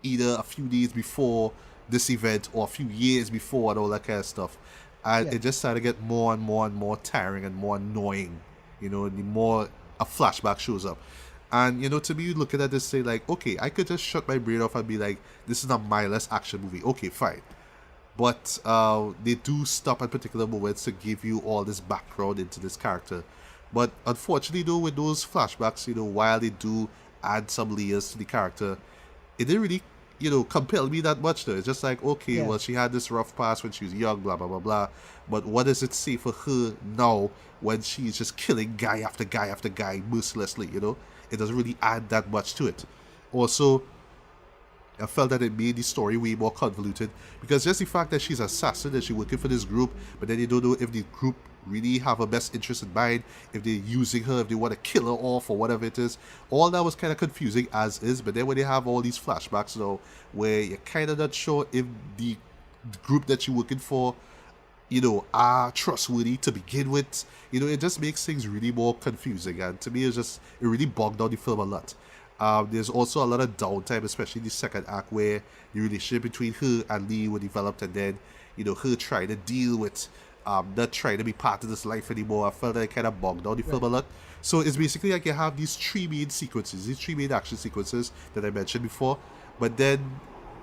either a few days before this event or a few years before and all that kind of stuff. And it just started to get more and more and more tiring and more annoying, the more a flashback shows up. And, to me, looking at this, say like, okay, I could just shut my brain off and be like, this is a mindless action movie. Okay, fine. But they do stop at particular moments to give you all this background into this character. But unfortunately, though, with those flashbacks, while they do add some layers to the character, it didn't really, compel me that much though. It's just like, okay, well, she had this rough past when she was young, blah, blah, blah, blah. But what does it say for her now when she's just killing guy after guy after guy mercilessly, It doesn't really add that much to it. Also, I felt that it made the story way more convoluted because just the fact that she's an assassin and she's working for this group, but then you don't know if the group really have her best interest in mind, if they're using her, if they want to kill her off or whatever it is. All that was kind of confusing as is, but then when they have all these flashbacks, where you're kind of not sure if the group that you're working for, are trustworthy to begin with, it just makes things really more confusing. And to me, it really bogged down the film a lot. There's also a lot of downtime, especially in the second act, where the relationship between her and Lee were developed, and then, her trying to deal with not trying to be part of this life anymore. I felt that it kind of bogged down the film a lot. So it's basically like you have these three main action sequences that I mentioned before, but then,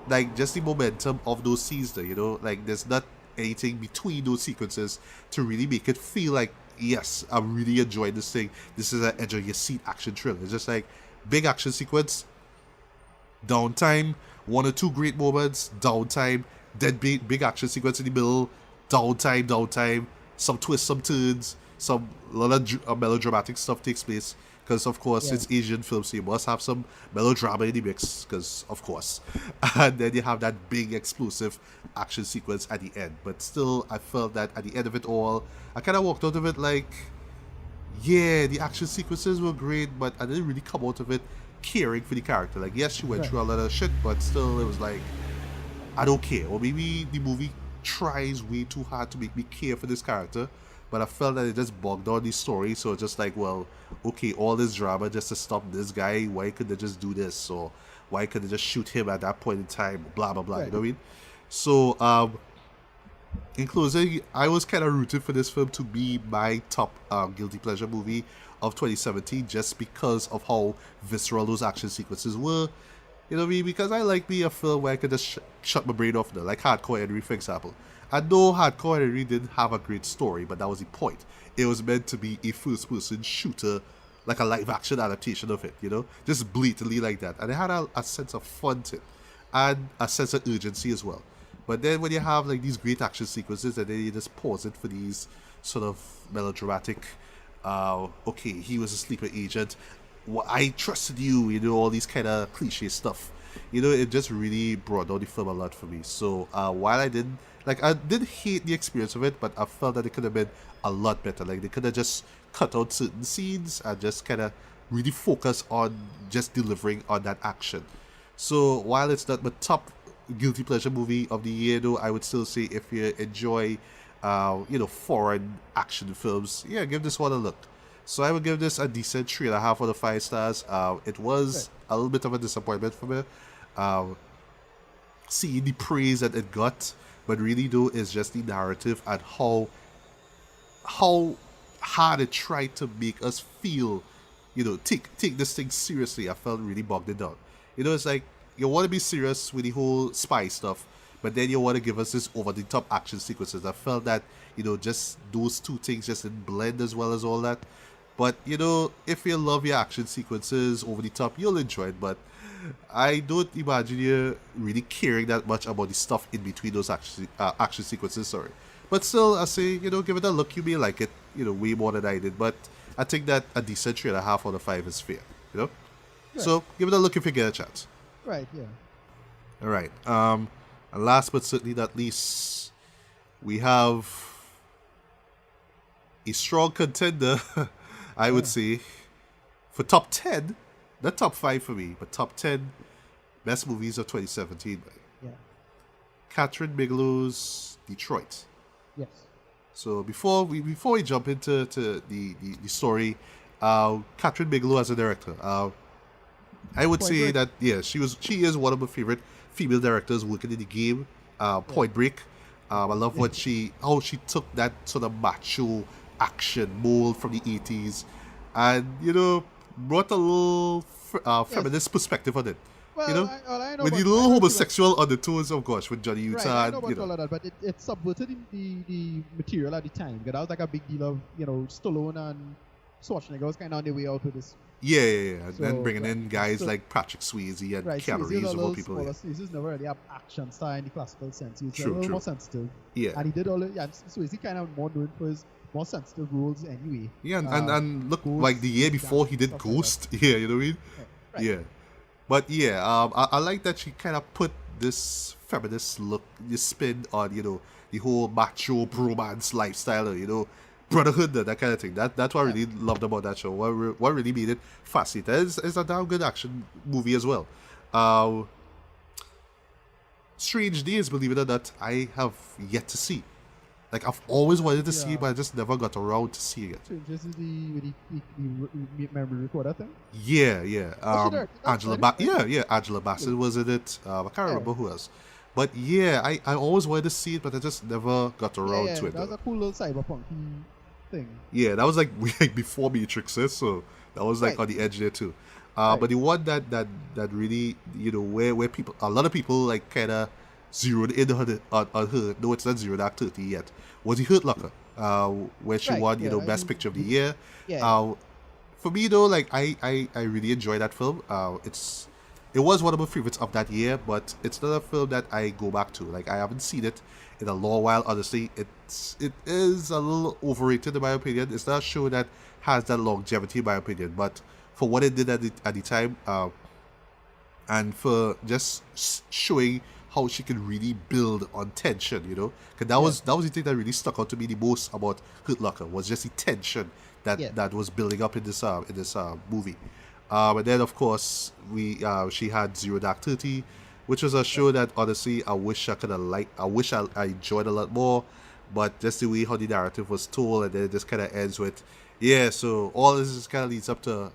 like, just the momentum of those scenes there, like, there's not anything between those sequences to really make it feel like, yes, I'm really enjoying this thing. This is an edge of your seat action thriller. It's just like big action sequence, downtime, one or two great moments, downtime, then big action sequence in the middle, downtime, some twists, some turns, a lot of melodramatic stuff takes place. Because, of course, it's Asian film, so you must have some melodrama in the mix, because, of course. And then you have that big, explosive action sequence at the end. But still, I felt that at the end of it all, I kind of walked out of it like, yeah, the action sequences were great, but I didn't really come out of it caring for the character. Like, yes, she went through a lot of shit, but still, it was like, I don't care. Or maybe the movie tries way too hard to make me care for this character, but I felt that it just bogged down the story. So it's just like, well, okay, all this drama just to stop this guy, why could they just do this? Or why could they just shoot him at that point in time? Blah, blah, blah, you know what I mean? So, in closing, I was kind of rooted for this film to be my top guilty pleasure movie of 2017, just because of how visceral those action sequences were. You know what I mean? Because I like me a film where I could just shut my brain off, like Hardcore Henry, for example. I know Hardcore Henry didn't have a great story, but that was the point. It was meant to be a first-person shooter, like a live-action adaptation of it, just blatantly like that. And it had a sense of fun to it, and a sense of urgency as well. But then when you have like these great action sequences, and then you just pause it for these sort of melodramatic, okay, he was a sleeper agent, I trusted you, all these kind of cliche stuff. It just really brought down the film a lot for me. So while I didn't hate the experience of it, but I felt that it could have been a lot better. Like, they could have just cut out certain scenes and just kind of really focus on just delivering on that action. So while it's not my top guilty pleasure movie of the year, though, I would still say if you enjoy foreign action films, yeah, give this one a look. So I would give this a decent 3.5 out of 5 stars. It was a little bit of a disappointment for me, seeing the praise that it got, but really though is just the narrative and how hard it tried to make us feel, take this thing seriously. I felt really bogged it down. It's like, you want to be serious with the whole spy stuff, but then you want to give us this over-the-top action sequences. I felt that, just those two things just didn't blend as well as all that. But, if you love your action sequences over the top, you'll enjoy it. But I don't imagine you really caring that much about the stuff in between those action sequences, sorry. But still, I say, give it a look. You may like it, way more than I did. But I think that a decent 3.5 out of 5 is fair, Right. So, give it a look if you get a chance. Right, yeah. All right. And last but certainly not least, we have a strong contender, I would say, for top 10, not top 5 for me, but top 10 best movies of 2017. Yeah. Kathryn Bigelow's Detroit. Yes. So before we jump into the story, Kathryn Bigelow as a director, I would say that she is one of my favorite female directors working in the game. Point Break. I love how she took that sort of macho action mold from the 80s and brought a little feminist perspective on it. Well, I know with the little homosexual undertones, of course, with Johnny Utah. Right, I know about all of that, but it subverted the material at the time. Because that was like a big deal of Stallone and Schwarzenegger was kind of on their way out with this. Yeah. And then bringing in guys like Patrick Swayze and Keanu Reeves of all people. Swayze's never really have action star in the classical sense. He's True. more sensitive. Yeah. And he did all and Swayze kind of more known for his more sensitive roles anyway. Yeah, and look, Ghost, like the year before he did Ghost. Like yeah, you know what I mean? Right. Yeah. But yeah, I like that she kind of put this feminist look, this spin on, the whole macho bromance lifestyle, brotherhood, that kind of thing. That's what I really loved about that show. What really made it fascinating is a damn good action movie as well. Strange Days, believe it or not, I have yet to see. Like, I've always wanted to see it, but I just never got around to seeing it. This is the memory recorder thing? Yeah. Angela Really? Bassett was in it. I can't remember who else. But yeah, I always wanted to see it, but I just never got around to it. That was a cool little cyberpunk thing. Yeah, that was like before Matrixes, so that was like on the edge there too. But the one that really, where people, a lot of people like kind of zeroed in on her, no, it's not Zero Dark 30 yet, was the Hurt Locker, where she won, Best Picture of the Year. For me though, like I really enjoyed that film. It was one of my favorites of that year, but it's not a film that I go back to. Like, I haven't seen it in a long while. Honestly, it is a little overrated in my opinion. It's not a show that has that longevity in my opinion, but for what it did at the time, and for just showing how she could really build on tension, because that was the thing that really stuck out to me the most about Hurt Locker, was just the tension that was building up in this movie. But then of course she had Zero Dark 30, which was a show that honestly I wish I enjoyed a lot more, but just the way how the narrative was told, and then it just kind of ends with so all this just kind of leads up to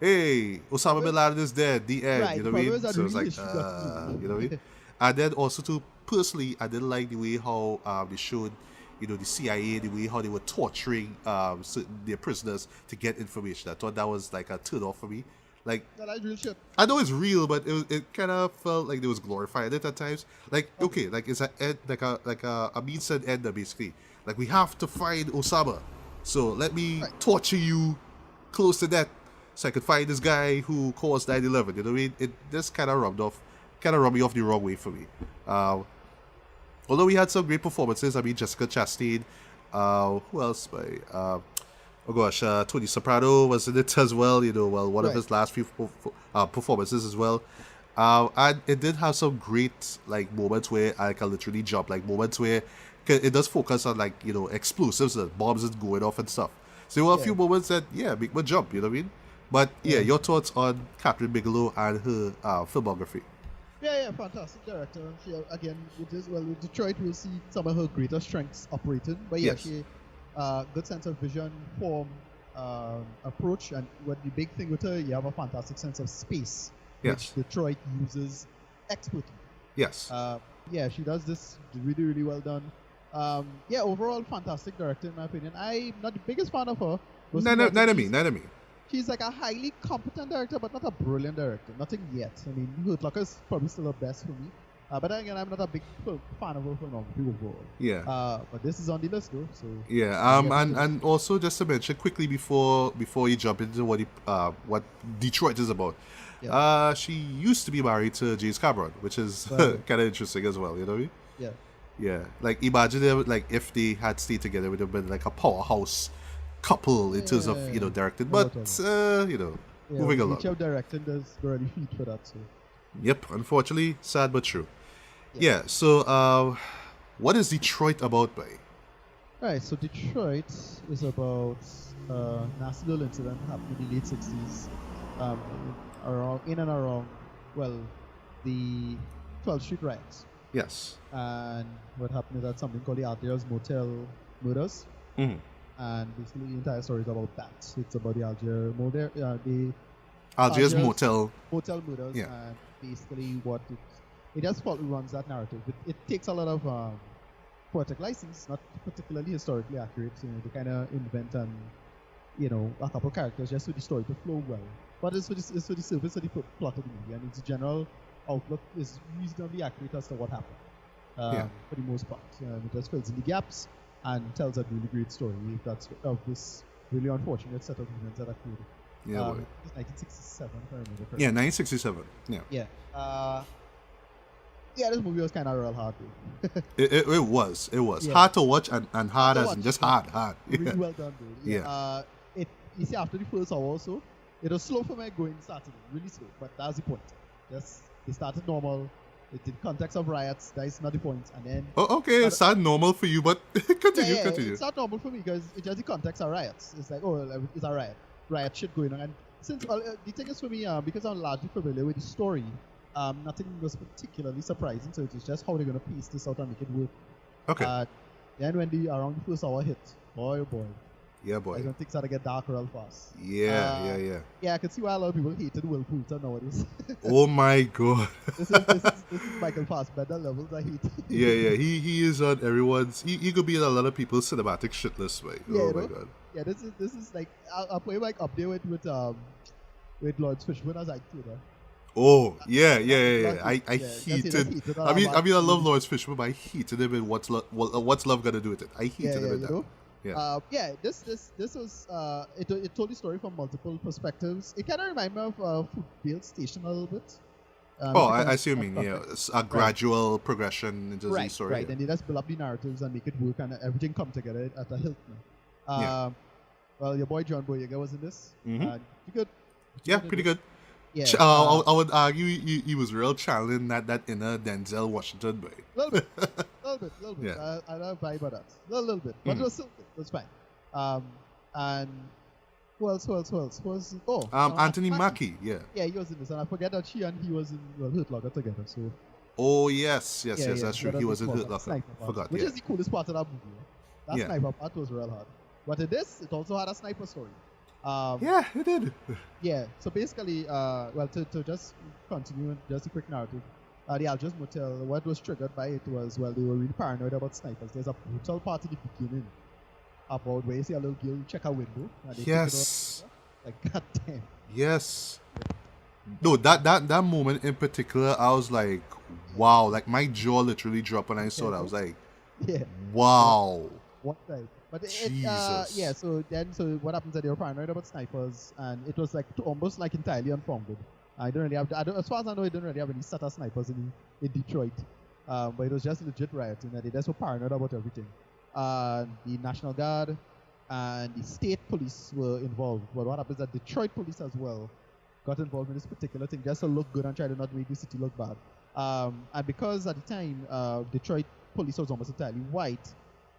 hey, Osama bin Laden is dead, the end. Right, you know what I mean? So it's like you know what I mean? And then also too, personally, I didn't like the way how they showed the CIA, the way how they were torturing their prisoners to get information. I thought that was like a turn off for me. Like, that's real shit. I know it's real, but it kind of felt like they was glorifying it at times. Like, okay, like it's a means and end basically. Like, we have to find Osama, so let me torture you close to death, so I could find this guy who caused 9/11. You know what I mean? It just kind of rubbed me off the wrong way for me. Although we had some great performances, I mean, Jessica Chastain, who else? Tony Soprano was in it as well, one of his last few performances as well. And it did have some great, like, moments where I can literally jump, like, moments where it does focus on, like, explosives and bombs and going off and stuff. So there were a few moments that, make me jump, you know what I mean? But, your thoughts on Kathryn Bigelow and her filmography? Yeah, fantastic director. She, again, with Detroit, we'll see some of her greater strengths operating. But she good sense of vision, form, approach, and what the big thing with her, you have a fantastic sense of space, which Detroit uses expertly. Yes. She does this really, really well done. Overall, fantastic director in my opinion. I'm not the biggest fan of her. Neither me. She's like a highly competent director, but not a brilliant director. Nothing yet. I mean, Hurt Locker is probably still the best for me. But again, I'm not a big fan of her filmography overall. Yeah. But this is on the list, though. So. Yeah. And also just to mention quickly before you jump into what Detroit is about. Yeah. She used to be married to James Cameron, which is kind of interesting as well. You know what I mean? Yeah. Yeah. Like, imagine if they had stayed together, it would have been like a powerhouse couple in terms of directing, but moving along. Each directing does already feet for that. So. Yep, unfortunately, sad but true. Yeah. So what is Detroit about, by? Right. So Detroit is about a nasty little incident happened in the late '60s, around the 12th Street riots. Yes. And what happened is that something called the Algiers Motel murders. Mm-hmm. And basically the entire story is about that. It's about the Algiers Motel murders, and basically what it just runs that narrative. It takes a lot of poetic license, not particularly historically accurate. They kind of invent a couple characters just for the story to flow well. But it's for the surface of the plot of the movie, and its general outlook is reasonably accurate as to what happened for the most part. It just fills in the gaps and tells a really great story of this really unfortunate set of events that occurred. Yeah, it's 1967, if I remember correctly. Yeah, 1967. Yeah. Yeah. This movie was kind of real hard. It was hard to watch and hard as in just hard. Really well done, dude. Yeah. You see, after the first hour or so, it was slow for me starting, really slow. But that's the point. They started normal, It's in context of riots. That is not the point. And then Oh, okay, it's not normal for you, but continue. it's not normal for me because it's just the context of riots. It's like, oh, it's a riot shit going on. And since the thing is for me, because I'm largely familiar with the story, nothing was particularly surprising. So it's just how they're gonna piece this out and make it work. Okay. Then when around the first hour hit, boy, Yeah, boy. I don't think it's gonna get dark real fast. Yeah. Yeah, I can see why a lot of people hated Will Poulter nowadays. Oh my god. this is Michael Fassbender levels I hate. Yeah. He is on everyone's. He could be in a lot of people's cinematic shit list, right? Yeah, oh my god. Yeah, this is like I'll put like up there with Lawrence Fishburne as actor. Oh yeah. I hated. I mean I love Lawrence Fishburne, but I hated him in What's Love Gonna Do with It. I hated him in that. Yeah. This was it told the story from multiple perspectives. It kind of reminded me of Fruitvale Station a little bit. I see what you mean. Yeah, it's a gradual progression into the story. Right, and they just build up the narratives and make it work, and everything come together at a Hilton. Well, your boy John Boyega was in this. Mm-hmm. Good. Yeah, pretty good. Yeah, I would argue he was real channeling that inner Denzel Washington boy. Little bit. Yeah. I don't buy about that. Little bit, but it was still good. It was fine. And who else? Anthony Mackie. Yeah, he was in this, and I forget that she and he was in Hurt Locker together. So. Oh yes, that's true. He was in Hurt Locker. Forgot. Which is the coolest part of that movie. That sniper part was real hard. But in this, it also had a sniper story. Yeah, it did. Yeah, so basically, to just continue, just a quick narrative. The Algiers Motel, what was triggered by it was, they were really paranoid about snipers. There's a brutal part in the beginning about where you see a little girl check a window. And they yes. Like, god damn. Yes. No, that moment in particular, I was like, wow. Like, my jaw literally dropped when I saw that. I was like, wow. What time? But Jesus. so what happens is they were paranoid about snipers, and it was like almost like entirely unfounded. I don't really have, as far as I know, I don't really have any set of snipers in Detroit. But it was just legit rioting, and they just were paranoid about everything. The National Guard and the state police were involved. But what happens is that Detroit police as well got involved in this particular thing just to look good and try to not make the city look bad. And because at the time, Detroit police was almost entirely white,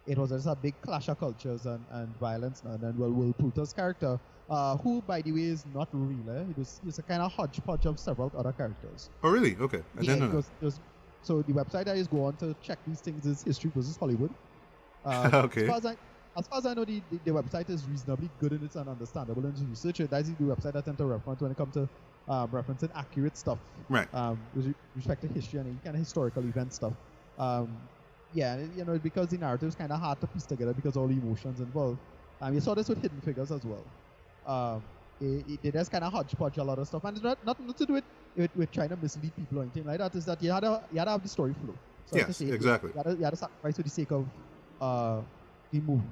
it was just a big clash of cultures and violence. And then, Will Poulter's character, who, by the way, is not real. He's a kind of hodgepodge of several other characters. Oh, really? Okay. I didn't know. So the website I just go on to check these things is History versus Hollywood. Okay. As far as I know, the website is reasonably good in it and understandable in research. That's the website I tend to reference when it comes to referencing accurate stuff. Right. With respect to history and any kind of historical event stuff. Because the narrative is kind of hard to piece together because all the emotions involved. You saw this with Hidden Figures as well. They just kind of hodgepodge a lot of stuff, and it's nothing to do with trying to mislead people or anything like that. Is that you had to have the story flow. So yes, exactly. You had to sacrifice for the sake of the movie.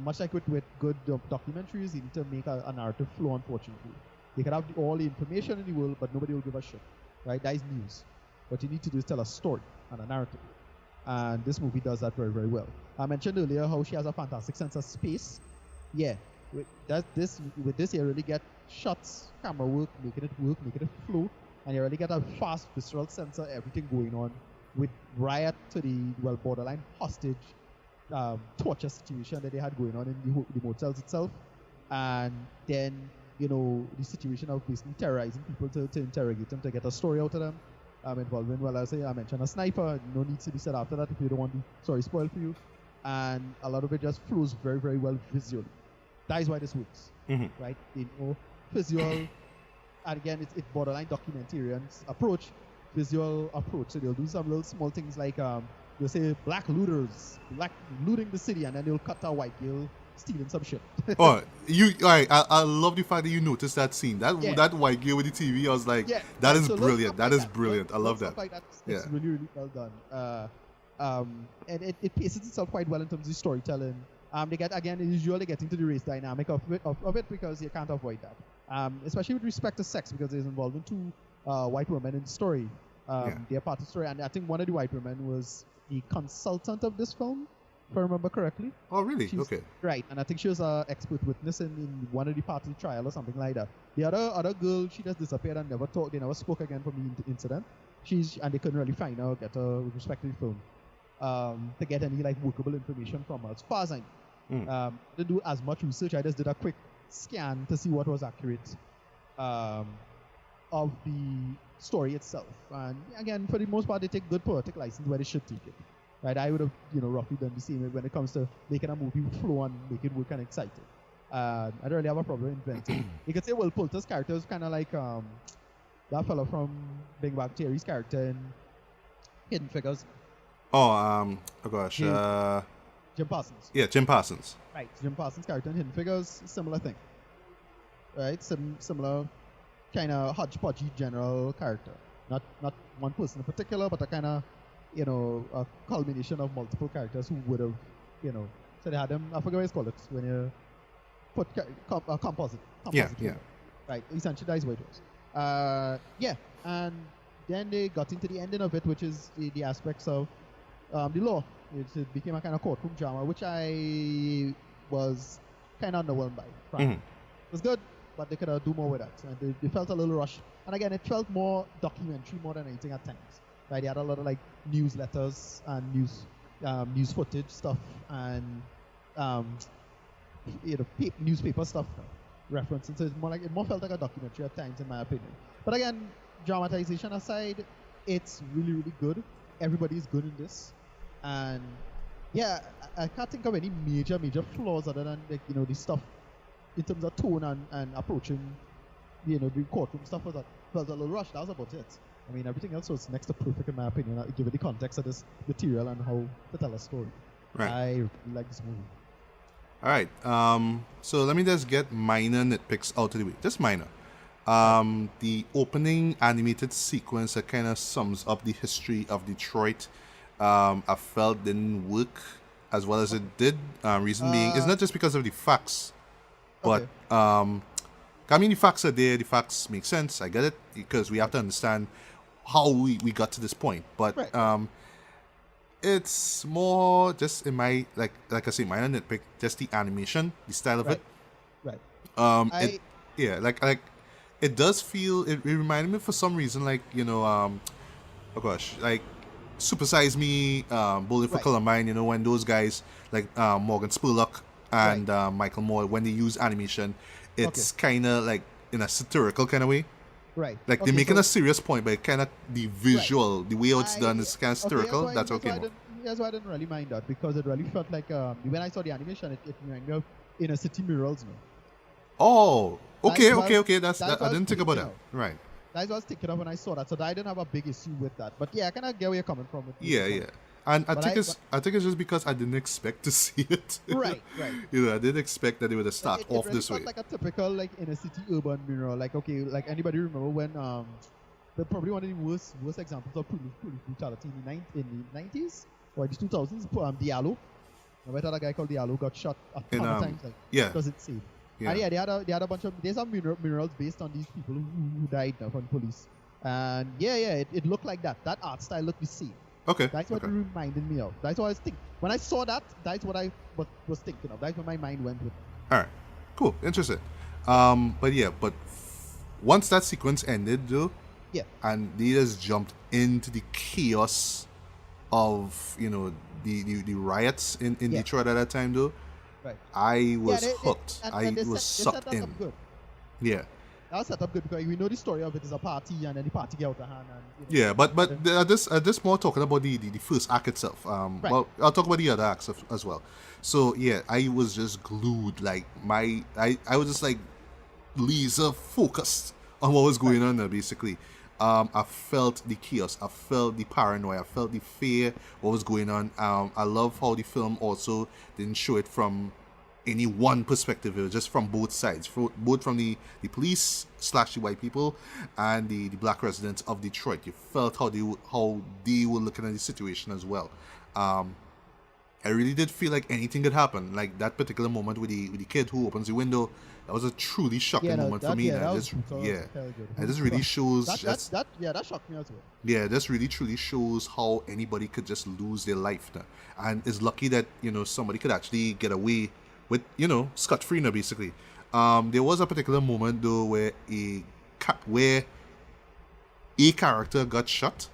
Much like with good documentaries, you need to make a narrative flow. Unfortunately, you can have all the information in the world, but nobody will give a shit. Right? That is news. What you need to do is tell a story and a narrative. And this movie does that very, very well. I mentioned earlier how she has a fantastic sense of space. Yeah, with this, you really get shots, camera work, making it flow, and you really get a fast, visceral sense of everything going on, with riot to the borderline hostage torture situation that they had going on in the motels itself, and then the situation of basically terrorizing people to interrogate them to get a story out of them. Involving, I mentioned a sniper. No need to be said after that if you don't want the story spoiled for you. And a lot of it just flows very, very well visually. That is why this works, right? Visual, and again, it's borderline documentarian approach, visual approach. So they'll do some little small things like they'll say black looters, looting the city, and then they'll cut a white girl stealing some shit. I love the fact that you noticed that scene. That white girl with the TV, I was like, that is brilliant. That is brilliant. I love that. It's really, really well done. And it paces itself quite well in terms of storytelling. Usually getting to the race dynamic of it because you can't avoid that. Especially with respect to sex, because it's involving two white women in the story. They're part of the story, and I think one of the white women was the consultant of this film, if I remember correctly. Oh, really? Okay. Right, and I think she was an expert witness in one of the parts of the trial or something like that. The other girl, she just disappeared and never talked. They never spoke again from the incident. and they couldn't really find her or get her with respect to the film to get any like workable information from her. As far as I know, didn't do as much research. I just did a quick scan to see what was accurate of the story itself. And again, for the most part, they take good poetic license where they should take it. Right? I would have, roughly done the same when it comes to making a movie flow and make it work and exciting. I don't really have a problem inventing. You could say Will Poulter's character is kind of like that fellow from Big Bang Theory's character in Hidden Figures. Oh gosh. Jim Parsons. Yeah, Jim Parsons. Right, Jim Parsons' character in Hidden Figures, similar thing. Right, similar kind of hodgepodgey general character. Not one person in particular, but a kind of, a culmination of multiple characters who would have, so they had them, I forget what it's called it, when you put composite. Yeah. Right, essentially that's what it was. And then they got into the ending of it, which is the aspects of the law. It became a kind of courtroom drama, which I was kind of underwhelmed by. It was good, but they could have do more with that. And they felt a little rushed. And again, it felt more documentary more than anything at times. Right, they had a lot of like newsletters and news footage stuff and newspaper stuff references. So it more felt like a documentary at times, in my opinion. But again, dramatization aside, it's really, really good. Everybody is good in this. And yeah, I can't think of any major flaws other than like, the stuff in terms of tone and approaching, the courtroom stuff was felt a little rushed. That was about it. I mean, everything else was next to perfect in my opinion, given the context of this material and how to tell a story. Right. I really like this movie. All right. So let me just get minor nitpicks out of the way. Just minor. The opening animated sequence that kind of sums up the history of Detroit, I felt didn't work as well as it did. Reason being, it's not just because of the facts, but I mean, the facts are there. The facts make sense. I get it because we have to understand how we got to this point. But it's more just in my like I say, minor nitpick. Just the animation, the style of it. Right. It does feel. It reminded me for some reason, like oh gosh, like Super Size Me, Bowling for Columbine. When those guys like Morgan Spurlock and Michael Moore, when they use animation, it's kind of like in a satirical kind of way. Right. Like they're making a serious point, but kind of the visual, the way it's done is kind of satirical. That's okay. That's why I didn't really mind that, because it really felt like when I saw the animation, it reminded me of Inner City Murals. Oh, okay. I didn't think about that. Right. That's what I was thinking of when I saw that. So I didn't have a big issue with that. But yeah, I kind of get where you're coming from. Yeah. And I think it's just because I didn't expect to see it. Right. I didn't expect that they would start off really this way. It like a typical like inner city urban mural. Like anybody remember when probably one of the worst examples of police brutality in the 90s or the 2000s. Diallo. Remember that guy called Diallo got shot a ton of times. Does it say? Yeah. And they had a bunch of there's some murals based on these people who died from police. And it looked like that. That art style looked the same. Okay. That's what it reminded me of. That's what I was thinking. When I saw that, that's what I was thinking of. That's where my mind went with. All right. Cool. Interesting. But once that sequence ended, though, and they just jumped into the chaos of the riots in Detroit at that time, though. Right. I was hooked. I was sucked in. Good. Yeah. That was set up good because we know the story of it is a party and then the party get out of hand. And, but this more talking about the first act itself. Well, I'll talk about the other acts as well. So yeah, I was just glued. Like I was just like laser focused on what was going on there. Basically, I felt the chaos. I felt the paranoia. I felt the fear. What was going on? I love how the film also didn't show it from any one perspective. It was just from both sides, both from the police / the white people and the black residents of Detroit. You felt how they were looking at the situation as well. I really did feel like anything could happen. Like that particular moment with the kid who opens the window, that was a truly shocking moment for me. And this really shows that shocked me as well. Yeah, this really truly shows how anybody could just lose their life now. And it's lucky that somebody could actually get away with scot-free now, basically. There was a particular moment though where a a character got shot.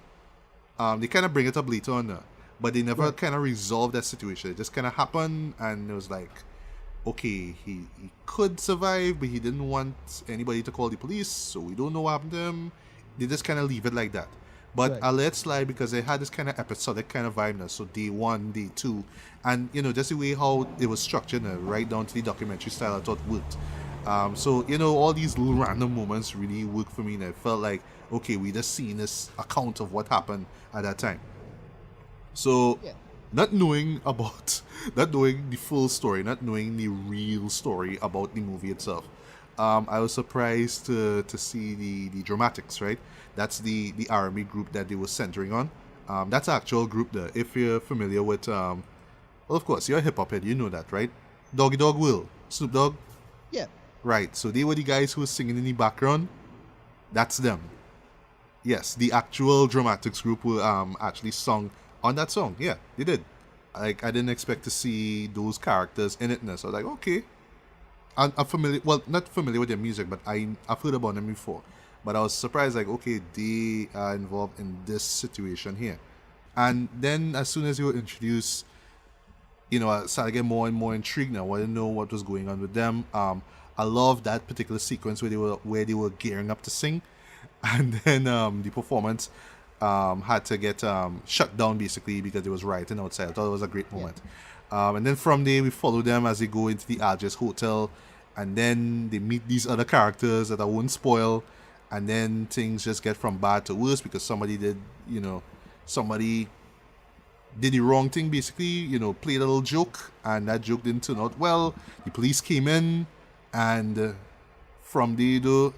They kind of bring it up later on, but they never kind of resolve that situation. It just kind of happened, and it was like, okay, he could survive, but he didn't want anybody to call the police, so we don't know what happened to him. They just kind of leave it like that. But I let it slide because they had this kind of episodic kind of vibe now. So day 1, day 2, and just the way how it was structured, right down to the documentary style, I thought worked. So all these little random moments really worked for me, and it felt like, okay, we just seen this account of what happened at that time. So not knowing the full story, not knowing the real story about the movie itself, I was surprised to see the dramatics, right? That's the R&B group that they were centering on. That's an actual group there. If you're familiar with, well, of course, you're a hip-hop head, you know that, right? Doggy Dog Will, Snoop Dogg? Yeah. Right, so they were the guys who were singing in the background. That's them. Yes, the actual dramatics group who actually sung on that song. Yeah, they did. Like, I didn't expect to see those characters in it now. So I was like, okay. I'm familiar, well, not familiar with their music, but I've heard about them before. But I was surprised, like, okay, they are involved in this situation here. And then as soon as you were introduced, I started getting more and more intrigued now. I wanted to know what was going on with them. I love that particular sequence where they were gearing up to sing. And then the performance had to get shut down basically because it was rioting outside. I thought it was a great moment. And then from there we follow them as they go into the Algiers hotel, and then they meet these other characters that I won't spoil, and then things just get from bad to worse because somebody did the wrong thing basically, played a little joke, and that joke didn't turn out well. The police came in, and from there though,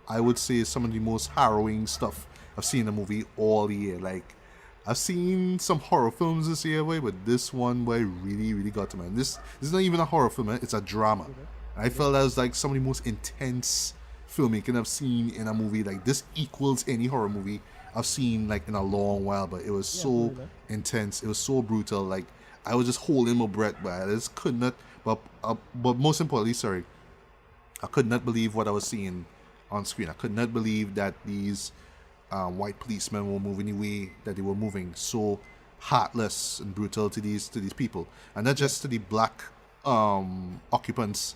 I would say some of the most harrowing stuff I've seen in a movie all year. Like, I've seen some horror films this year, but this one really, really got to me. And this is not even a horror film, it's a drama. I felt that was like some of the most intense filmmaking I've seen in a movie. Like, this equals any horror movie I've seen like in a long while, but it was so intense. It was so brutal. Like, I was just holding my breath, but I just could not. But most importantly, I could not believe what I was seeing on screen. I could not believe that these white policemen were moving the way that they were moving, so heartless and brutal to these people, and not just to the black occupants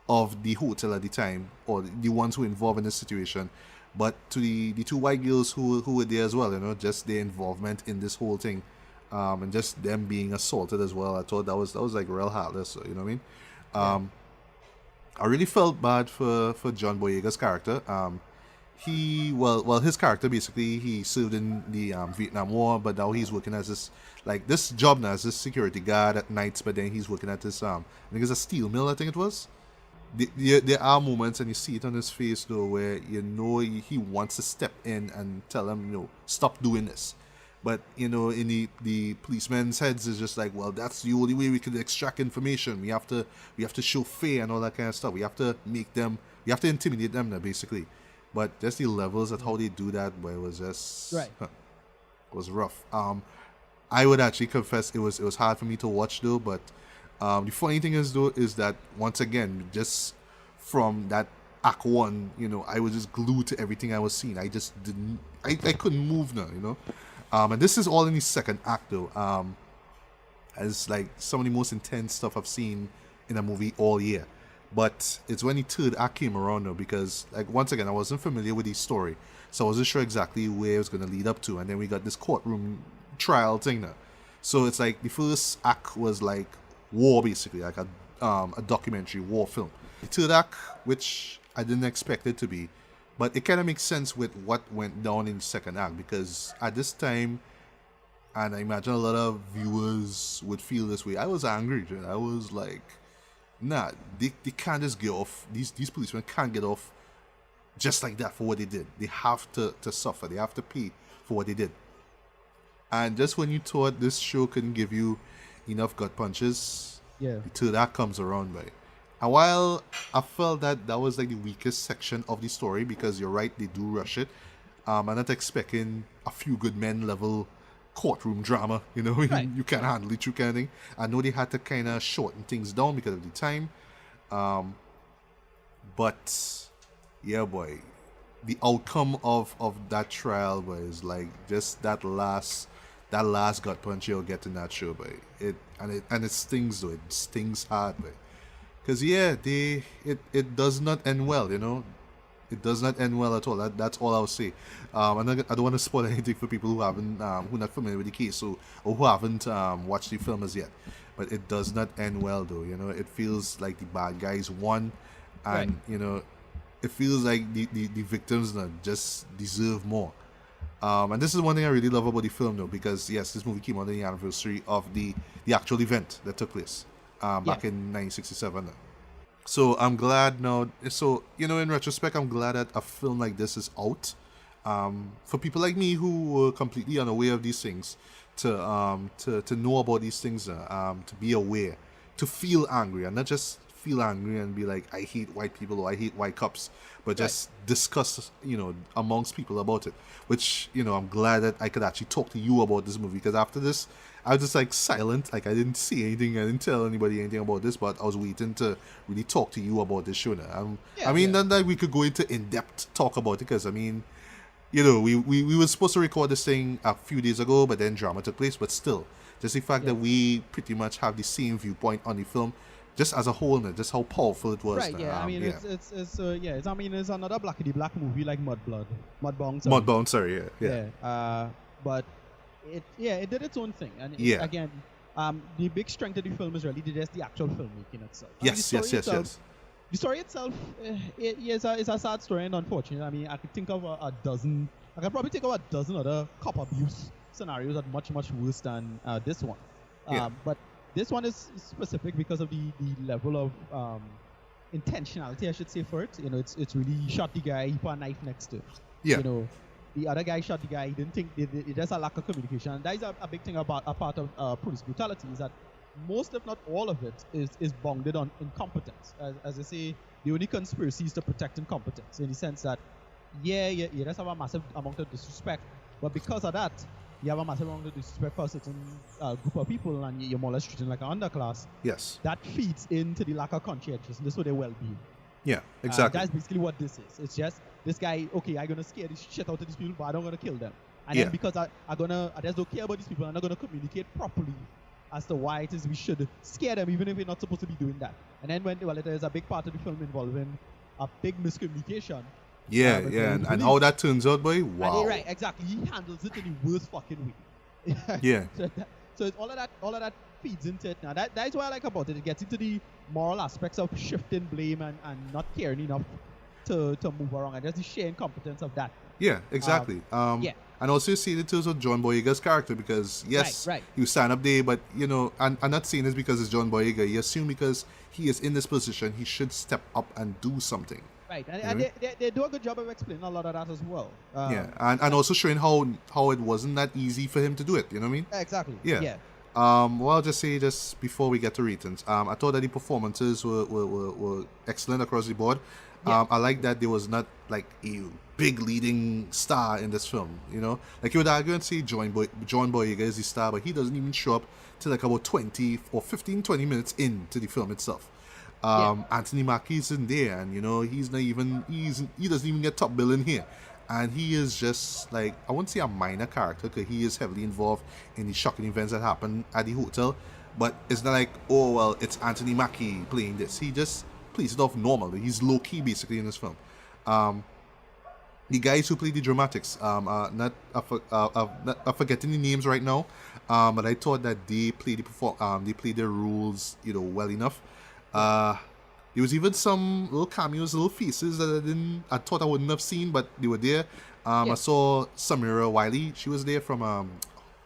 of the hotel at the time, or the ones who were involved in this situation, but to the two white girls who were there as well. Just their involvement in this whole thing, and just them being assaulted as well. I thought that was like real heartless. You know what I mean? I really felt bad for John Boyega's character. His character basically, he served in the Vietnam War, but now he's working as this job now as this security guard at nights. But then he's working at this I think it's a steel mill. I think it was. There are moments, and you see it on his face though, where he wants to step in and tell him, stop doing this. But in the policeman's heads is just like, well, that's the only way we can extract information. We have to show fear and all that kind of stuff. We have to intimidate them now, basically. But just the levels of how they do that, where it was just it was rough. I would actually confess it was hard for me to watch though. But the funny thing is that once again, just from that Act 1, I was just glued to everything I was seeing. I just didn't, I couldn't move now, and this is all in the second act though. As like some of the most intense stuff I've seen in a movie all year. But it's when the third act came around though, because like once again I wasn't familiar with the story, so I wasn't sure exactly where it was going to lead up to, and then we got this courtroom trial thing now. So it's like the first act was like war, basically like a documentary war film. The third act, which I didn't expect it to be, but it kind of makes sense with what went down in the second act, because at this time, and I imagine a lot of viewers would feel this way, I was angry, dude. I was like, nah, they can't just get off. These policemen can't get off just like that for what they did. They have to suffer. They have to pay for what they did. And just when you thought this show couldn't give you enough gut punches, the third act comes around, right? And while I felt that was like the weakest section of the story, because you're right, they do rush it. I'm not expecting a Few Good Men level courtroom drama, right. You can't handle it, you kind of thing. I know they had to kind of shorten things down because of the time, but yeah, boy, the outcome of that trial was like just that last gut punch you'll get in that show, boy. It stings though. It stings hard, boy. Cause yeah, it does not end well, you know. It does not end well at all. That's all I'll say. I don't want to spoil anything for people who haven't, who are not familiar with the case, or who haven't watched the film as yet. But it does not end well, though. You know, it feels like the bad guys won, and Right. you know, it feels like the victims just deserve more. And this is one thing I really love about the film, though, because yes, this movie came out on the anniversary of the actual event that took place Yeah. back in 1967. So I'm glad now. So you know, in retrospect, I'm glad that a film like this is out. For people like me who were completely unaware of these things, to know about these things, to be aware, to feel angry, and not just feel angry and be like, I hate white people or I hate white cops, but just discuss, you know, amongst people about it. Which, you know, I'm glad that I could actually talk to you about this movie, because after this, I was just like silent, like I didn't see anything, I didn't tell anybody anything about this, but I was waiting to really talk to you about this show now. Yeah, I mean, yeah. not that we could go into in-depth talk about it, because I mean, you know, we were supposed to record this thing a few days ago, but then drama took place. But still, just the fact that we pretty much have the same viewpoint on the film, just as a whole, now, just how powerful it was. Right. now. Yeah. I mean, Yeah. it's I mean, it's another blackity black movie like Mudbound. Sorry. Mudbound, sorry, yeah. Yeah. But it did its own thing, and Yeah. again, the big strength of the film is really just the actual filmmaking itself. I mean, the Yes, story yes, yes, itself- yes. The story itself, is a sad story and unfortunate. I mean, I could think of a dozen. I could probably think of a dozen other cop abuse scenarios that much worse than this one. Yeah. But this one is specific because of the level of intentionality, I should say, for it. You know, it's really shot the guy, he put a knife next to him. Yeah. You know, the other guy shot the guy, he didn't think, there's a lack of communication. And that is a big thing about a part of police brutality, is that most, if not all of it, is bounded on incompetence. As I say, the only conspiracy is to protect incompetence, in the sense that, you just have a massive amount of disrespect, but because of that, you have a massive amount of disrespect for a certain group of people, and you're more or less treated like an underclass. Yes. That feeds into the lack of conscientiousness for their well-being. Yeah, exactly. That's basically what this is. It's just this guy, okay, I'm gonna scare the shit out of these people, but I'm not gonna kill them. And Yeah. then because I just don't care about these people, I'm not gonna communicate properly as to why it is we should scare them, even if we're not supposed to be doing that. And then there's a big part of the film involving a big miscommunication. Yeah, but yeah, the and how that turns out, boy, wow. And right, exactly. He handles it in the worst fucking way. Yeah. So it's all of that feeds into it now. That's what I like about it. It gets into the moral aspects of shifting blame and not caring enough to move around, and just the sheer incompetence of that. Yeah, exactly. yeah. And also you see it in terms of John Boyega's character, because yes, Right. you stand up there, but you know, and I'm not saying this because it's John Boyega. You assume because he is in this position, he should step up and do something. Right, and they do a good job of explaining a lot of that as well. Yeah, and also showing how it wasn't that easy for him to do it. You know what I mean? Exactly. Yeah. Yeah. Well, I'll just say just before we get to ratings, I thought that the performances were excellent across the board. Yeah. I like that there was not like a big leading star in this film. You know, like you would argue and say John Boyega is the star, but he doesn't even show up till like about 20 or 15, 20 minutes into the film itself. Anthony Mackie isn't there, and you know he doesn't even get top billing here, and he is just like, I wouldn't say a minor character, because he is heavily involved in the shocking events that happen at the hotel, but it's not like, oh well, it's Anthony Mackie playing this. He just plays it off normally. He's low key basically in this film. The guys who play the dramatics, I'm forgetting the names right now, but I thought that they played their roles, you know, well enough. There was even some little cameos, little faces that I thought I wouldn't have seen, but they were there. I saw Samira Wiley. She was there from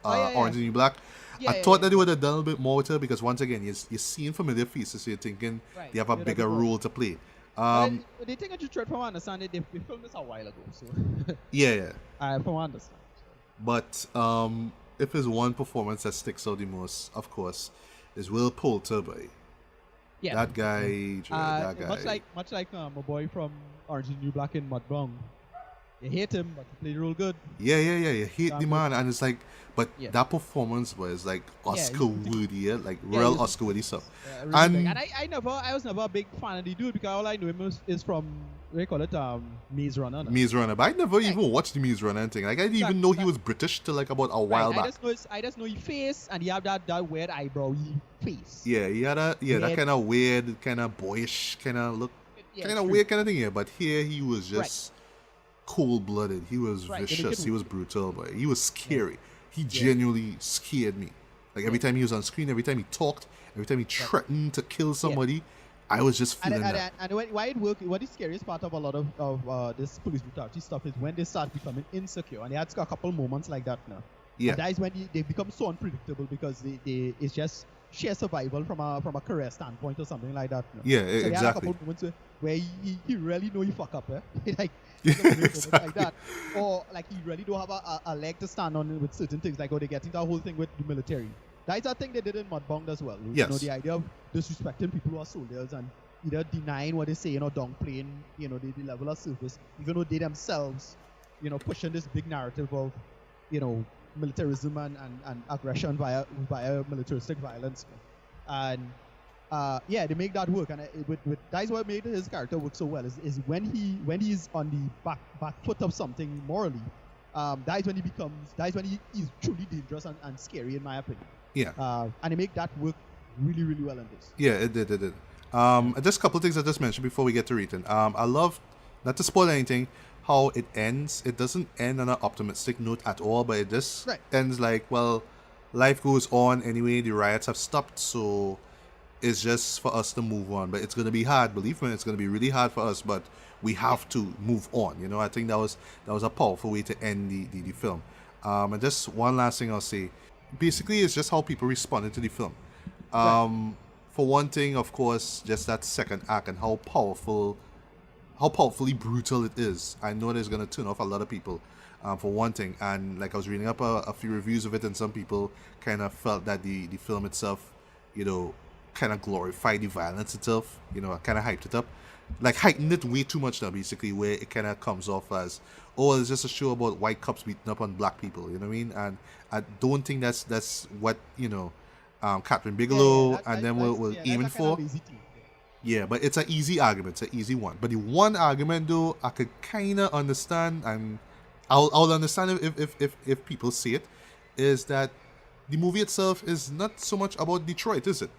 Orange is the New Black. I thought that they would have done a little bit more with her, because once again, you're seeing familiar faces, so you're thinking Right. they have a You're bigger looking for- role to play. They think I just tried from what I understand it. They filmed this a while ago, so Yeah. from what I understand. But if there's one performance that sticks out the most, of course, is Will Poulter, boy. Yeah. That guy, that guy. Much like my boy from Orange is the New Black in Mudbound. You hate him, but he played the role good. Yeah. You hate the man, and it's like, but Yeah. that performance was like Oscar worthy, like Yeah, real he's- Oscar worthy stuff. Really And big. And I was never a big fan of the dude because all I knew him is from, what do you call it, Maze Runner. No? Maze Runner, but I never even watched the Maze Runner thing. Like I didn't even know he was British till like about a while back. I just know his face, and he have that weird eyebrow face. Yeah, he had that kind of weird, kind of boyish, kind of look, kind of weird kind of thing. Yeah, but here he was just cold-blooded. He was vicious. He was brutal, but he was scary. He genuinely scared me. Like every time he was on screen, every time he talked, every time he threatened to kill somebody, I was just feeling that. And why it worked, what the scariest part of a lot of this police brutality stuff is when they start becoming insecure, and they had a couple moments like that now. Yeah. And that is when they become so unpredictable because it's just sheer survival from a career standpoint or something like that. No? Yeah, so exactly. They had a couple moments where he really know he fuck up, like Exactly. like that, or like he really don't have a leg to stand on with certain things, like they get into that whole thing with the military. That's a thing they did in Mudbound as well. Yes. You know, the idea of disrespecting people who are soldiers and either denying what they say, downplaying, the level of service, even though they themselves, pushing this big narrative of, militarism and aggression via militaristic violence. And they make that work, and that's what made his character work so well. Is when he's on the back foot of something morally, that's when he's truly dangerous and scary in my opinion. Yeah. And they make that work really, really well in this. Yeah, it did. Just a couple of things I just mentioned before we get to rating. I love, not to spoil anything, how it ends. It doesn't end on an optimistic note at all, but it just ends like, well, life goes on anyway. The riots have stopped, so it's just for us to move on. But it's going to be hard, believe me. It's going to be really hard for us, but we have to move on. I think that was a powerful way to end the film. And just one last thing I'll say. Basically, it's just how people responded to the film. For one thing, of course, just that second act and how powerfully brutal it is. I know there's going to turn off a lot of people, for one thing. And like I was reading up a few reviews of it, and some people kind of felt that the film itself, kind of glorified the violence itself, kind of hyped it up. Like heightened it way too much now, basically, where it kind of comes off as, oh, it's just a show about white cops beating up on black people, you know what I mean? And I don't think that's what, Kathryn Bigelow and them were aiming for. Yeah, but it's an easy argument. It's an easy one. But the one argument, though, I could kind of understand, and I'll understand if people see it, is that the movie itself is not so much about Detroit, is it?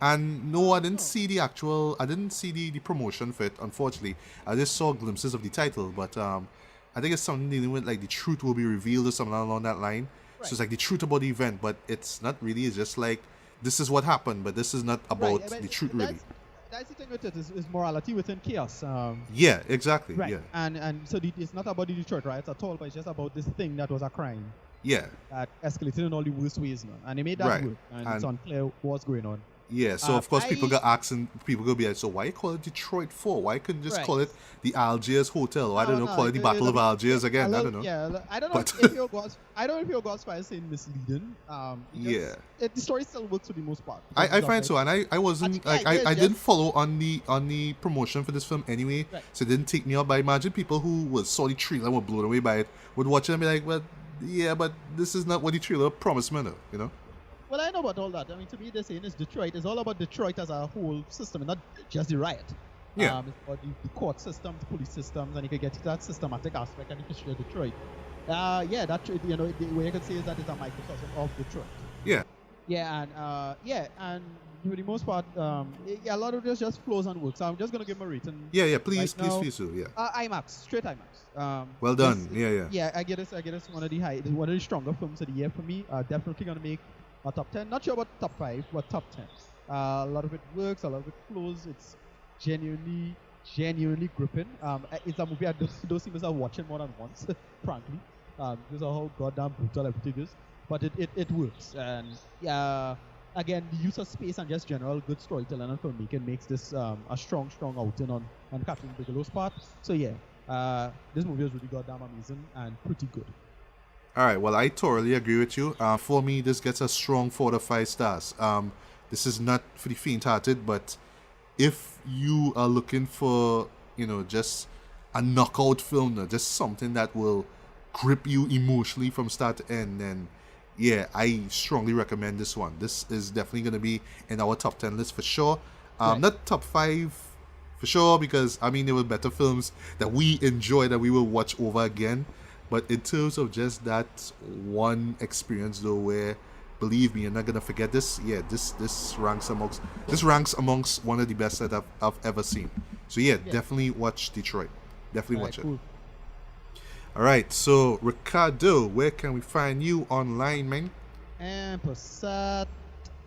And no, I didn't see the promotion for it, unfortunately. I just saw glimpses of the title, but I think it's something dealing with like the truth will be revealed or something along that line. Right. So it's like the truth about the event, but it's not really. It's just like, this is what happened, but this is not about the truth really. That's the thing with it, is morality within chaos. Yeah, exactly. Right. Yeah. And so it's not about the Detroit riots at all, but it's just about this thing that was a crime. Yeah. That escalated in all the worst ways now. And they made that work, and it's unclear what's going on. Yeah, so of course people got asking, people go be like, so why call it Detroit for? Why couldn't just call it the Algiers Hotel? Or I don't know, call it the Battle of Algiers again. I don't know. Yeah, I don't know if your God's fire is saying misleading. The story still works for the most part. I find so, and I wasn't like I didn't follow on the promotion for this film anyway, so it didn't take me up. But I imagine people who saw the trailer and were blown away by it would watch it and be like, well, yeah, but this is not what the trailer promised me, you know. Well, I know about all that. I mean, to me, they're saying it's Detroit. It's all about Detroit as a whole system, and not just the riot. Yeah. It's about the court systems, the police systems, and you can get to that systematic aspect and the history of Detroit. The way I could say is that it's a microcosm of Detroit. Yeah. Yeah, and for the most part, a lot of this just flows and works. So I'm just gonna give them a rating. Yeah, please do. Yeah. IMAX, straight IMAX. Well done. Yeah, I get this one of the stronger films of the year for me. Definitely gonna make a top 10. Not sure about top 5, but top 10. A lot of it works, a lot of it flows. It's genuinely gripping. It's a movie I don't see myself watching more than once, frankly. Because of how goddamn brutal everything is. But it works. And again, the use of space and just general good storytelling and filmmaking makes this a strong outing on Kathryn Bigelow's part. So this movie is really goddamn amazing and pretty good. All right, well, I totally agree with you. For me, this gets a strong 4 to 5 stars. This is not for the faint-hearted, but if you are looking for, just a knockout film, no, just something that will grip you emotionally from start to end, then yeah, I strongly recommend this one. This is definitely going to be in our top 10 list for sure. Right. Not top 5 for sure, because I mean there were better films that we enjoy that we will watch over again. But in terms of just that one experience though, where believe me, you're not gonna forget this. Yeah, this ranks amongst one of the best that I've ever seen. So yeah, definitely watch Detroit. Definitely watch it. Cool. All right, so Ricardo, where can we find you online, man? And Passat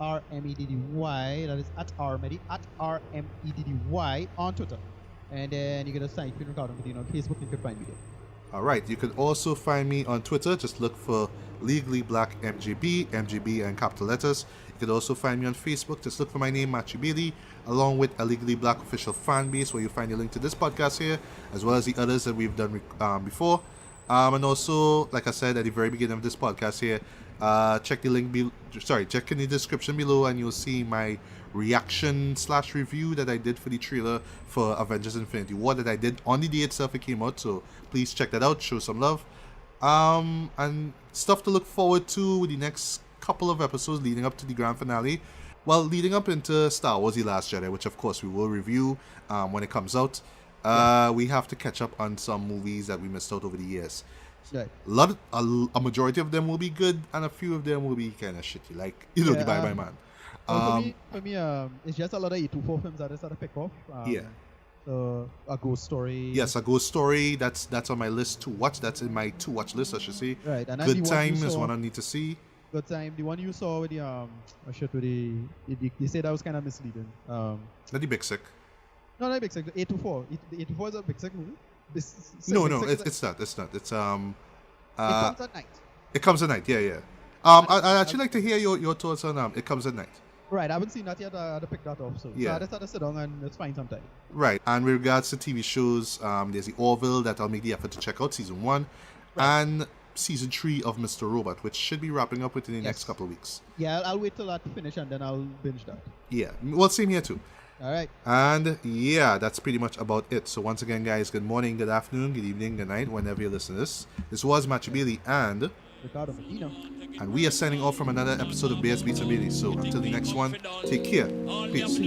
RMEDDY, that is at RMEDDY on Twitter. And then you can just type in Ricardo Medina on Facebook, you can find me there. All right, you can also find me on Twitter. Just look for Legally Black MGB, MGB and capital letters. You can also find me on Facebook. Just look for my name, Merci Bailey, along with a Legally Black official fan base, where you find the link to this podcast here, as well as the others that we've done before. And also, like I said at the very beginning of this podcast here, check the link check in the description below, and you'll see my reaction/review that I did for the trailer for Avengers Infinity War that I did on the day itself it came out. So please check that out, show some love, and stuff to look forward to with the next couple of episodes leading up to the grand finale. Well, leading up into Star Wars The Last Jedi, which of course we will review when it comes out. We have to catch up on some movies that we missed out over the years. Right. A majority of them will be good, and a few of them will be kind of shitty, like the Bye Bye Man. For me, it's just a lot of A24 films that I started to pick off. So A Ghost Story. Yes, A Ghost Story. That's on my list to watch. That's in my to watch list, I should say. Right. And Good Time is one I need to see. Good Time. The one you saw with the they said that was kind of misleading. Not the Big Sick. No, not Big Sick. The A24. The A24 is a Big Sick movie. It's not. It's not. It's It Comes at Night. It Comes at Night. Yeah. I'd actually like to hear your thoughts on It Comes at Night. Right, I haven't seen that yet. I had to pick that up. So I just had to sit down and let's find some time. Right, and with regards to TV shows, there's the Orville that I'll make the effort to check out, season 1, and season 3 of Mr. Robot, which should be wrapping up within the next couple of weeks. Yeah, I'll wait till that to finish and then I'll binge that. Yeah, well, same here too. All right. And yeah, that's pretty much about it. So once again, guys, good morning, good afternoon, good evening, good night, whenever you listen to this. This was Merci Bailey and Ricardo Medina. And we are signing off from another episode of Bears, Beats and Bailey. So until the next one, take care. Peace.